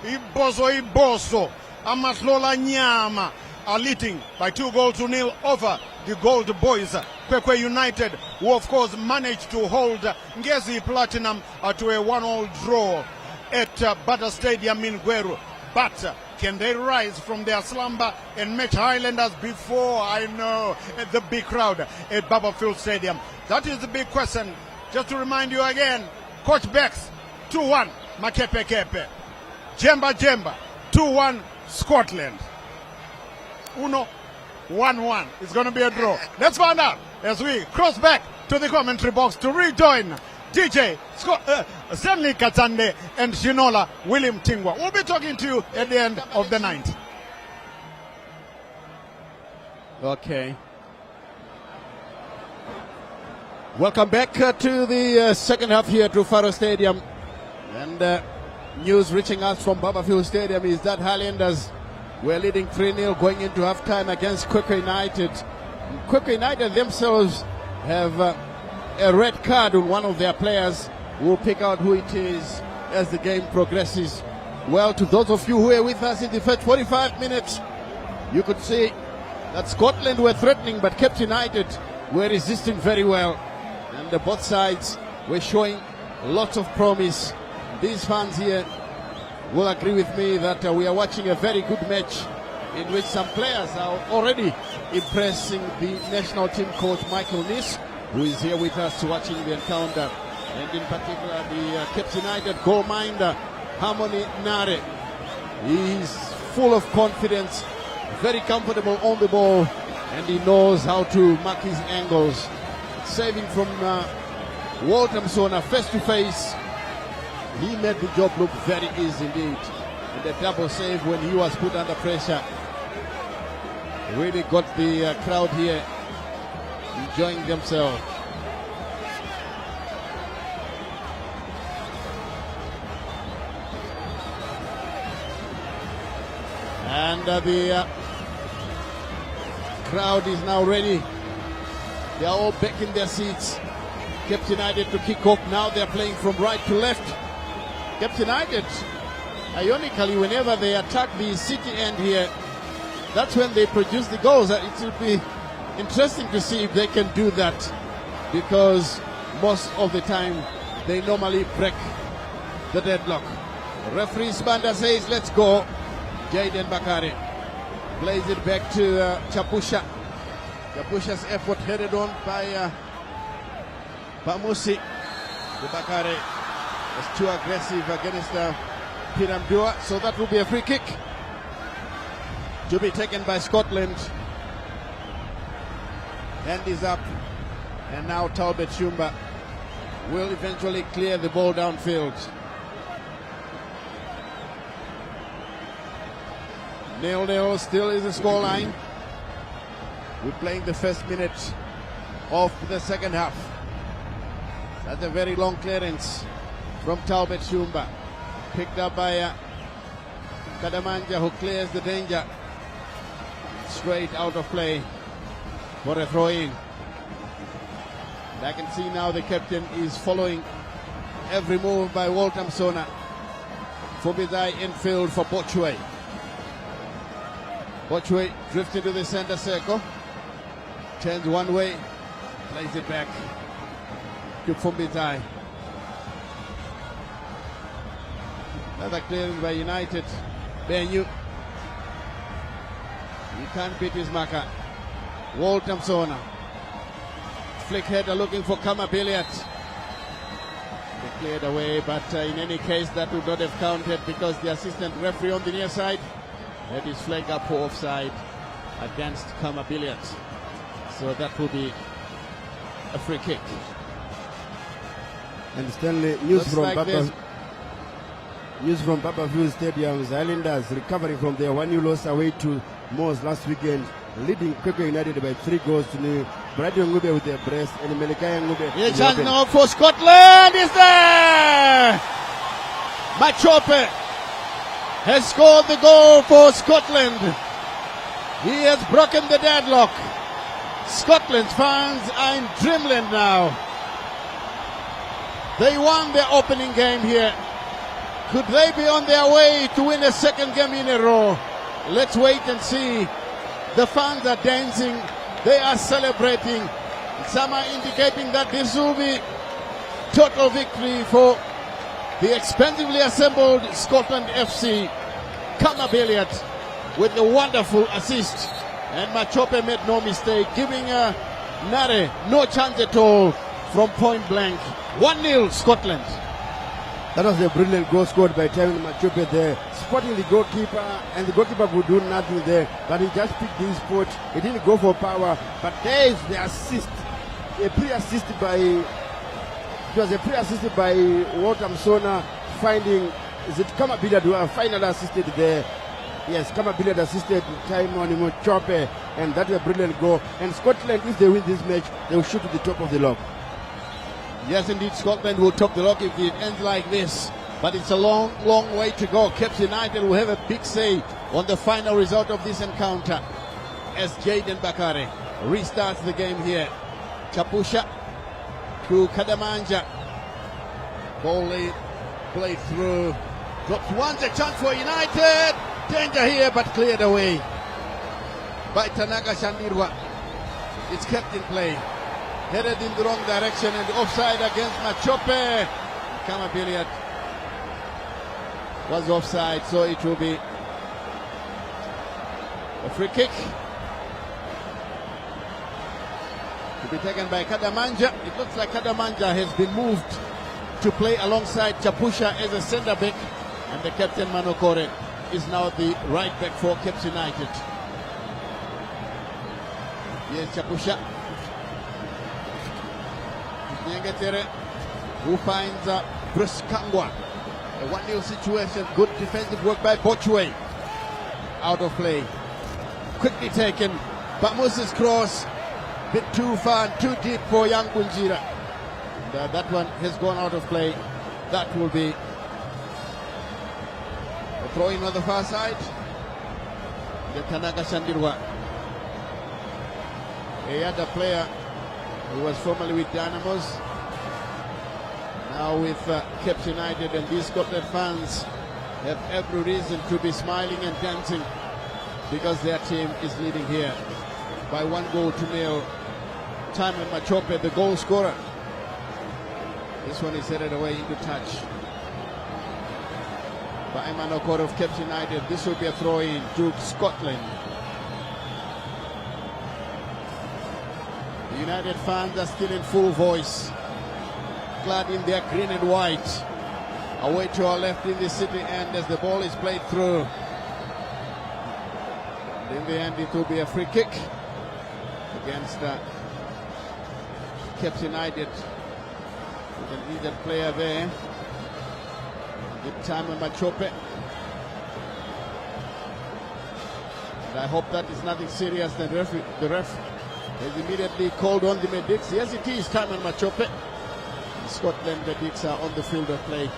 S4: Ibozo, Amatlola Nyama are leading by 2-0 over the Gold Boys. Kwekwe United, who of course managed to hold Ngezi Platinum to a 1-1 draw at Butter Stadium in Gweru. But can they rise from their slumber and match Highlanders before, I know, the big crowd at Barbourfield Stadium? That is the big question. Just to remind you again, Coach Bex, 2-1, Makepe Kepe. Jemba, 2-1, Scotland. 1-1. It's going to be a draw. Let's find out as we cross back to the commentary box to rejoin DJ Stanley Katande and Shinola William Tingwa. We'll be talking to you at the end of the night.
S9: Okay. Welcome back to the second half here at Rufaro Stadium. And news reaching us from Barbourfield Stadium is that Highlanders were leading 3-0 going into halftime against Kwekwe United. Kwekwe United themselves have a red card on one of their players. We'll pick out who it is as the game progresses. Well, to those of you who were with us in the first 45 minutes, you could see that Scotland were threatening, but Cape United were resisting very well. And both sides were showing lots of promise. These fans here will agree with me that we are watching a very good match in which some players are already impressing the national team coach Michael Nis, who is here with us watching the encounter, and in particular the Cape United goalminder Harmony Nare. He's full of confidence, very comfortable on the ball, and he knows how to mark his angles. Saving from Walter Msona face to face, he made the job look very easy indeed. And a double save when he was put under pressure really got the crowd here enjoying themselves. And the crowd is now ready. They are all back in their seats. Cape United to kick off. Now they're playing from right to left. Cape United, ironically, whenever they attack the city end here, that's when they produce the goals. It will be interesting to see if they can do that, because most of the time they normally break the deadlock. Referee Spanda says, let's go. Jaden Bakare plays it back to Chapusha. Chapusha's effort headed on by Bamusi. The Bakare was too aggressive against Piramdua, so that will be a free kick to be taken by Scotland. Hand is up, and now Talbot Shumba will eventually clear the ball downfield. 0-0 still is the scoreline. We're playing the first minute of the second half. That's a very long clearance from Talbot Shumba. Picked up by Kadamanja, who clears the danger. Straight out of play for a throw-in. And I can see now the captain is following every move by Walter Msona. Fubizai infield for Bochwe. Bochwe drifts into the center circle. Turns one way, plays it back to Fumbizai. Another clearance by United. Benyu. He can't beat his marker. Walter Msona. Flick header looking for Kama Billiard. They cleared away, but in any case that would not have counted, because the assistant referee on the near side had his flag up for offside against Kama Billiard. So that will be a free kick.
S10: And Stanley, news from News from Barberville Stadium. Islanders recovering from their 1-0 loss away to Moors last weekend, leading Kwekwe United by 3-0. Brady Ngube with their brace and Melekaya Ngube.
S9: Here's a chance now for Scotland. Is there? Machope has scored the goal for Scotland. He has broken the deadlock. Scotland's fans are in dreamland now. They won their opening game here. Could they be on their way to win a second game in a row? Let's wait and see. The fans are dancing. They are celebrating. Some are indicating that this will be total victory for the expensively assembled Scotland FC. Kama Billiard with a wonderful assist. And Machope made no mistake, giving Nare no chance at all from point blank. 1-0 Scotland.
S10: That was a brilliant goal scored by Tamin Machope there, spotting the goalkeeper, and the goalkeeper could do nothing there, but he just picked his spot. He didn't go for power, but there is the assist, a pre-assist by, it was a pre-assist by Walter Msona, finding, is it Kama Billiard who finally assisted there? Yes, Kama Billiard assisted Taimon Machope, and that's a brilliant goal. And Scotland, if they win this match, they will shoot to the top of the log.
S9: Yes, indeed, Scotland will top the log if it ends like this. But it's a long, long way to go. Caps United will have a big say on the final result of this encounter as Jaden Bakare restarts the game here. Chapusha to Kadamanja. Ball played through. Drops once, a chance for United. Danger here, but cleared away by Tanaka Shandirwa. It's kept in play. Headed in the wrong direction and offside against Machope. Kama Billiard was offside, so it will be a free kick to be taken by Kadamanja. It looks like Kadamanja has been moved to play alongside Chapusha as a centre back, and the captain Manokore is now the right back for Caps United. Yes, Chapusha. Nyengetere, who finds Bruce Kangwa. A 1-0 situation, good defensive work by Bochwe. Out of play. Quickly taken, but Moses cross, bit too far and too deep for Young Bunjira. And, that one has gone out of play. That will be a throw in on the far side. The Tanaka Shandirwa. A other player who was formerly with Dynamos, now with Caps United, and these Scotland fans have every reason to be smiling and dancing because their team is leading here by 1-0. Taimon Machope, the goal scorer. This one is headed away into touch by Emmanuel Okoro of Caps United. This will be a throw-in to Scotland. The United fans are still in full voice, clad in their green and white. Away to our left in the city end as the ball is played through. And in the end, it will be a free kick against Caps United with an injured player there. Good time on Machope. And I hope that is nothing serious. The ref has immediately called on the medics. Yes, it is time on Machope. Scotland medics are on the field of play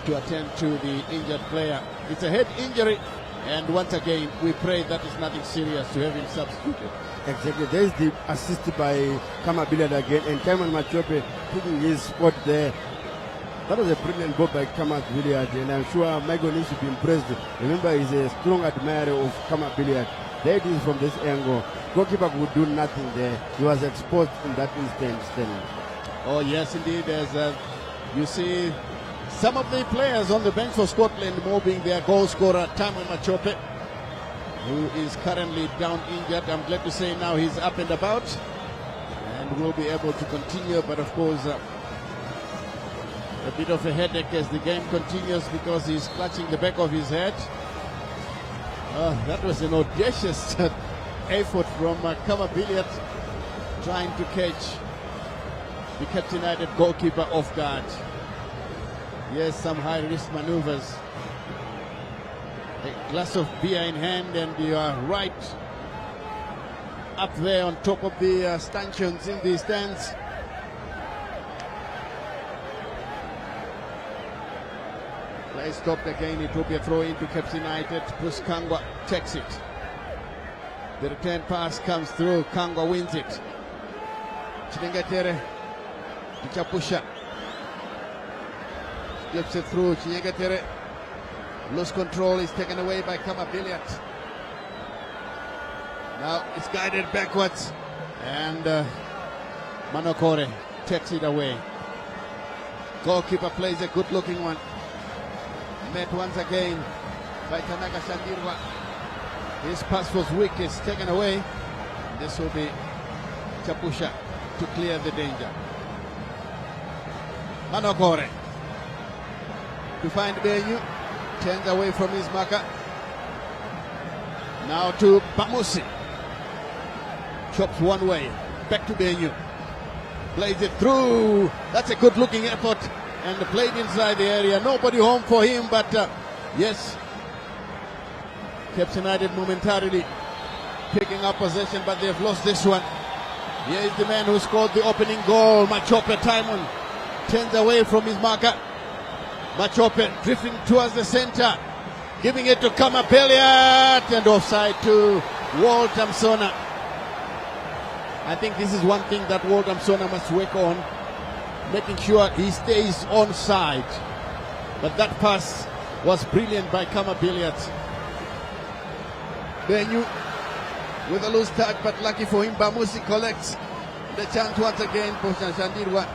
S9: to attend to the injured player. It's a head injury, and once again we pray that is nothing serious to have him substituted.
S10: Exactly, there's the assist by Kama Billiard again, and Taimon Machope putting his spot there. That was a brilliant goal by Kama Billiard, and I'm sure Michael needs to be impressed. Remember, he's a strong admirer of Kama Billiard. There it is from this angle. Goalkeeper would do nothing there. He was exposed in that instant.
S9: Oh yes, indeed. As you see, some of the players on the bench for Scotland mobbing their goal scorer Taimon Machope, who is currently down injured. I'm glad to say now he's up and about and will be able to continue. But of course, a bit of a headache as the game continues because he's clutching the back of his head. That was an audacious effort from Kama Billiard, trying to catch the Caps United goalkeeper off guard. Yes, some high-risk maneuvers a glass of beer in hand, and you are right up there on top of the stanchions in the stands. Play stopped again. It will be a throw into Caps United. Bruce Kangwa takes it. The return pass comes through. Kangwa wins it. Chinyengetere Chapusha flips it through. Chinyengetere, loose control is taken away by Kama Billiat. Now it's guided backwards, and Manokore takes it away. Goalkeeper plays a good looking one. Met once again by Tanaka Shandirwa. His pass was weak, it's taken away. This will be Chapusha to clear the danger. Manokore to find Benyu, turns away from his marker. Now to Bamusi, chops one way, back to Benyu, plays it through. That's a good looking effort, and played inside the area. Nobody home for him, but yes, Caps United momentarily picking up possession, but they've lost this one. Here is the man who scored the opening goal, Machope Timon. Turns away from his marker. Machope drifting towards the center, giving it to Kamapeliat, and offside to Walter Msona. I think this is one thing that Walter Msona must work on, making sure he stays on side. But that pass was brilliant by Kamapeliat. Benyu with a loose tag, but lucky for him, Bamusi collects the chance once again for Shandirwa.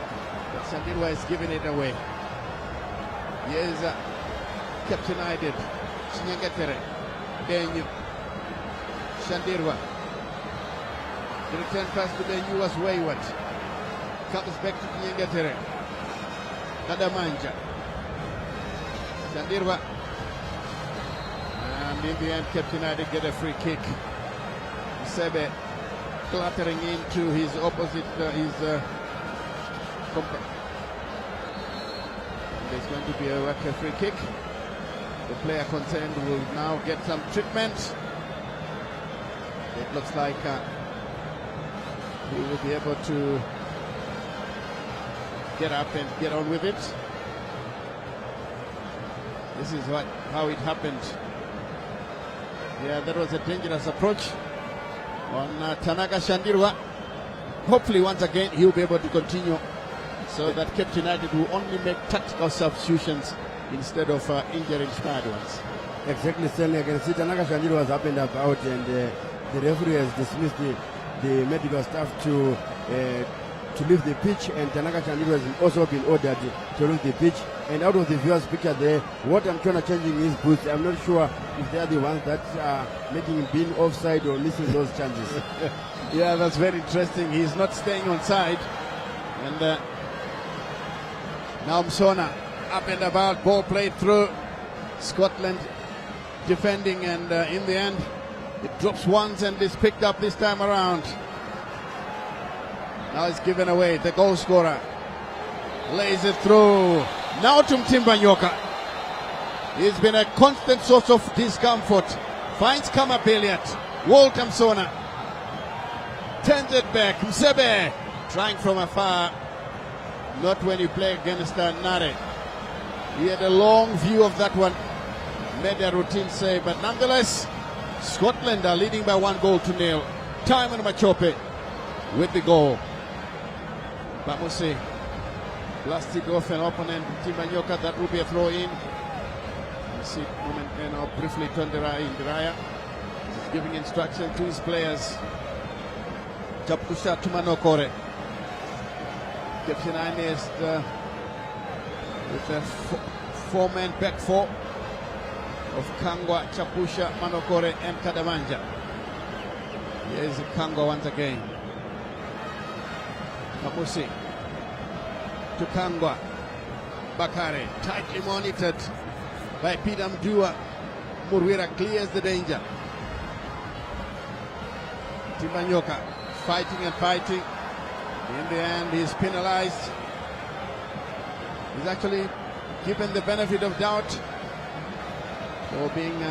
S9: But Shandirwa is giving it away. Here's Caps United. Chinyengetere, Benyu, Shandirwa. The return pass to Benyu was wayward. Comes back to Chinyengetere. Kadamanja. Shandirwa. And in the end, Caps United get a free kick. Sebe clattering into his opposite, there's going to be a free kick. The player concerned will now get some treatment. It looks like he will be able to get up and get on with it. This is how it happened. Yeah, that was a dangerous approach on Tanaka Shandirwa. Hopefully once again he'll be able to continue, so that Cape United will only make tactical substitutions instead of injury-inspired ones.
S10: Exactly, Stanley. I can see Tanaka Shandirwa has up and about, and the referee has dismissed the medical staff to leave the pitch, and Tanaka Shandirwa has also been ordered to leave the pitch. And out of the viewers' picture there, what I'm trying to change in his boots, I'm not sure if they're the ones that are making him being offside or missing those chances.
S9: Yeah, that's very interesting. He's not staying on side. And now Msona up and about, ball played through. Scotland defending, and in the end it drops once and is picked up this time around. Now it's given away. The goal scorer lays it through. Now to Mtimba Nyoka. He's been a constant source of discomfort. Finds Kamapeliat. Walter Msona turns it back. Msebe trying from afar. Not when you play against Nare. He had a long view of that one. Made a routine save, but nonetheless, Scotland are leading by 1-0. Timon Machope with the goal. Bamusi blasted off an opponent, Timbanyoka. That will be a throw in. You see briefly Tonderaya is giving instruction to his players. Chapusha to Manokore. Caps United with a four-man back four of Kangwa, Chapusha, Manokore and Kadamanja. Here's Kangwa once again. Kamusi to Kangwa. Bakare tightly monitored by Peter Mdua. Murwira clears the danger. Timbanyoka fighting and fighting. In the end, he's penalized. He's actually given the benefit of doubt for being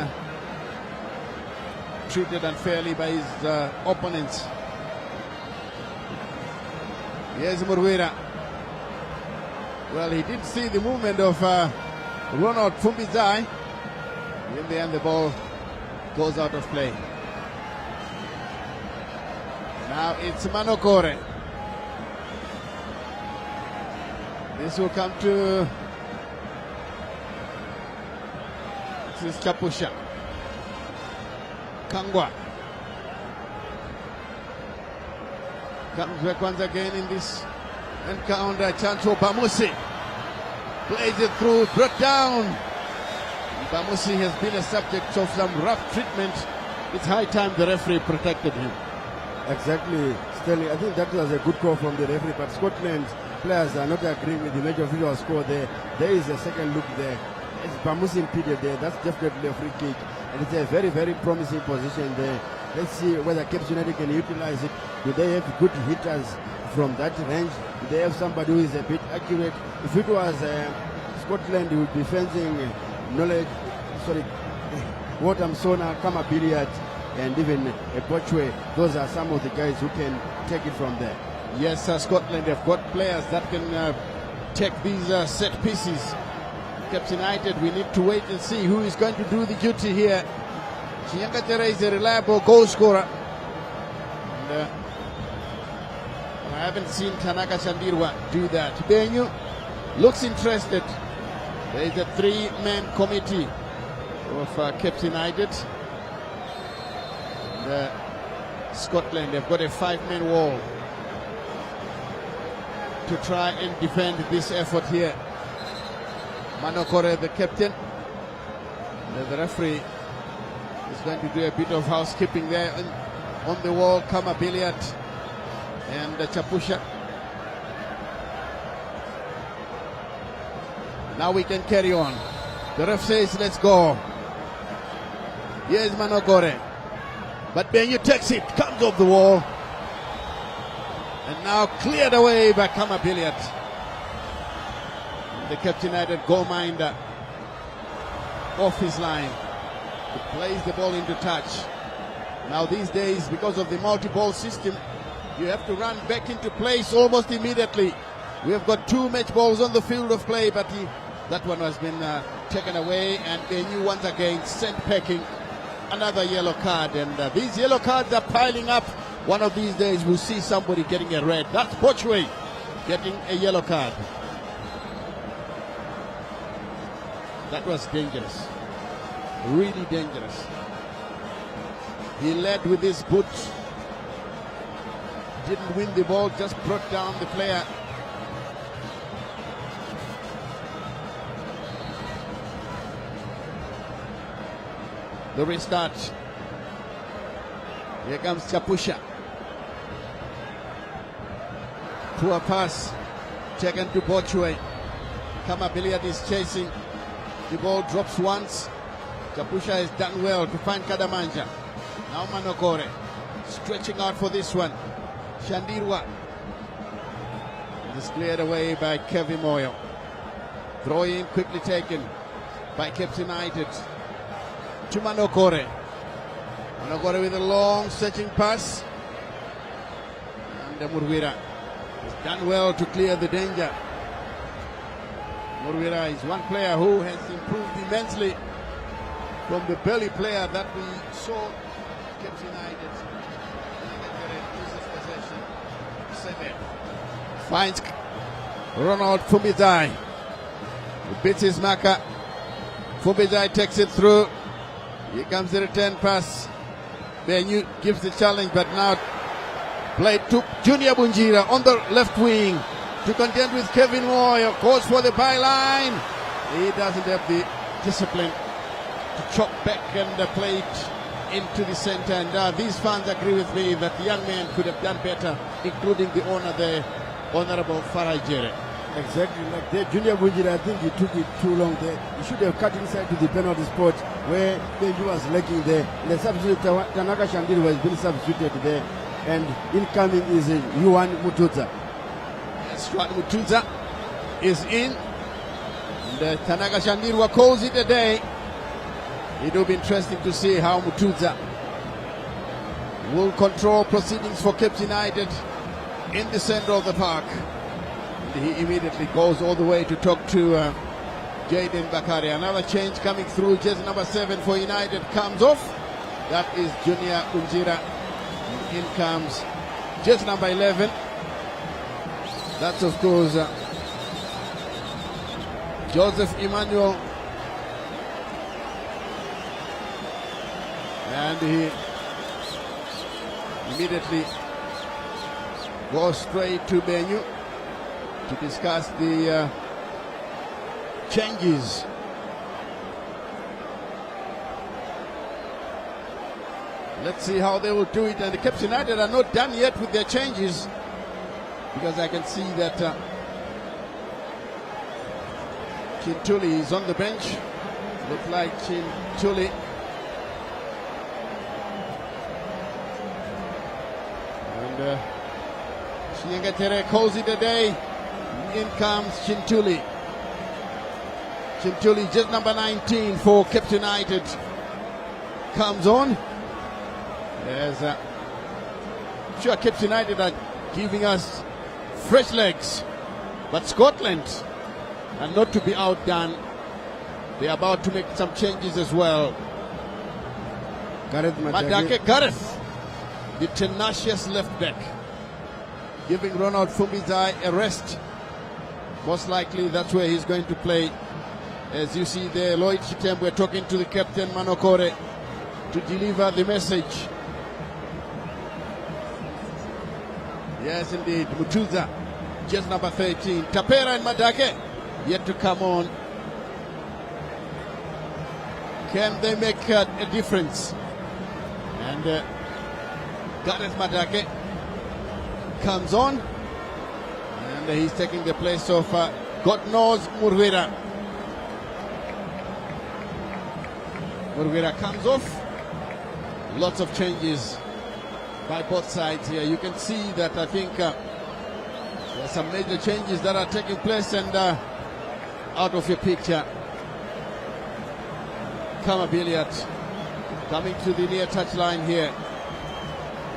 S9: treated unfairly by his opponents. Here's Murwira. Well, he did see the movement of Ronald Fumbizai. In the end, the ball goes out of play. Now it's Manokore. This will come to... This is Chapusha. Kangwa. Comes back once again in this encounter. Chance for Bamusi. Plays it through, brought down. Bamusi has been a subject of some rough treatment. It's high time the referee protected him.
S10: Exactly, Stanley. I think that was a good call from the referee, but Scotland players are not agreeing with the major visual score there. There is a second look there. It's Bamusi impeded there. That's definitely a free kick. And it's a very, very promising position there. Let's see whether Cape United can utilize it. Do they have good hitters from that range? Do they have somebody who is a bit accurate? If it was Scotland, who would be fencing Watamsona, Kama Billiard, and even a Bochwe. Those are some of the guys who can take it from there.
S9: Yes, Scotland have got players that can take these set pieces. Cape United, we need to wait and see who is going to do the duty here. Chinyangatere is a reliable goal scorer. And, I haven't seen Tanaka Shandirwa do that. Benyu looks interested. There is a three-man committee of Cape United. Scotland, they've got a five-man wall to try and defend this effort here. Manokore, the captain. The referee is going to do a bit of housekeeping there on the wall. Kama Billiard and Chapusha. Now we can carry on. The ref says, let's go. Here's Manokore. But Benyu takes it, comes off the wall. And now cleared away by Kama Billiard. The Cape United goal minder off his line. He plays the ball into touch. Now these days, because of the multi-ball system, you have to run back into place almost immediately. We have got two match balls on the field of play, but that one has been taken away, and Benyu once again sent packing. Another yellow card, and these yellow cards are piling up. One of these days we'll see somebody getting a red. That's Bochwe getting a yellow card. That was dangerous, really dangerous. He led with his boot, didn't win the ball, just brought down the player. The restart. Here comes Chapusha. Poor pass taken to Bochwe. Kama Billiard is chasing. The ball drops once. Chapusha has done well to find Kadamanja. Now Manokore stretching out for this one. Shandirwa. It is cleared away by Kevin Moyo. Throw in quickly taken by Cape United. To Manokore. Manokore with a long stretching pass. And Murwira has done well to clear the danger. Murwira is one player who has improved immensely from the belly player that we saw Cape United. Finds Ronald Fumbizai. He beats his marker. Fumbizai takes it through. Here comes the return pass. Benyu gives the challenge, but now played to Junior Bunjira on the left wing to contend with Kevin Moyo. Goes for the byline. He doesn't have the discipline to chop back and play it into the center. And these fans agree with me that the young man could have done better, including the owner there, Honorable Faraj Jere.
S10: Exactly, like that. Junior Bunjira, I think he took it too long there. He should have cut inside to the penalty spot where Benju was lacking there. And the substitute, Tanaka Shandiri, was being substituted there. And incoming is Yuan Mutuza.
S9: Yes, Yuan Mutuza is in. And Tanaka Shandirwa calls it a day. It will be interesting to see how Mutuza will control proceedings for Cape United in the center of the park. He immediately goes all the way to talk to Jaden Bakari. Another change coming through. Jersey number 7 for United comes off. That is Junior Unjira. In comes jersey number 11. That's of course Joseph Emmanuel. And he immediately goes straight to Benyu to discuss the changes. Let's see how they will do it. And the Cape United are not done yet with their changes, because I can see that Chintuli is on the bench. Looks like Chintuli. And Shingatere calls it a day. In comes Chintuli. Chintuli, just number 19 for Cape United, comes on. As sure, Cape United are giving us fresh legs, but Scotland are not to be outdone. They're about to make some changes as well. Madake Gareth, the tenacious left back, giving Ronald Fumbizai a rest. Most likely that's where he's going to play. As you see there, Lloyd Chitembwe talking to the captain Manokore to deliver the message. Yes, indeed. Mutuza, just number 13. Tapera and Madake yet to come on. Can they make a difference? And Gareth Madake comes on, and he's taking the place of God knows Murwira. Murwira comes off. Lots of changes by both sides here. You can see that I think there are some major changes that are taking place, and out of your picture, Kama Billiard coming to the near touchline here,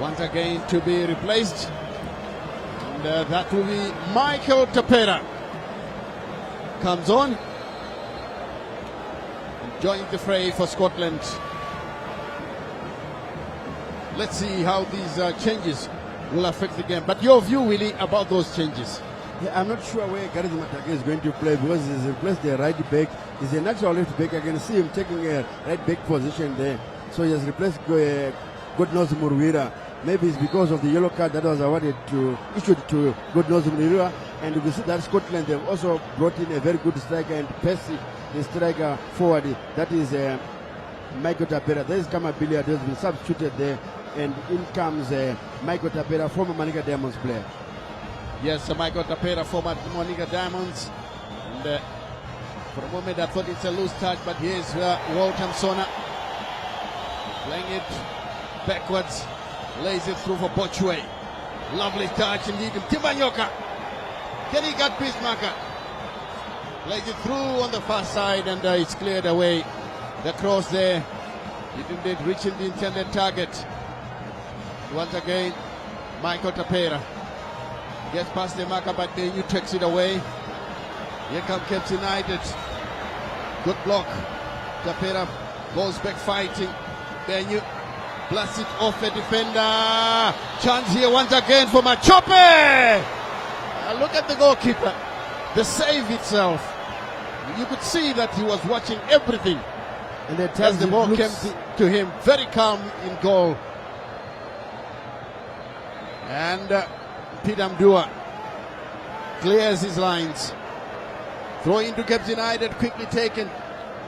S9: once again to be replaced, and that will be Michael Tapera comes on, joining the fray for Scotland. Let's see how these changes will affect the game. But your view, Willie, about those changes?
S10: Yeah, I'm not sure where Gareth Matake is going to play, because he's replaced the right back. He's a natural left back. I can see him taking a right back position there. So he has replaced Godnose Murwira. Maybe it's because of the yellow card that was issued to Godnose Murwira. And you can see that Scotland, they've also brought in a very good striker and Percy, the striker forward. That is Michael Tapera. There is Kama Billiard who has been substituted there. And in comes Michael Tapera, former Monica Diamonds player.
S9: Yes, Michael Tapera, former Monica Diamonds. And for a moment I thought it's a loose touch, but here's Walter Sona playing it backwards, lays it through for Bochwe. Lovely touch indeed. Timbanyoka. Can he get Bismarcker? Plays it through on the far side, and it's cleared away. The cross there, it indeed reaching the intended target. Once again, Michael Tapera gets past the marker, but Benyu takes it away. Here comes Cape United. Good block. Tapera goes back fighting. Benyu blasts it off a defender. Chance here once again for Machope. Look at the goalkeeper. The save itself. You could see that he was watching everything. And as the ball came to him, very calm in goal. And Peter Mdua clears his lines. Throw into Cape United, quickly taken.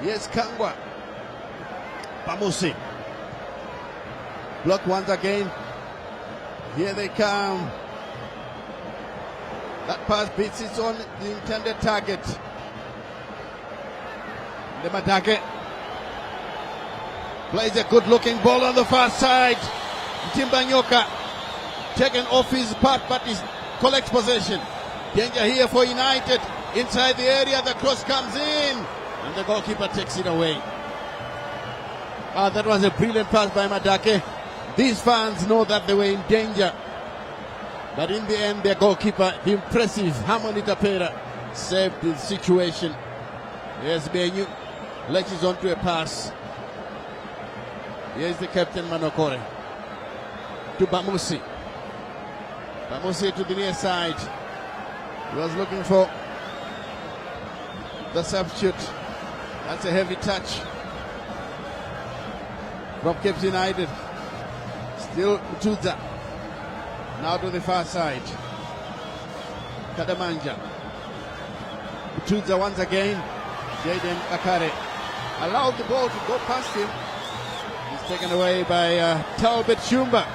S9: Yes, Kangwa. Pamusi. Blocked once again. Here they come. That pass beats its on the intended target. The Madake plays a good looking ball on the far side. Timbanyoka taken off his part, but he collects possession. Danger here for United. Inside the area, the cross comes in, and the goalkeeper takes it away. That was a brilliant pass by Madake. These fans know that they were in danger. But in the end, their goalkeeper, the impressive Harmony Tapera, saved the situation. Here's Benyu, latches onto a pass. Here's the captain Manokore to Bamusi. Bamusi to the near side. He was looking for the substitute. That's a heavy touch from Cape United. Still Mutudza. Now to the far side. Kadamanja. Mutudza once again. Jaden Akare allowed the ball to go past him. He's taken away by Talbot Shumba,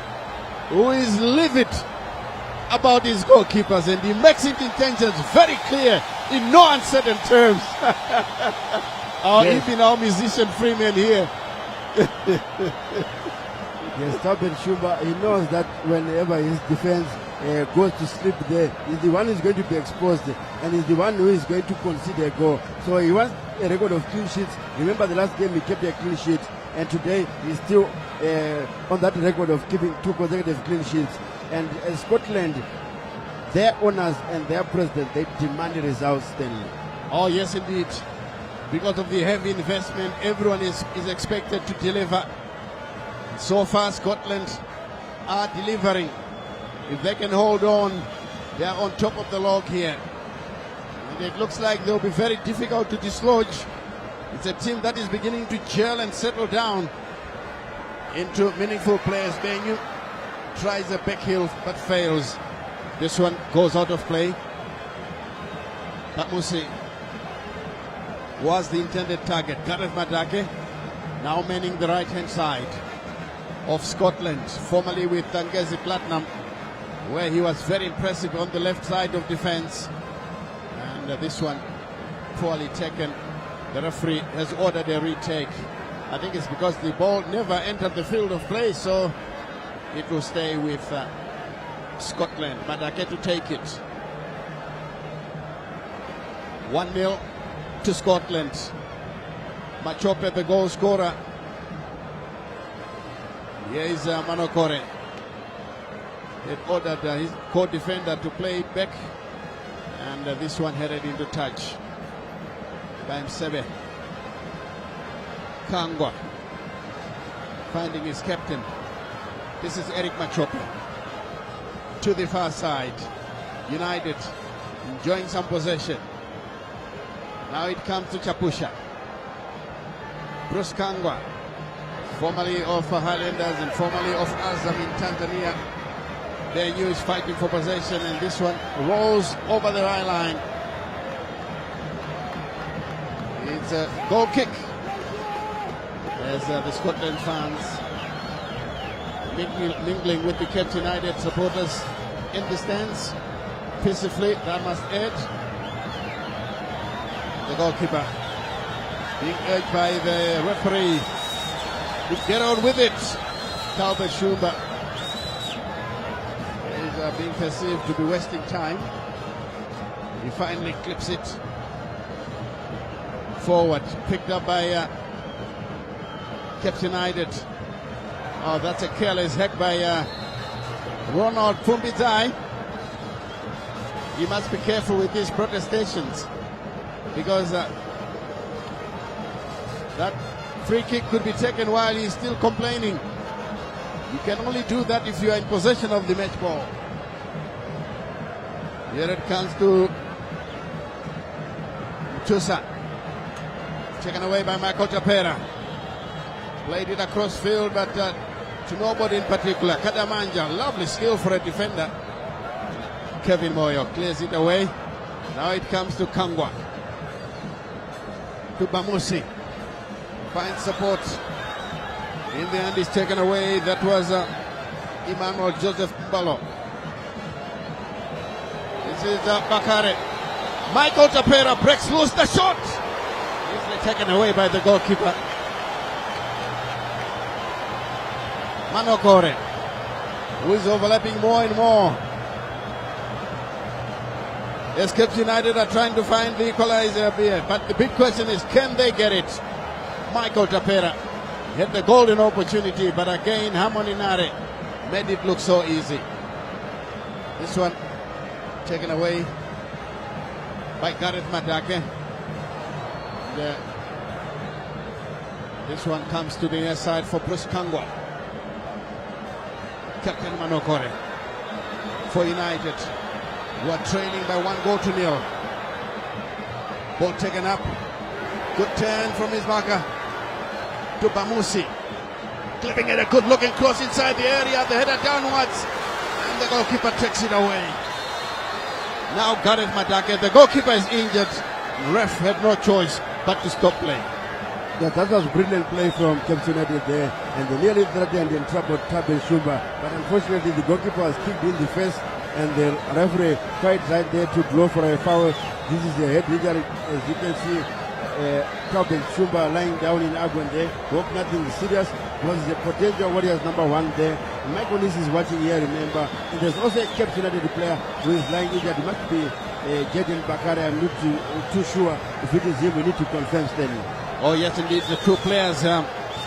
S9: who is livid about his goalkeepers, and he makes his intentions very clear in no uncertain terms. Even our musician Freeman here.
S10: Yes, Talbot Shumba, he knows that whenever his defense goes to sleep there, he's the one who's going to be exposed, and he's the one who is going to concede a goal. So he wants a record of clean sheets. Remember the last game he kept a clean sheet, and today he's still on that record of keeping 2 consecutive clean sheets. And Scotland, their owners and their president, they demand results, Stanley.
S9: Oh yes indeed. Because of the heavy investment, everyone is expected to deliver. So far Scotland are delivering. If they can hold on, they are on top of the log here. And it looks like they'll be very difficult to dislodge. It's a team that is beginning to gel and settle down into meaningful players. Benyu tries a back heel but fails. This one goes out of play. Bamusi was the intended target. Gareth Madake now manning the right hand side of Scotland, formerly with Tangezi Platinum, where he was very impressive on the left side of defense. And this one poorly taken. The referee has ordered a retake. I think it's because the ball never entered the field of play, so it will stay with Scotland. Madake to take it. 1-0 to Scotland. Machope, the goal scorer. Here is Manokore. He ordered his co-defender to play it back, and this one headed into touch by Msebe. Kangwa finding his captain. This is Eric Machope to the far side. United enjoying some possession. Now it comes to Chapusha. Bruce Kangwa, formerly of Highlanders and formerly of Azam in Tanzania. Benyu is fighting for possession, and this one rolls over the right line. It's a goal kick as the Scotland fans mingling with the Cape United supporters in the stands peacefully, that must add. The goalkeeper being urged by the referee to get on with it. Talbot Shumba is being perceived to be wasting time. He finally clips it forward, picked up by Cape United. Oh, that's a careless hack by Ronald Pumbizai. He must be careful with these protestations, because that free kick could be taken while he's still complaining. You can only do that if you are in possession of the match ball. Here it comes to Chusa. Taken away by Michael Tapera. Played it across field, but to nobody in particular. Kadamanja, lovely skill for a defender. Kevin Moyo clears it away. Now it comes to Kangwa. To Bamusi. Finds support. In the end, is taken away. That was Emmanuel Joseph Mbalo. This is Bakare. Michael Tapera breaks loose the shot. Easily taken away by the goalkeeper. Manokore, who is overlapping more and more. Yes, Cape United are trying to find the equalizer here, but the big question is, can they get it? Michael Tapera had the golden opportunity, but again, Harmony Nare made it look so easy. This one taken away by Gareth Madake. This one comes to the near side for Bruce Kangwa. Captain Manokore for United, who are trailing by 1-0. Ball taken up. Good turn from his marker to Bamusi. Clipping it, a good looking cross inside the area, the header downwards, and the goalkeeper takes it away. Now Gareth Madake, the goalkeeper is injured. Ref had no choice but to stop play.
S10: Yeah, that was brilliant play from Cape United there, and they nearly threatened and troubled Tabe Shumba, but unfortunately the goalkeeper was kicked in the face, and the referee quite right there to blow for a foul. This is a head injury, as you can see. Tabe Shumba lying down in Agwan there. Hope nothing serious, because the potential Warriors #1 there. Michael Nis is watching here, remember, and there's also a Cape United player who is lying injured. It must be Jaden Bakare. I'm not too sure if it is him. We need to confirm Stanley.
S9: Oh yes, indeed, the two players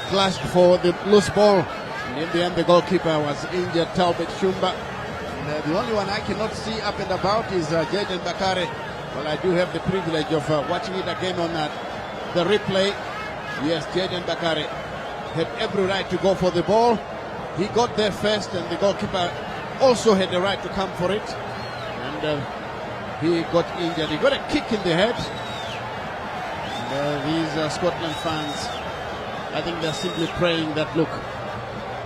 S9: clashed for the loose ball. And in the end, the goalkeeper was injured, Talbot Shumba. And, the only one I cannot see up and about is Jaden Bakare. Well, I do have the privilege of watching it again on the replay. Yes, Jaden Bakare had every right to go for the ball. He got there first, and the goalkeeper also had the right to come for it. And he got injured. He got a kick in the head. These Scotland fans, I think they're simply praying that, look,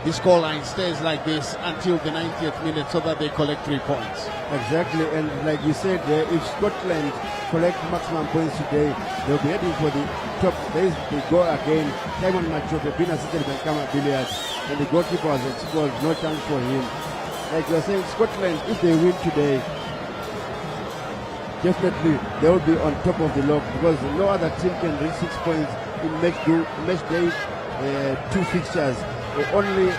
S9: this scoreline stays like this until the 90th minute so that they collect 3 points.
S10: Exactly, and like you said, if Scotland collect maximum points today, they'll be heading for the top. They go again. Simon Machope being assisted by Kama Billiard, and the goalkeeper was exposed, no chance for him. Like you're saying, Scotland, if they win today, definitely they will be on top of the log, because no other team can reach 6 points in match day 2 fixtures. Only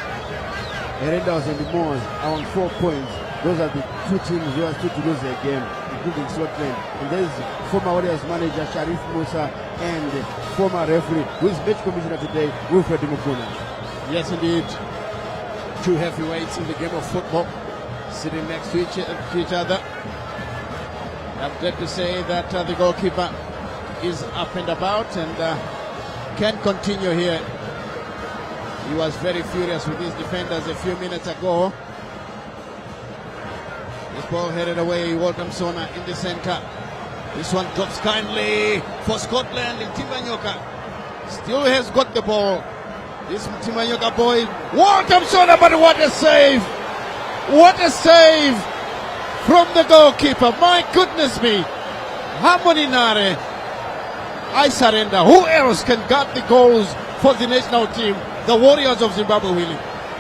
S10: Herendaus and the Moors are on 4 points. Those are the 2 teams who are still to lose their game, including Scotland. And there's former Warriors manager Sharif Musa and former referee, who is match commissioner today, Wilfred Mukuna.
S9: Yes, indeed. 2 heavyweights in the game of football, sitting next to each other. I'm glad to say that the goalkeeper is up and about and can continue here. He was very furious with his defenders a few minutes ago. This ball headed away, Walter Msona in the center. This one drops kindly for Scotland. Timbanyoka still has got the ball. This Timbanyoka boy, Walter Msona, but what a save! What a save from the goalkeeper. My goodness me. Harmony Nare, I surrender. Who else can guard the goals for the national team? The Warriors of Zimbabwe, Willie.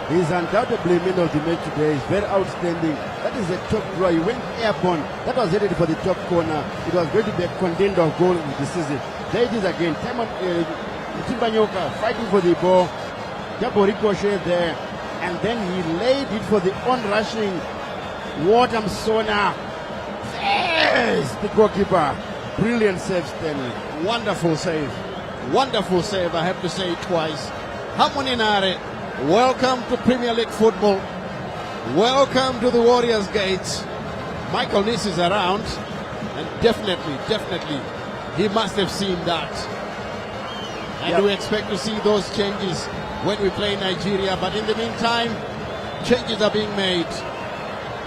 S10: He's undoubtedly man of the match today. He's very outstanding. That is a top draw. He went airborne. That was headed for the top corner. It was going to be a contender of goal in the season. There it is again. Timbanyoka fighting for the ball. Double ricochet there. And then he laid it for the on-rushing Walter Msona. Yes, the goalkeeper. Brilliant save, Stanley.
S9: Wonderful save. Wonderful save, I have to say it twice. Harmony Nare, welcome to Premier League football. Welcome to the Warriors' gates. Michael Nis is around, and definitely, he must have seen that. And we expect to see those changes when we play Nigeria. But in the meantime, changes are being made.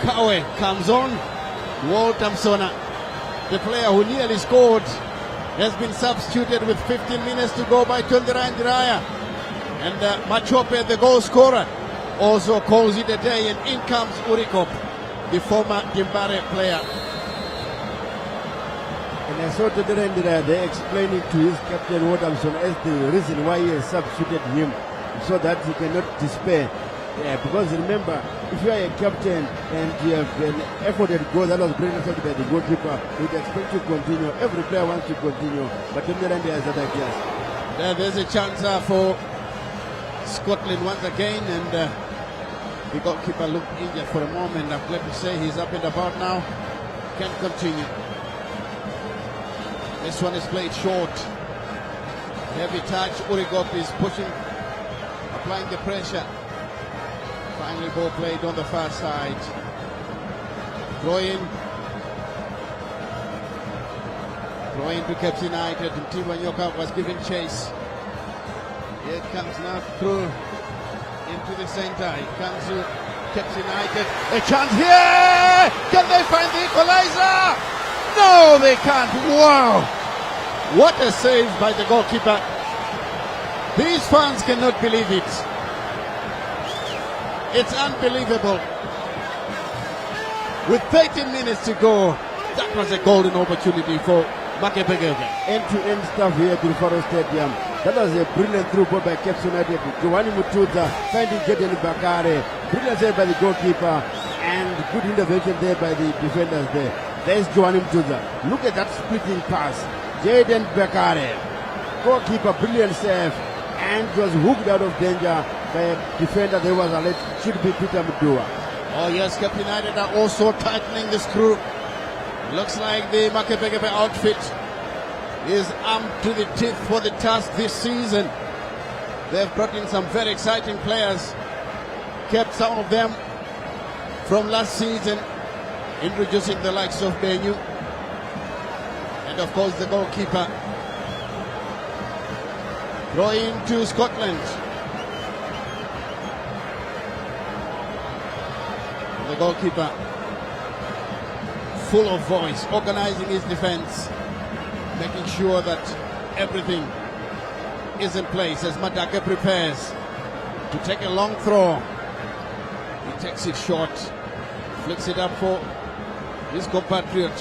S9: Kawe comes on. Walter Msona, the player who nearly scored, has been substituted with 15 minutes to go by Tondirai Ndiraya. And Machope, the goal scorer, also calls it a day, and in comes Urikop, the former Dimbare player.
S10: And I saw Tondirai Ndiraya, they explaining to his captain Waterson as the reason why he has substituted him, so that he cannot despair. Yeah, because remember, if you are a captain and you have an efforted goal that was brilliant by the goalkeeper, you'd expect to continue. Every player wants to continue, but Tondirai Ndiraya has other gears.
S9: There's a chance for Scotland once again, and the goalkeeper looked injured for a moment. I'm glad to say he's up and about now. Can continue. This one is played short. Heavy touch. Urigop is pushing applying the pressure. Finally, ball played on the far side. Throw in to Caps United. Mtibwa Nyoka was given chase. Here it comes now through into the center. It comes to Caps United. A chance here! Can they find the equalizer? No, they can't. Wow! What a save by the goalkeeper. These fans cannot believe it. It's unbelievable. With 13 minutes to go, that was a golden opportunity for Makebegebe.
S10: End-to-end stuff here at Rufaro Stadium. That was a brilliant through ball by Caps United. Giovanni Mutuza finding Jaden Bakare. Brilliant save by the goalkeeper. And good intervention there by the defenders there. There's Giovanni Mutuza. Look at that splitting pass. Jaden Bakare. Goalkeeper, brilliant save. And was hooked out of danger by a defender that was alleged should be Peter Mudua.
S9: Oh yes, Cape United are also tightening the screw. Looks like the Makebegebe outfit is armed to the teeth for the task this season. They've brought in some very exciting players. Kept some of them from last season, introducing the likes of Benyu. And of course the goalkeeper. Going to Scotland. The goalkeeper, full of voice, organizing his defense, making sure that everything is in place as Madake prepares to take a long throw. He takes it short, flicks it up for his compatriot.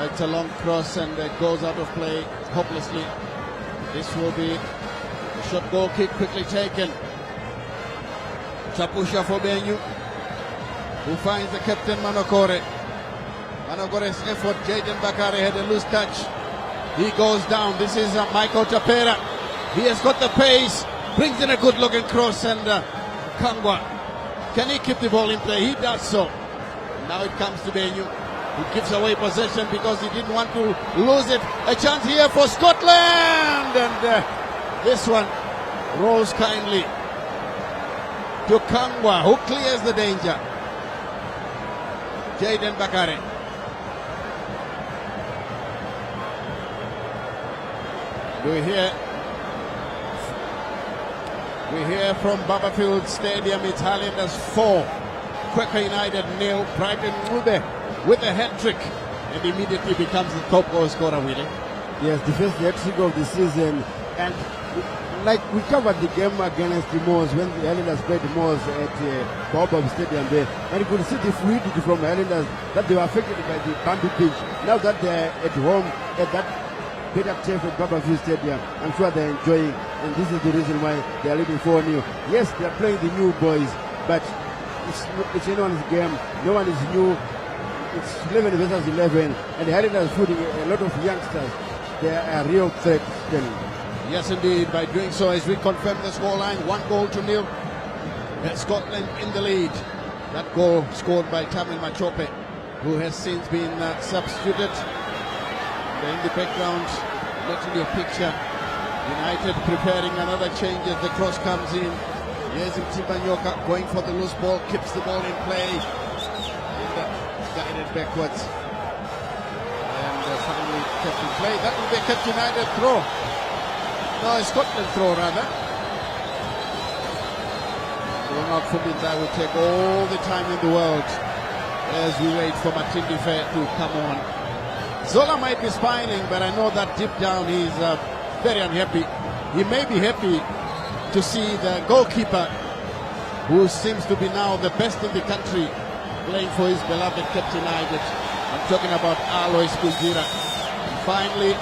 S9: It's a long cross and it goes out of play hopelessly. This will be a short goal kick quickly taken. Chapusha for Benyu, who finds the captain Manokore. Manokore's effort, Jaden Bakare had a loose touch. He goes down. This is Michael Tapera. He has got the pace, brings in a good looking cross, and Kangwa. Can he keep the ball in play? He does so. Now it comes to Benyu, who gives away possession because he didn't want to lose it. A chance here for Scotland, and this one rolls kindly to Kangwa, who clears the danger. Jaden Bakare. We hear from Babafield Stadium, it's Highlanders 4, Quaker United 0, Brighton with a hat-trick, and immediately becomes the top goal scorer, Willie.
S10: Yes, the first hat-trick of the season, and like we covered the game against the Moors when the Highlanders played the Moors at Baobab Stadium there, and you could see the fluidity from the Highlanders that they were affected by the bumpy pitch. Now that they're at home at that better turf at Babafield Stadium, I'm sure they're enjoying, and this is the reason why they're leading 4-0. Yes, they're playing the new boys, but it's anyone's game. No one is new. It's 11 versus 11, and the Highlanders putting a lot of youngsters. They are a real threat.
S9: Yes, indeed. By doing so, as we confirm the scoreline, 1-0. Scotland in the lead. That goal scored by Tamil Machope, who has since been substituted. In the background, letting your picture. United preparing another change as the cross comes in. Here's Mtibwa Nyoka going for the loose ball, keeps the ball in play, and guided backwards. And finally kept in play. That will be a Cape United throw. No, a Scotland throw rather. Ronald Fumbinza will take all the time in the world as we wait for Matindi Fair to come on. Zola might be smiling, but I know that deep down he's very unhappy. He may be happy to see the goalkeeper, who seems to be now the best in the country, playing for his beloved Cape United. I'm talking about Alois Kuzira. And finally,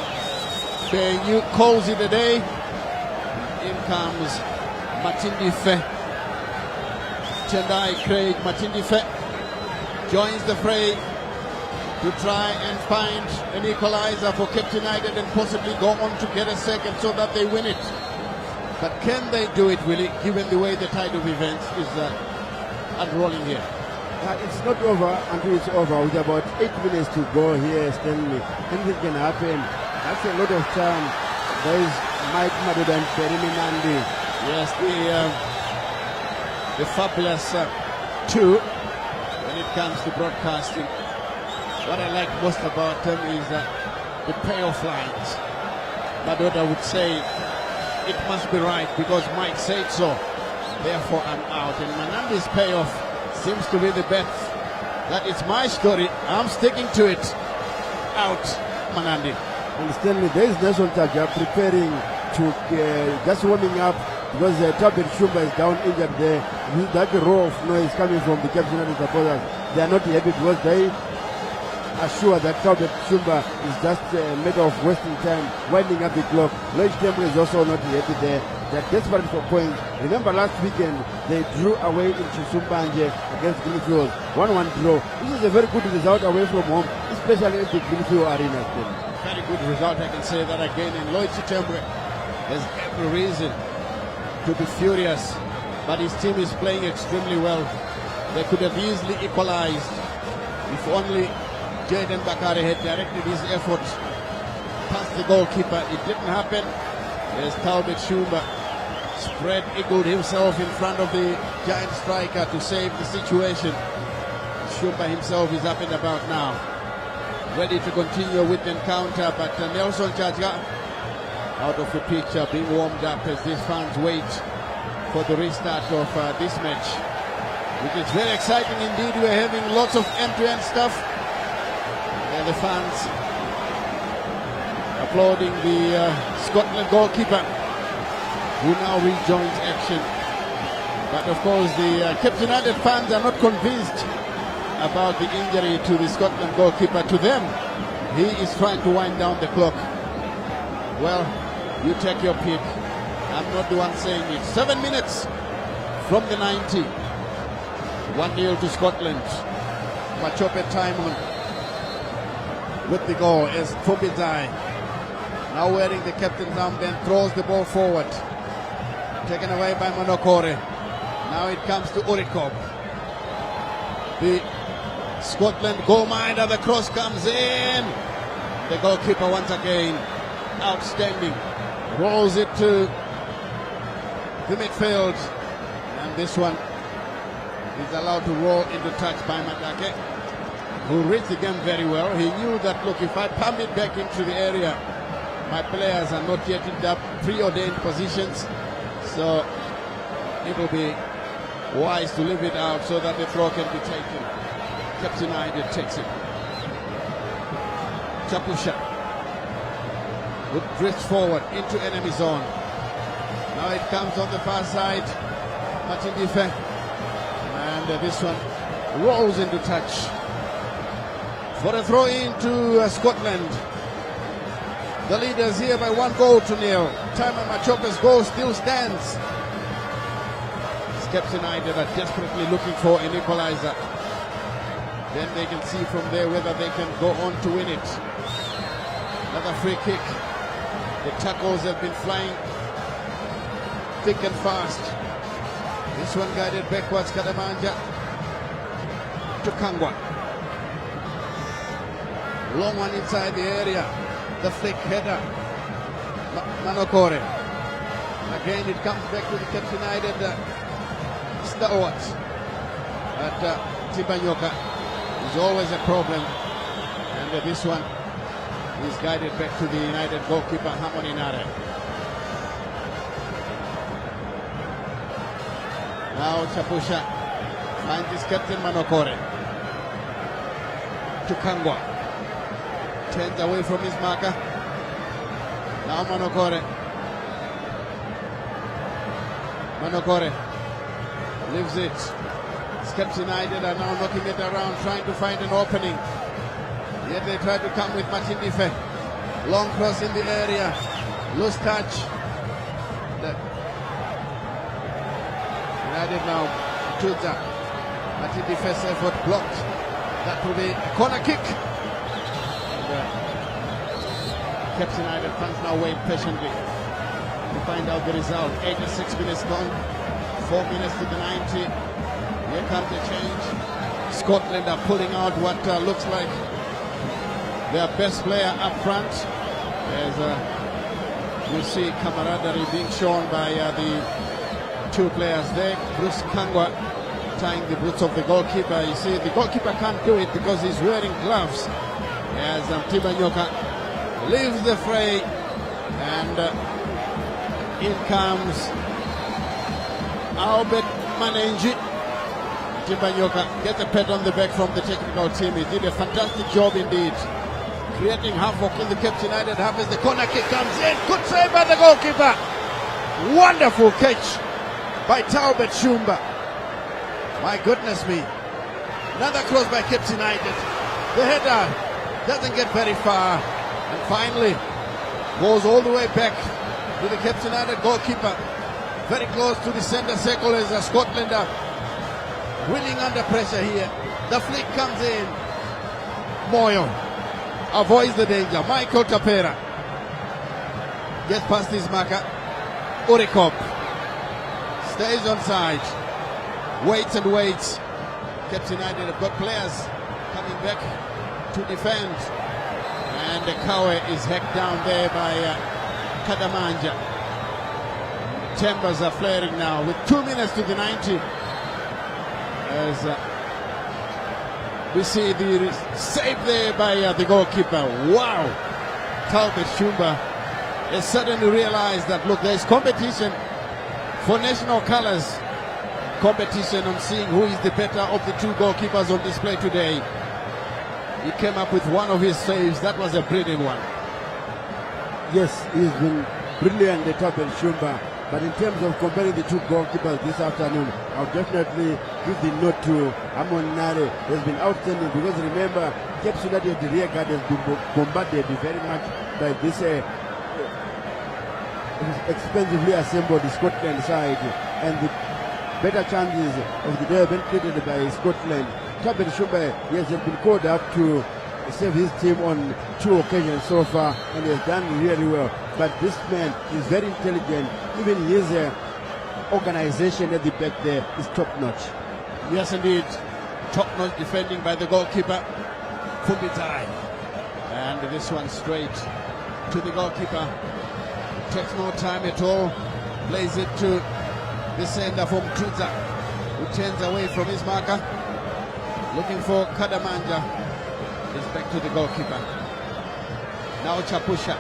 S9: Benyu calls it a day. In comes Matindi Fe. Tendai Craig Matindi Fe joins the fray to try and find an equalizer for Cape United and possibly go on to get a second so that they win it. But can they do it, Willie, given the way the tide of events is unrolling here?
S10: It's not over until it's over. With about 8 minutes to go here, Stanley. Anything can happen. That's a lot of time. There is Mike Madoda and Perimi Nandi.
S9: Yes, the fabulous two when it comes to broadcasting. What I like most about them is the payoff lines. Madoda would say, it must be right because Mike said so, therefore I'm out. And Manandi's payoff seems to be the bet. That is my story, I'm sticking to it. Out, Manandi.
S10: Understand me, there is Nelson Taja preparing to just warming up because Tabet Shumba is down injured there. That roar of noise coming from the Cape United supporters. They are not happy because they are sure that Tabet Shumba is just a matter of wasting time, winding up the clock. Lloyd Temple is also not happy there. They are desperate for points. Remember last weekend, they drew away in Chisumbanje against Greenfield. 1-1 draw. This is a very good result away from home, especially in the Greenfield Arena.
S9: Very good result, I can say that again. And Lloyd Temple has every reason to be furious, but his team is playing extremely well. They could have easily equalized if only Jaden Bakare had directed his efforts past the goalkeeper. It didn't happen as Talbot Shumba spread-eagled himself in front of the giant striker to save the situation. Shumba himself is up and about now, ready to continue with the encounter, but Nelson Chacha out of the picture, being warmed up as these fans wait for the restart of this match, which is very exciting indeed. We're having lots of end-to-end stuff, and the fans applauding the Scotland goalkeeper, who now rejoins action. But of course the Cape United fans are not convinced about the injury to the Scotland goalkeeper. To them, he is trying to wind down the clock. Well, you take your pick. I'm not the one saying it. 7 minutes from the 90. 1-0 to Scotland. Machope Timon with the goal as Fubizai, now wearing the captain's armband, throws the ball forward. Taken away by Monokore. Now it comes to Urikob. The Scotland goalminder, the cross comes in. The goalkeeper once again, outstanding. Rolls it to the midfield. And this one is allowed to roll into touch by Matake, who reads the game very well. He knew that, look, if I pump it back into the area, my players are not yet in the preordained positions. So it will be wise to leave it out so that the throw can be taken. Cape United takes it. Chapusha would drift forward into enemy zone. Now it comes on the far side. Martin Dife. And this one rolls into touch for a throw into Scotland. The leaders here by 1-0. Timon Machope's goal still stands. Cape United are desperately looking for an equalizer. Then they can see from there whether they can go on to win it. Another free kick. The tackles have been flying thick and fast. This one guided backwards, Kadamanja to Kangwa. Long one inside the area. The flick header. Manokore. Again it comes back to the Cape United stalwart. But Tibanyoka is always a problem. And this one is guided back to the United goalkeeper, Harmony Nare. Now Chapusha finds his captain Manokore. To Kangwa. Turns away from his marker. Now Manokore. Manokore leaves it. Cape United are now knocking it around, trying to find an opening. Yet they try to come with Martin Dife. Long cross in the area. Loose touch. United now. Tuta. Martin Dife's effort blocked. That will be a corner kick. Cape United fans now wait patiently to find out the result. 86 minutes gone. 4 minutes to the 90. Here comes the change. Scotland are pulling out what looks like their best player up front. There's You see camaraderie being shown by the two players there. Bruce Kangwa tying the boots of the goalkeeper. You see, the goalkeeper can't do it because he's wearing gloves. As Tibanyoka leaves the fray, and in comes Albert Manenji. Tibanyoka gets a pat on the back from the technical team. He did a fantastic job indeed, creating havoc in the Cape United half as the corner kick comes in. Good save by the goalkeeper. Wonderful catch by Talbot Shumba. My goodness me. Another cross by Cape United. The header doesn't get very far, and finally goes all the way back to the Cape United goalkeeper. Very close to the center circle as Scotland are willing under pressure here. The flick comes in. Moyo avoids the danger. Michael Tapera gets past his marker. Urikop stays on side. Waits and waits. Cape United have got players coming back to defend. And Kawe is hacked down there by Kadamanja. Timbers are flaring now with 2 minutes to the 90. As we see the save there by the goalkeeper. Wow! Talbot Shumba has suddenly realized that, look, there is competition for national colors. Competition on seeing who is the better of the two goalkeepers on display today. He came up with one of his saves. That was a brilliant one.
S10: Yes, he's been brilliant, the Talbot Shumba. But in terms of comparing the two goalkeepers this afternoon, I'll definitely give the note to Amon Nare. Has been outstanding because remember, Cape United, the rear guard has been bombarded very much by this expensively assembled Scotland side, and the better chances of the day have been created by Scotland. Talbot Shumba, yes, has been called up to save his team on 2 occasions so far, and he has done really well. But this man is very intelligent. Even his organization at the back there is top-notch.
S9: Yes, indeed. Top-notch defending by the goalkeeper, Fumitai. And this one straight to the goalkeeper. Takes no time at all. Plays it to the sender from Tuza, who turns away from his marker. Looking for Kadamanja. It's back to the goalkeeper. Now Chapusha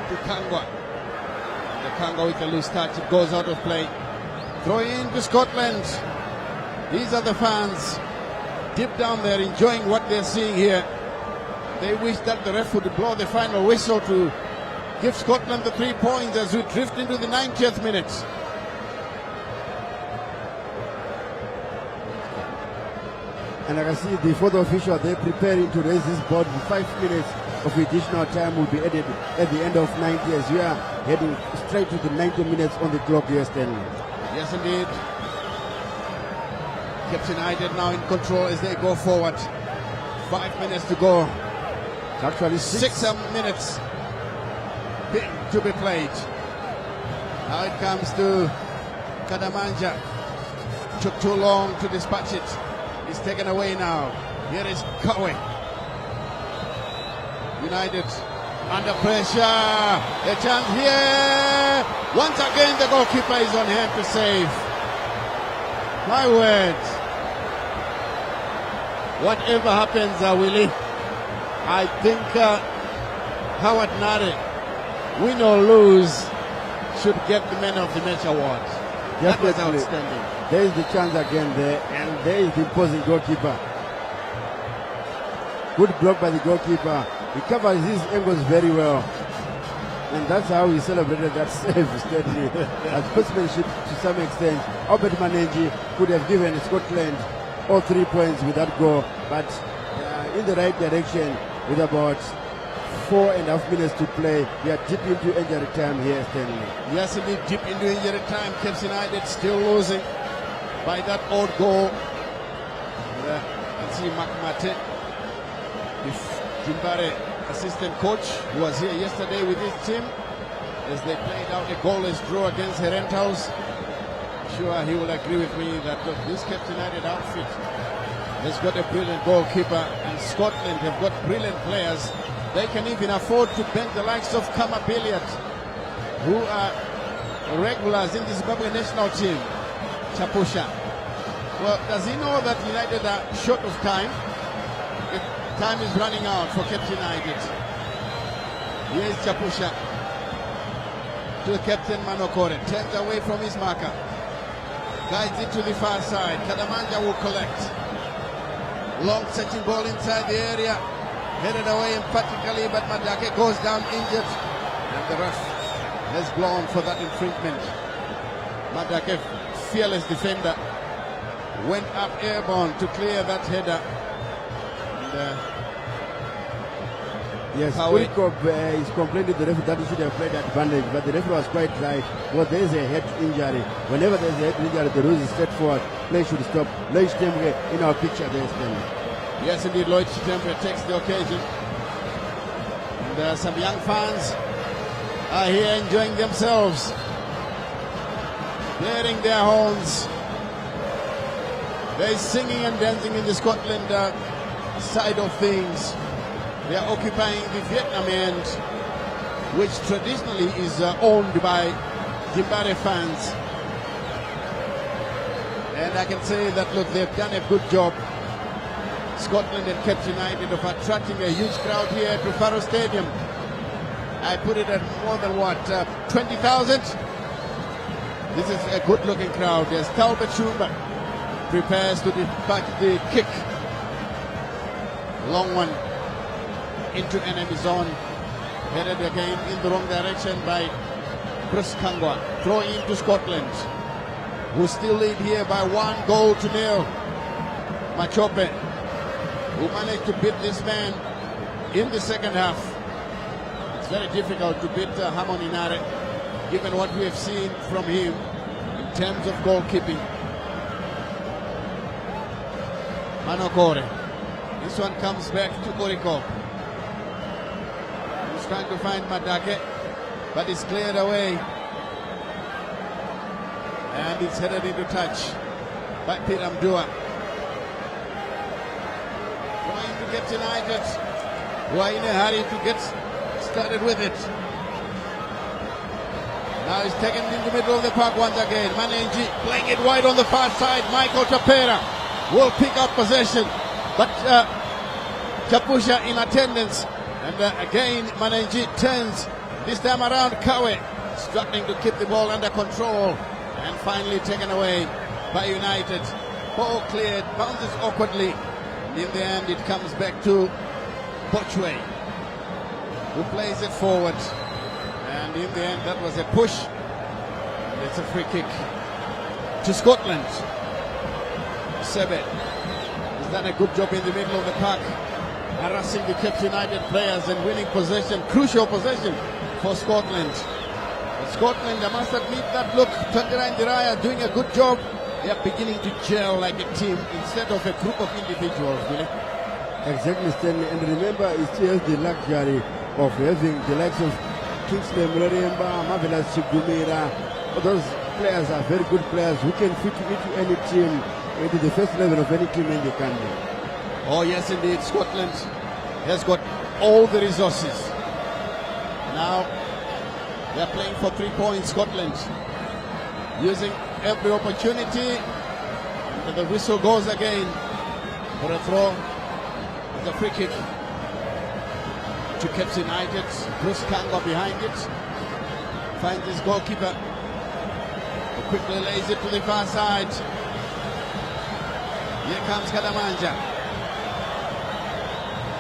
S9: to Kangwa. The Kangwa with a loose touch. It goes out of play. Throw in to Scotland. These are the fans deep down there enjoying what they're seeing here. They wish that the ref would blow the final whistle to give Scotland the 3 points as we drift into the 90th minute.
S10: And I can see the photo official, they're preparing to raise this board. 5 minutes of additional time will be added at the end of 90 as we are heading straight to the 90 minutes on the clock here, Stanley.
S9: Yes, indeed. Cape United now in control as they go forward. 5 minutes to go.
S10: Actually
S9: 6 minutes to be played. Now it comes to Kadamanja. Took too long to dispatch it. It's taken away now. Here is Kawe. United under pressure. A chance here. Once again the goalkeeper is on hand to save. My word. Whatever happens, Willie, I think Howard Nare, win or lose, should get the Man of the Match award. That was outstanding.
S10: There is the chance again there, and there is the opposing goalkeeper. Good block by the goalkeeper. He covers his angles very well. And that's how he celebrated that save, steadily. As sportsmanship to some extent. Albert Manenji could have given Scotland all 3 points with that goal, but in the right direction with about 4.5 minutes to play. We are deep into injury time here, Stanley.
S9: Yes, indeed, deep into injury time. Cape United still losing by that odd goal. Let's see, Makmate, the Jimbare assistant coach, who was here yesterday with his team as they played out a goalless draw against Herentals. I'm sure he will agree with me that look, this Cape United outfit has got a brilliant goalkeeper, and Scotland have got brilliant players they can even afford to bench the likes of Kama Billiard, who are regulars in the Zimbabwe national team. Chapusha. Well, does he know that United are short of time? Time is running out for Captain United. Here's Chapusha to Captain Manokore. Turns away from his marker. Guides it to the far side. Kadamanja will collect. Long searching ball inside the area. Headed away emphatically, but Madake goes down injured. And the ref has blown for that infringement. Madake, fearless defender, went up airborne to clear that header. And,
S10: yes, Urikop is complaining to the referee that he should have played advantage, but the referee was quite right. Well, there is a head injury. Whenever there is a head injury, the rules is straightforward. Play should stop. Lloyd Chitembe in our picture there standing.
S9: Yes, indeed, Lloyd Chitembe takes the occasion. And some young fans are here enjoying themselves, blaring their horns. They're singing and dancing in the Scotland side of things. They are occupying the Vietnam end, which traditionally is owned by Zimbabwe fans. And I can say that, look, they've done a good job, Scotland and Cape United, of attracting a huge crowd here at Rufaro Stadium. I put it at more than, 20,000? This is a good-looking crowd. There's Talbot Schumer, prepares to dispatch the kick. Long one into enemy zone. Headed again in the wrong direction by Chris Kangwa. Throw into Scotland, who still lead here by 1-0. Machope, who managed to beat this man in the second half. It's very difficult to beat Hamon Inare, given what we have seen from him in terms of goalkeeping. Manokore. This one comes back to Oriko. He's trying to find Madake, but it's cleared away. And it's headed into touch by Peter Mdua. Trying to get United, who are in a hurry to get started with it. Now he's taken in the middle of the park once again. Manenji playing it wide on the far side. Michael Tapera will pick up possession, but Chapusha in attendance. And again, Manenji turns. This time around, Kawe struggling to keep the ball under control. And finally taken away by United. Ball cleared, bounces awkwardly. In the end, it comes back to Bochwe, who plays it forward. And in the end, that was a push. And it's a free kick to Scotland. Sebe has done a good job in the middle of the park, harassing the Cape United players and winning possession, crucial possession for Scotland. But Scotland, I must admit that, look, Tandira and Diraya are doing a good job. They are beginning to gel like a team instead of a group of individuals, really.
S10: Exactly, Stanley. And remember, he still has the luxury of having the likes of Kingsley Muremba, Marvelous Chigumira. Those players are very good players who can fit into any team, into the first level of any team in the country.
S9: Oh yes, indeed, Scotland has got all the resources. Now they're playing for 3 points, Scotland, using every opportunity. And the whistle goes again for a throw. It's a free kick to Cape United. Bruce Kangwa behind it. Finds his goalkeeper. He quickly lays it to the far side. Here comes Kadamanja.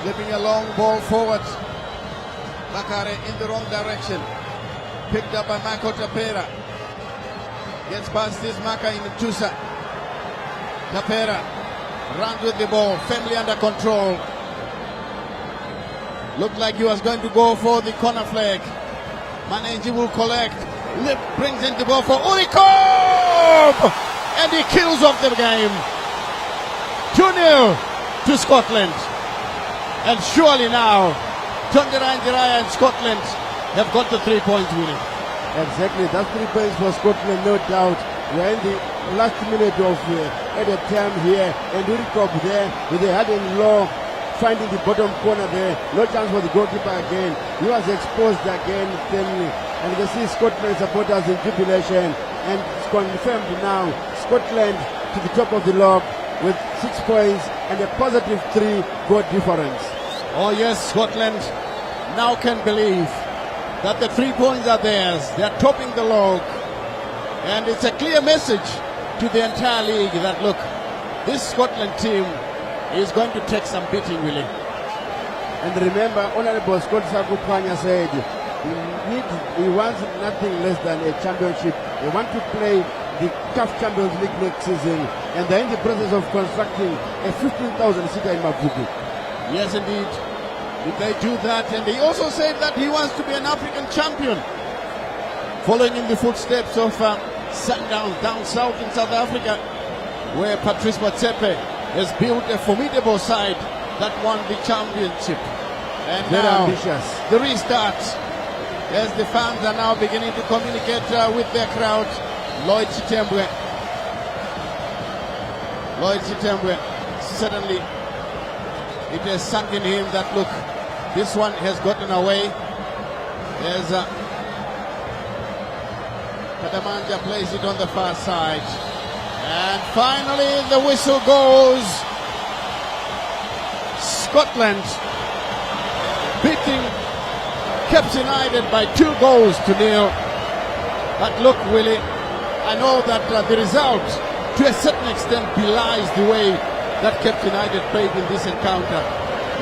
S9: Flipping a long ball forward. Bakare in the wrong direction. Picked up by Mako Tapera. Gets past this marker in Tusa. Tapera runs with the ball, firmly under control. Looked like he was going to go for the corner flag. Manenji will collect. Brings in the ball for Urikop! And he kills off the game. 2-0 to Scotland. And surely now, Tondera and Scotland have got the 3 points winning.
S10: Exactly, that's 3 points for Scotland, no doubt. We're in the last minute of added time here, and Urikop there with a hard and low finding the bottom corner there. No chance for the goalkeeper again. He was exposed again, Stanley. And you can see Scotland supporters in jubilation. And it's confirmed now. Scotland to the top of the log with 6 points and a positive 3-goal difference.
S9: Oh yes, Scotland now can believe that the 3 points are theirs. They are topping the log. And it's a clear message to the entire league that, look, this Scotland team is going to take some beating, really.
S10: And remember, Honorable Scott Sakupanya said he wants nothing less than a championship. They want to play the CAF Champions League next season, and they're in the process of constructing a 15,000-seater in Maputo.
S9: Yes, indeed. If they do that, and he also said that he wants to be an African champion, following in the footsteps of Sundowns down south in South Africa, where Patrice Motsepe has built a formidable side that won the championship. And
S10: very
S9: now,
S10: ambitious.
S9: the restart, as the fans are now beginning to communicate with their crowd. Lloyd Chitembwe, certainly it has sunk in him that, look, this one has gotten away. As Kadamanja plays it on the far side. And finally the whistle goes. Scotland beating Cape United by 2 goals to 0. But look, Willie, I know that the result to a certain extent belies the way that Cape United played in this encounter.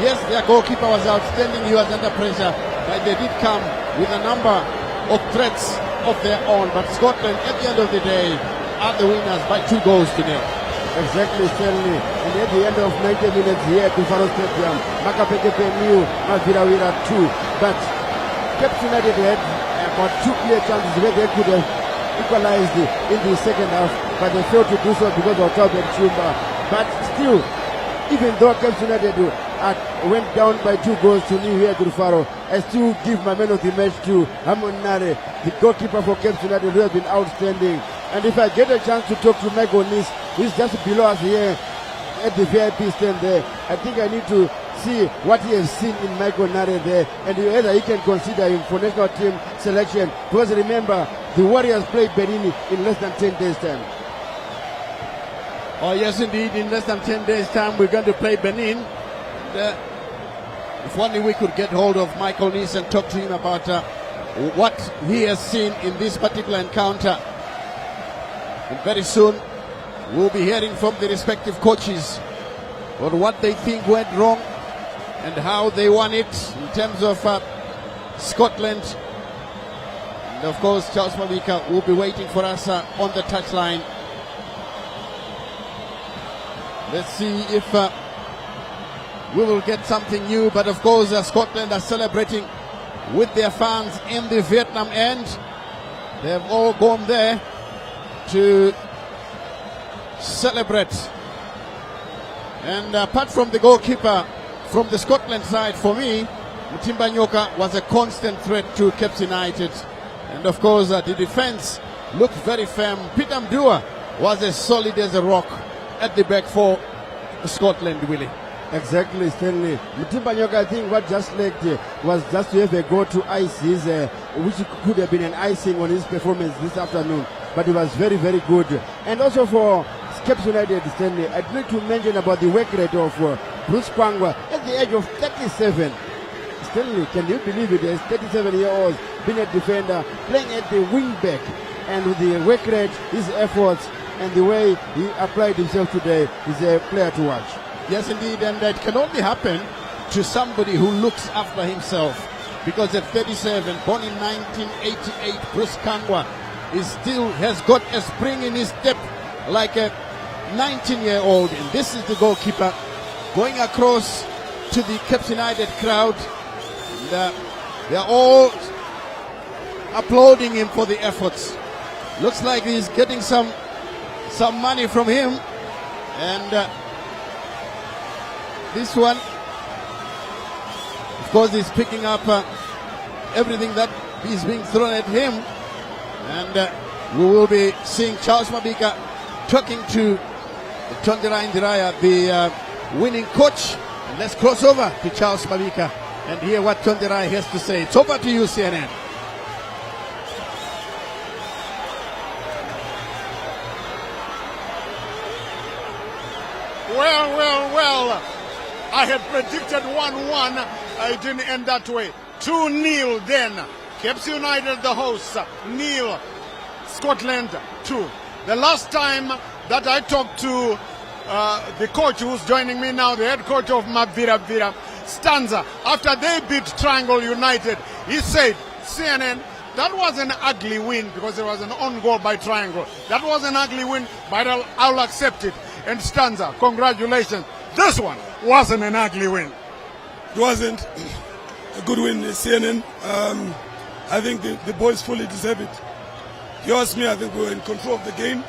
S9: Yes, their goalkeeper was outstanding, he was under pressure, but they did come with a number of threats of their own. But Scotland, at the end of the day, are the winners by 2 goals to 0.
S10: Exactly, Stanley. And at the end of 90 minutes here at Buffalo Stadium, Makapekepe knew Mavirawira 2. But Cape United had about 2 clear chances where they could have equalized in the second half, but they failed to do so because of Talbot Chumba. But still, even though Cape United went down by 2 goals to 0 here at Rufaro, I still give my man of the match to Hamon Nare, the goalkeeper for Cape United, who has been outstanding. And if I get a chance to talk to Michael Nis, who's just below us here at the VIP stand there, I think I need to see what he has seen in Michael Nare there, and whether he can consider him for national team selection. Because remember, the Warriors played Benin in less than 10 days' time.
S9: Oh yes, indeed, in less than 10 days' time we're going to play Benin. If only we could get hold of Michael Nis and talk to him about what he has seen in this particular encounter. And very soon we'll be hearing from the respective coaches on what they think went wrong and how they won it in terms of Scotland. And of course, Charles Mabika will be waiting for us on the touchline. Let's see if we will get something new. But of course, Scotland are celebrating with their fans in the Vietnam end. They have all gone there to celebrate. And apart from the goalkeeper from the Scotland side, for me, Mutimba Nyoka was a constant threat to Cape United. And of course, the defense looked very firm. Peter Mdua was as solid as a rock at the back for Scotland, Willie.
S10: Exactly, Stanley. Mutimba Nyoka, I think what just lacked was just to have a go to ice his, which could have been an icing on his performance this afternoon. But it was very, very good. And also for Cape United, Stanley, I'd like to mention about the work rate of Bruce Kwangwa at the age of 37. Stanley, can you believe it? As 37-year-old, being a defender, playing at the wing back, and with the work rate, his efforts, and the way he applied himself today, is a player to watch.
S9: Yes, indeed, and that can only happen to somebody who looks after himself. Because at 37, born in 1988, Bruce Kwangwa still has got a spring in his step like a 19-year-old. And this is the goalkeeper going across to the Cape United crowd. They are all applauding him for the efforts. Looks like he's getting some money from him. And this one, of course, is picking up everything that is being thrown at him. And we will be seeing Charles Mabika talking to Tondera Indiraya, the winning coach. And Let's cross over to Charles Mabika and hear what Tonderai has to say. It's over to you, CNN.
S4: Well. I had predicted 1-1. It didn't end that way. 2-0 then. Caps United the hosts. 0. Scotland 2. The last time that I talked to the coach who's joining me now, the head coach of Mavira, Stanza, after they beat Triangle United, he said, CNN, that was an ugly win because it was an own goal by Triangle. That was an ugly win, but I'll accept it. And Stanza, congratulations. This one wasn't an ugly win.
S8: It wasn't a good win, CNN. I think the boys fully deserve it. If you ask me, I think we were in control of the game.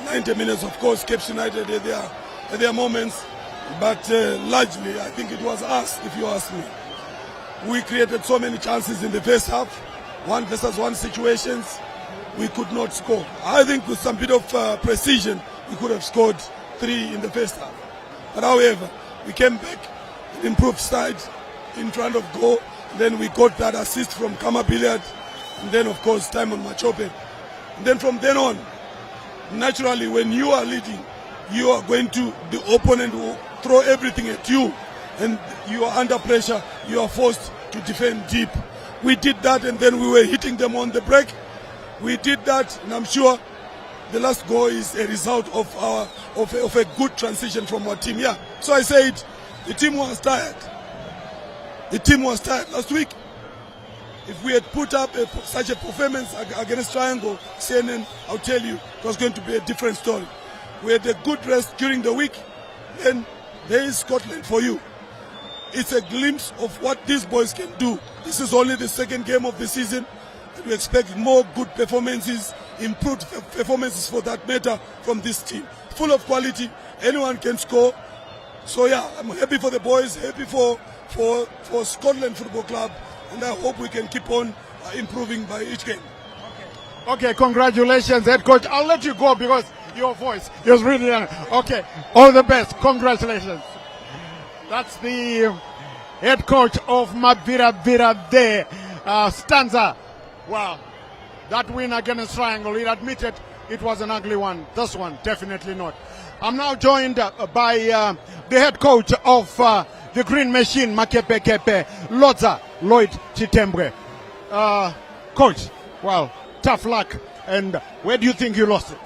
S8: 90 minutes, of course, Caps United at their moments. But largely, I think it was us, if you ask me. We created so many chances in the first half. 1 versus 1 situations. We could not score. I think with some bit of precision, we could have scored 3 in the first half. But however, we came back, improved side in front of goal. Then we got that assist from Kama Billiard. And then, of course, time on Machope. And then from then on, naturally, when you are leading, you are going to, the opponent will throw everything at you. And you are under pressure. You are forced to defend deep. We did that, and then we were hitting them on the break. We did that, and I'm sure the last goal is a result of a good transition from our team. Yeah. So I said the team was tired. The team was tired last week. If we had put up such a performance against Triangle, CNN, I'll tell you, it was going to be a different story. We had a good rest during the week. Then there is Scotland for you. It's a glimpse of what these boys can do. This is only the second game of the season. We expect more good performances, improved performances for that matter from this team. Full of quality, anyone can score. So yeah, I'm happy for the boys, happy for Scotland Football Club, and I hope we can keep on improving by each game.
S4: Okay, congratulations, head coach. I'll let you go because your voice is really young. Okay, all the best. Congratulations. That's the head coach of Mavira there, Stanza. Wow, that win against Triangle, he admitted it was an ugly one. This one, definitely not. I'm now joined by the head coach of the Green Machine, Makepe Kepe, Loza Lloyd Chitembre. Coach, well, tough luck. And where do you think you lost it?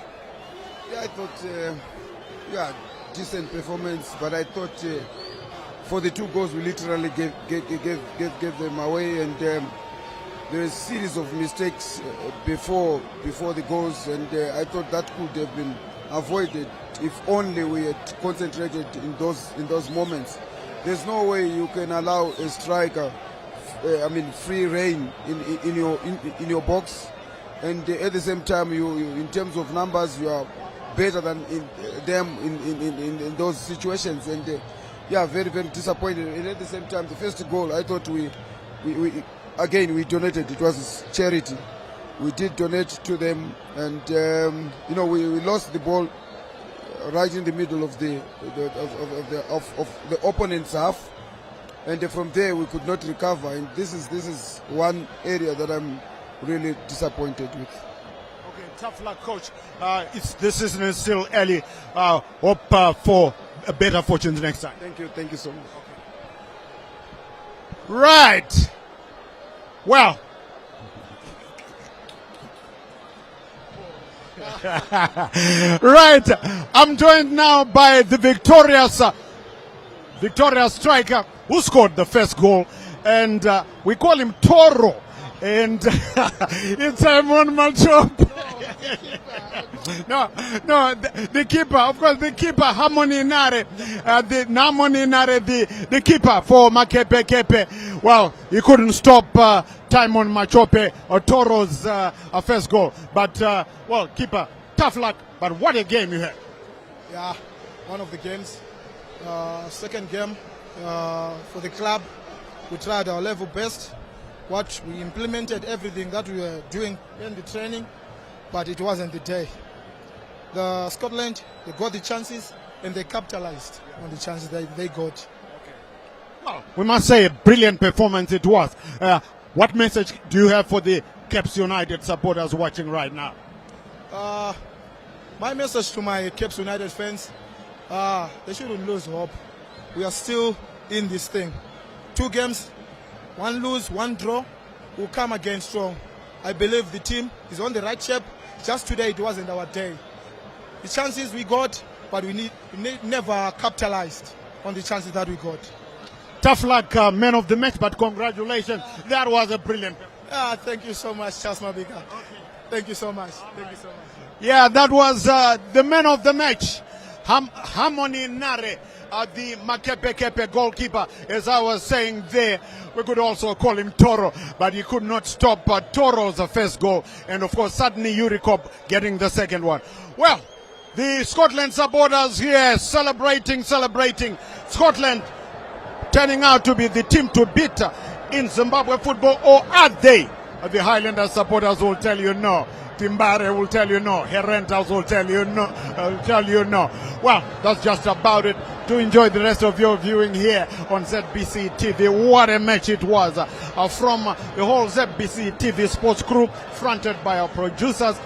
S7: Yeah, I thought, decent performance, but I thought for the 2 goals we literally gave them away, and there is a series of mistakes before the goals, and I thought that could have been avoided if only we had concentrated in those moments. There's no way you can allow a striker, free reign in your box, and at the same time, you in terms of numbers, you are better than them in those situations, and very, very disappointed. And at the same time, the first goal, I thought we again donated. It was charity. We did donate to them, and we lost the ball right in the middle of the opponent's half, and from there we could not recover. And this is one area that I'm really disappointed with.
S4: Okay, tough luck, coach. This season is still early. Hope for a better fortune next time.
S7: Thank you so much.
S4: Okay. Right. Well. Right. I'm joined now by the victorious striker who scored the first goal, and we call him Toro, and it's Simon Machop. No, the keeper, of course, the keeper, Harmony Nare, the keeper for Makepe Kepe. Well, he couldn't stop Timon Machope or Toro's first goal. But, keeper, tough luck. But what a game you had.
S12: Yeah, one of the games. Second game for the club. We tried our level best. We implemented everything that we were doing in the training, but it wasn't the day. Scotland, they got the chances and they capitalized on the chances that they got.
S4: Okay. Well, we must say a brilliant performance it was. What message do you have for the Caps United supporters watching right now?
S12: My message to my Caps United fans, they shouldn't lose hope. We are still in this thing. 2 games, 1 lose, 1 draw. We'll come again strong. I believe the team is on the right shape. Just today it wasn't our day. The chances we got, but we never capitalized on the chances that we got.
S4: Tough luck, man of the match, but congratulations. That was a brilliant.
S12: Thank you so much, Charles Mabika. Okay. Thank you so much. Thank you so much.
S4: Yeah, that was the man of the match, Harmony Nare, the Makepe goalkeeper. As I was saying there, we could also call him Toro, but he could not stop Toro's first goal. And of course, Suddenly Uricop getting the second one. Well, the Scotland supporters here celebrating. Scotland turning out to be the team to beat in Zimbabwe football, or are they? The Highlanders supporters will tell you no. Timbare will tell you no. Herentals will tell you no. Well, that's just about it. To enjoy the rest of your viewing here on ZBC TV. What a match it was from the whole ZBC TV sports group, fronted by our producers.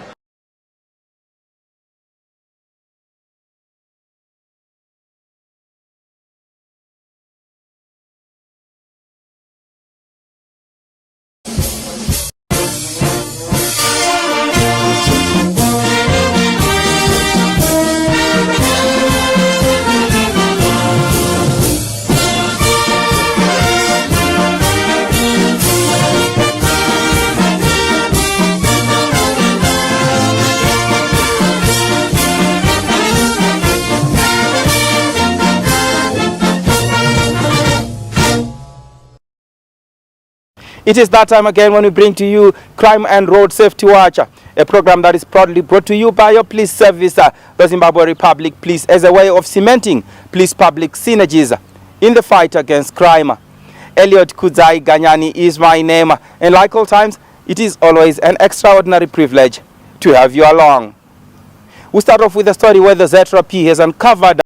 S13: It is that time again when we bring to you Crime and Road Safety Watch, a program that is proudly brought to you by your police service, the Zimbabwe Republic Police, as a way of cementing police-public synergies in the fight against crime. Elliot Kudzai Ganyani is my name, and like all times, it is always an extraordinary privilege to have you along. We start off with a story where the ZRP has uncovered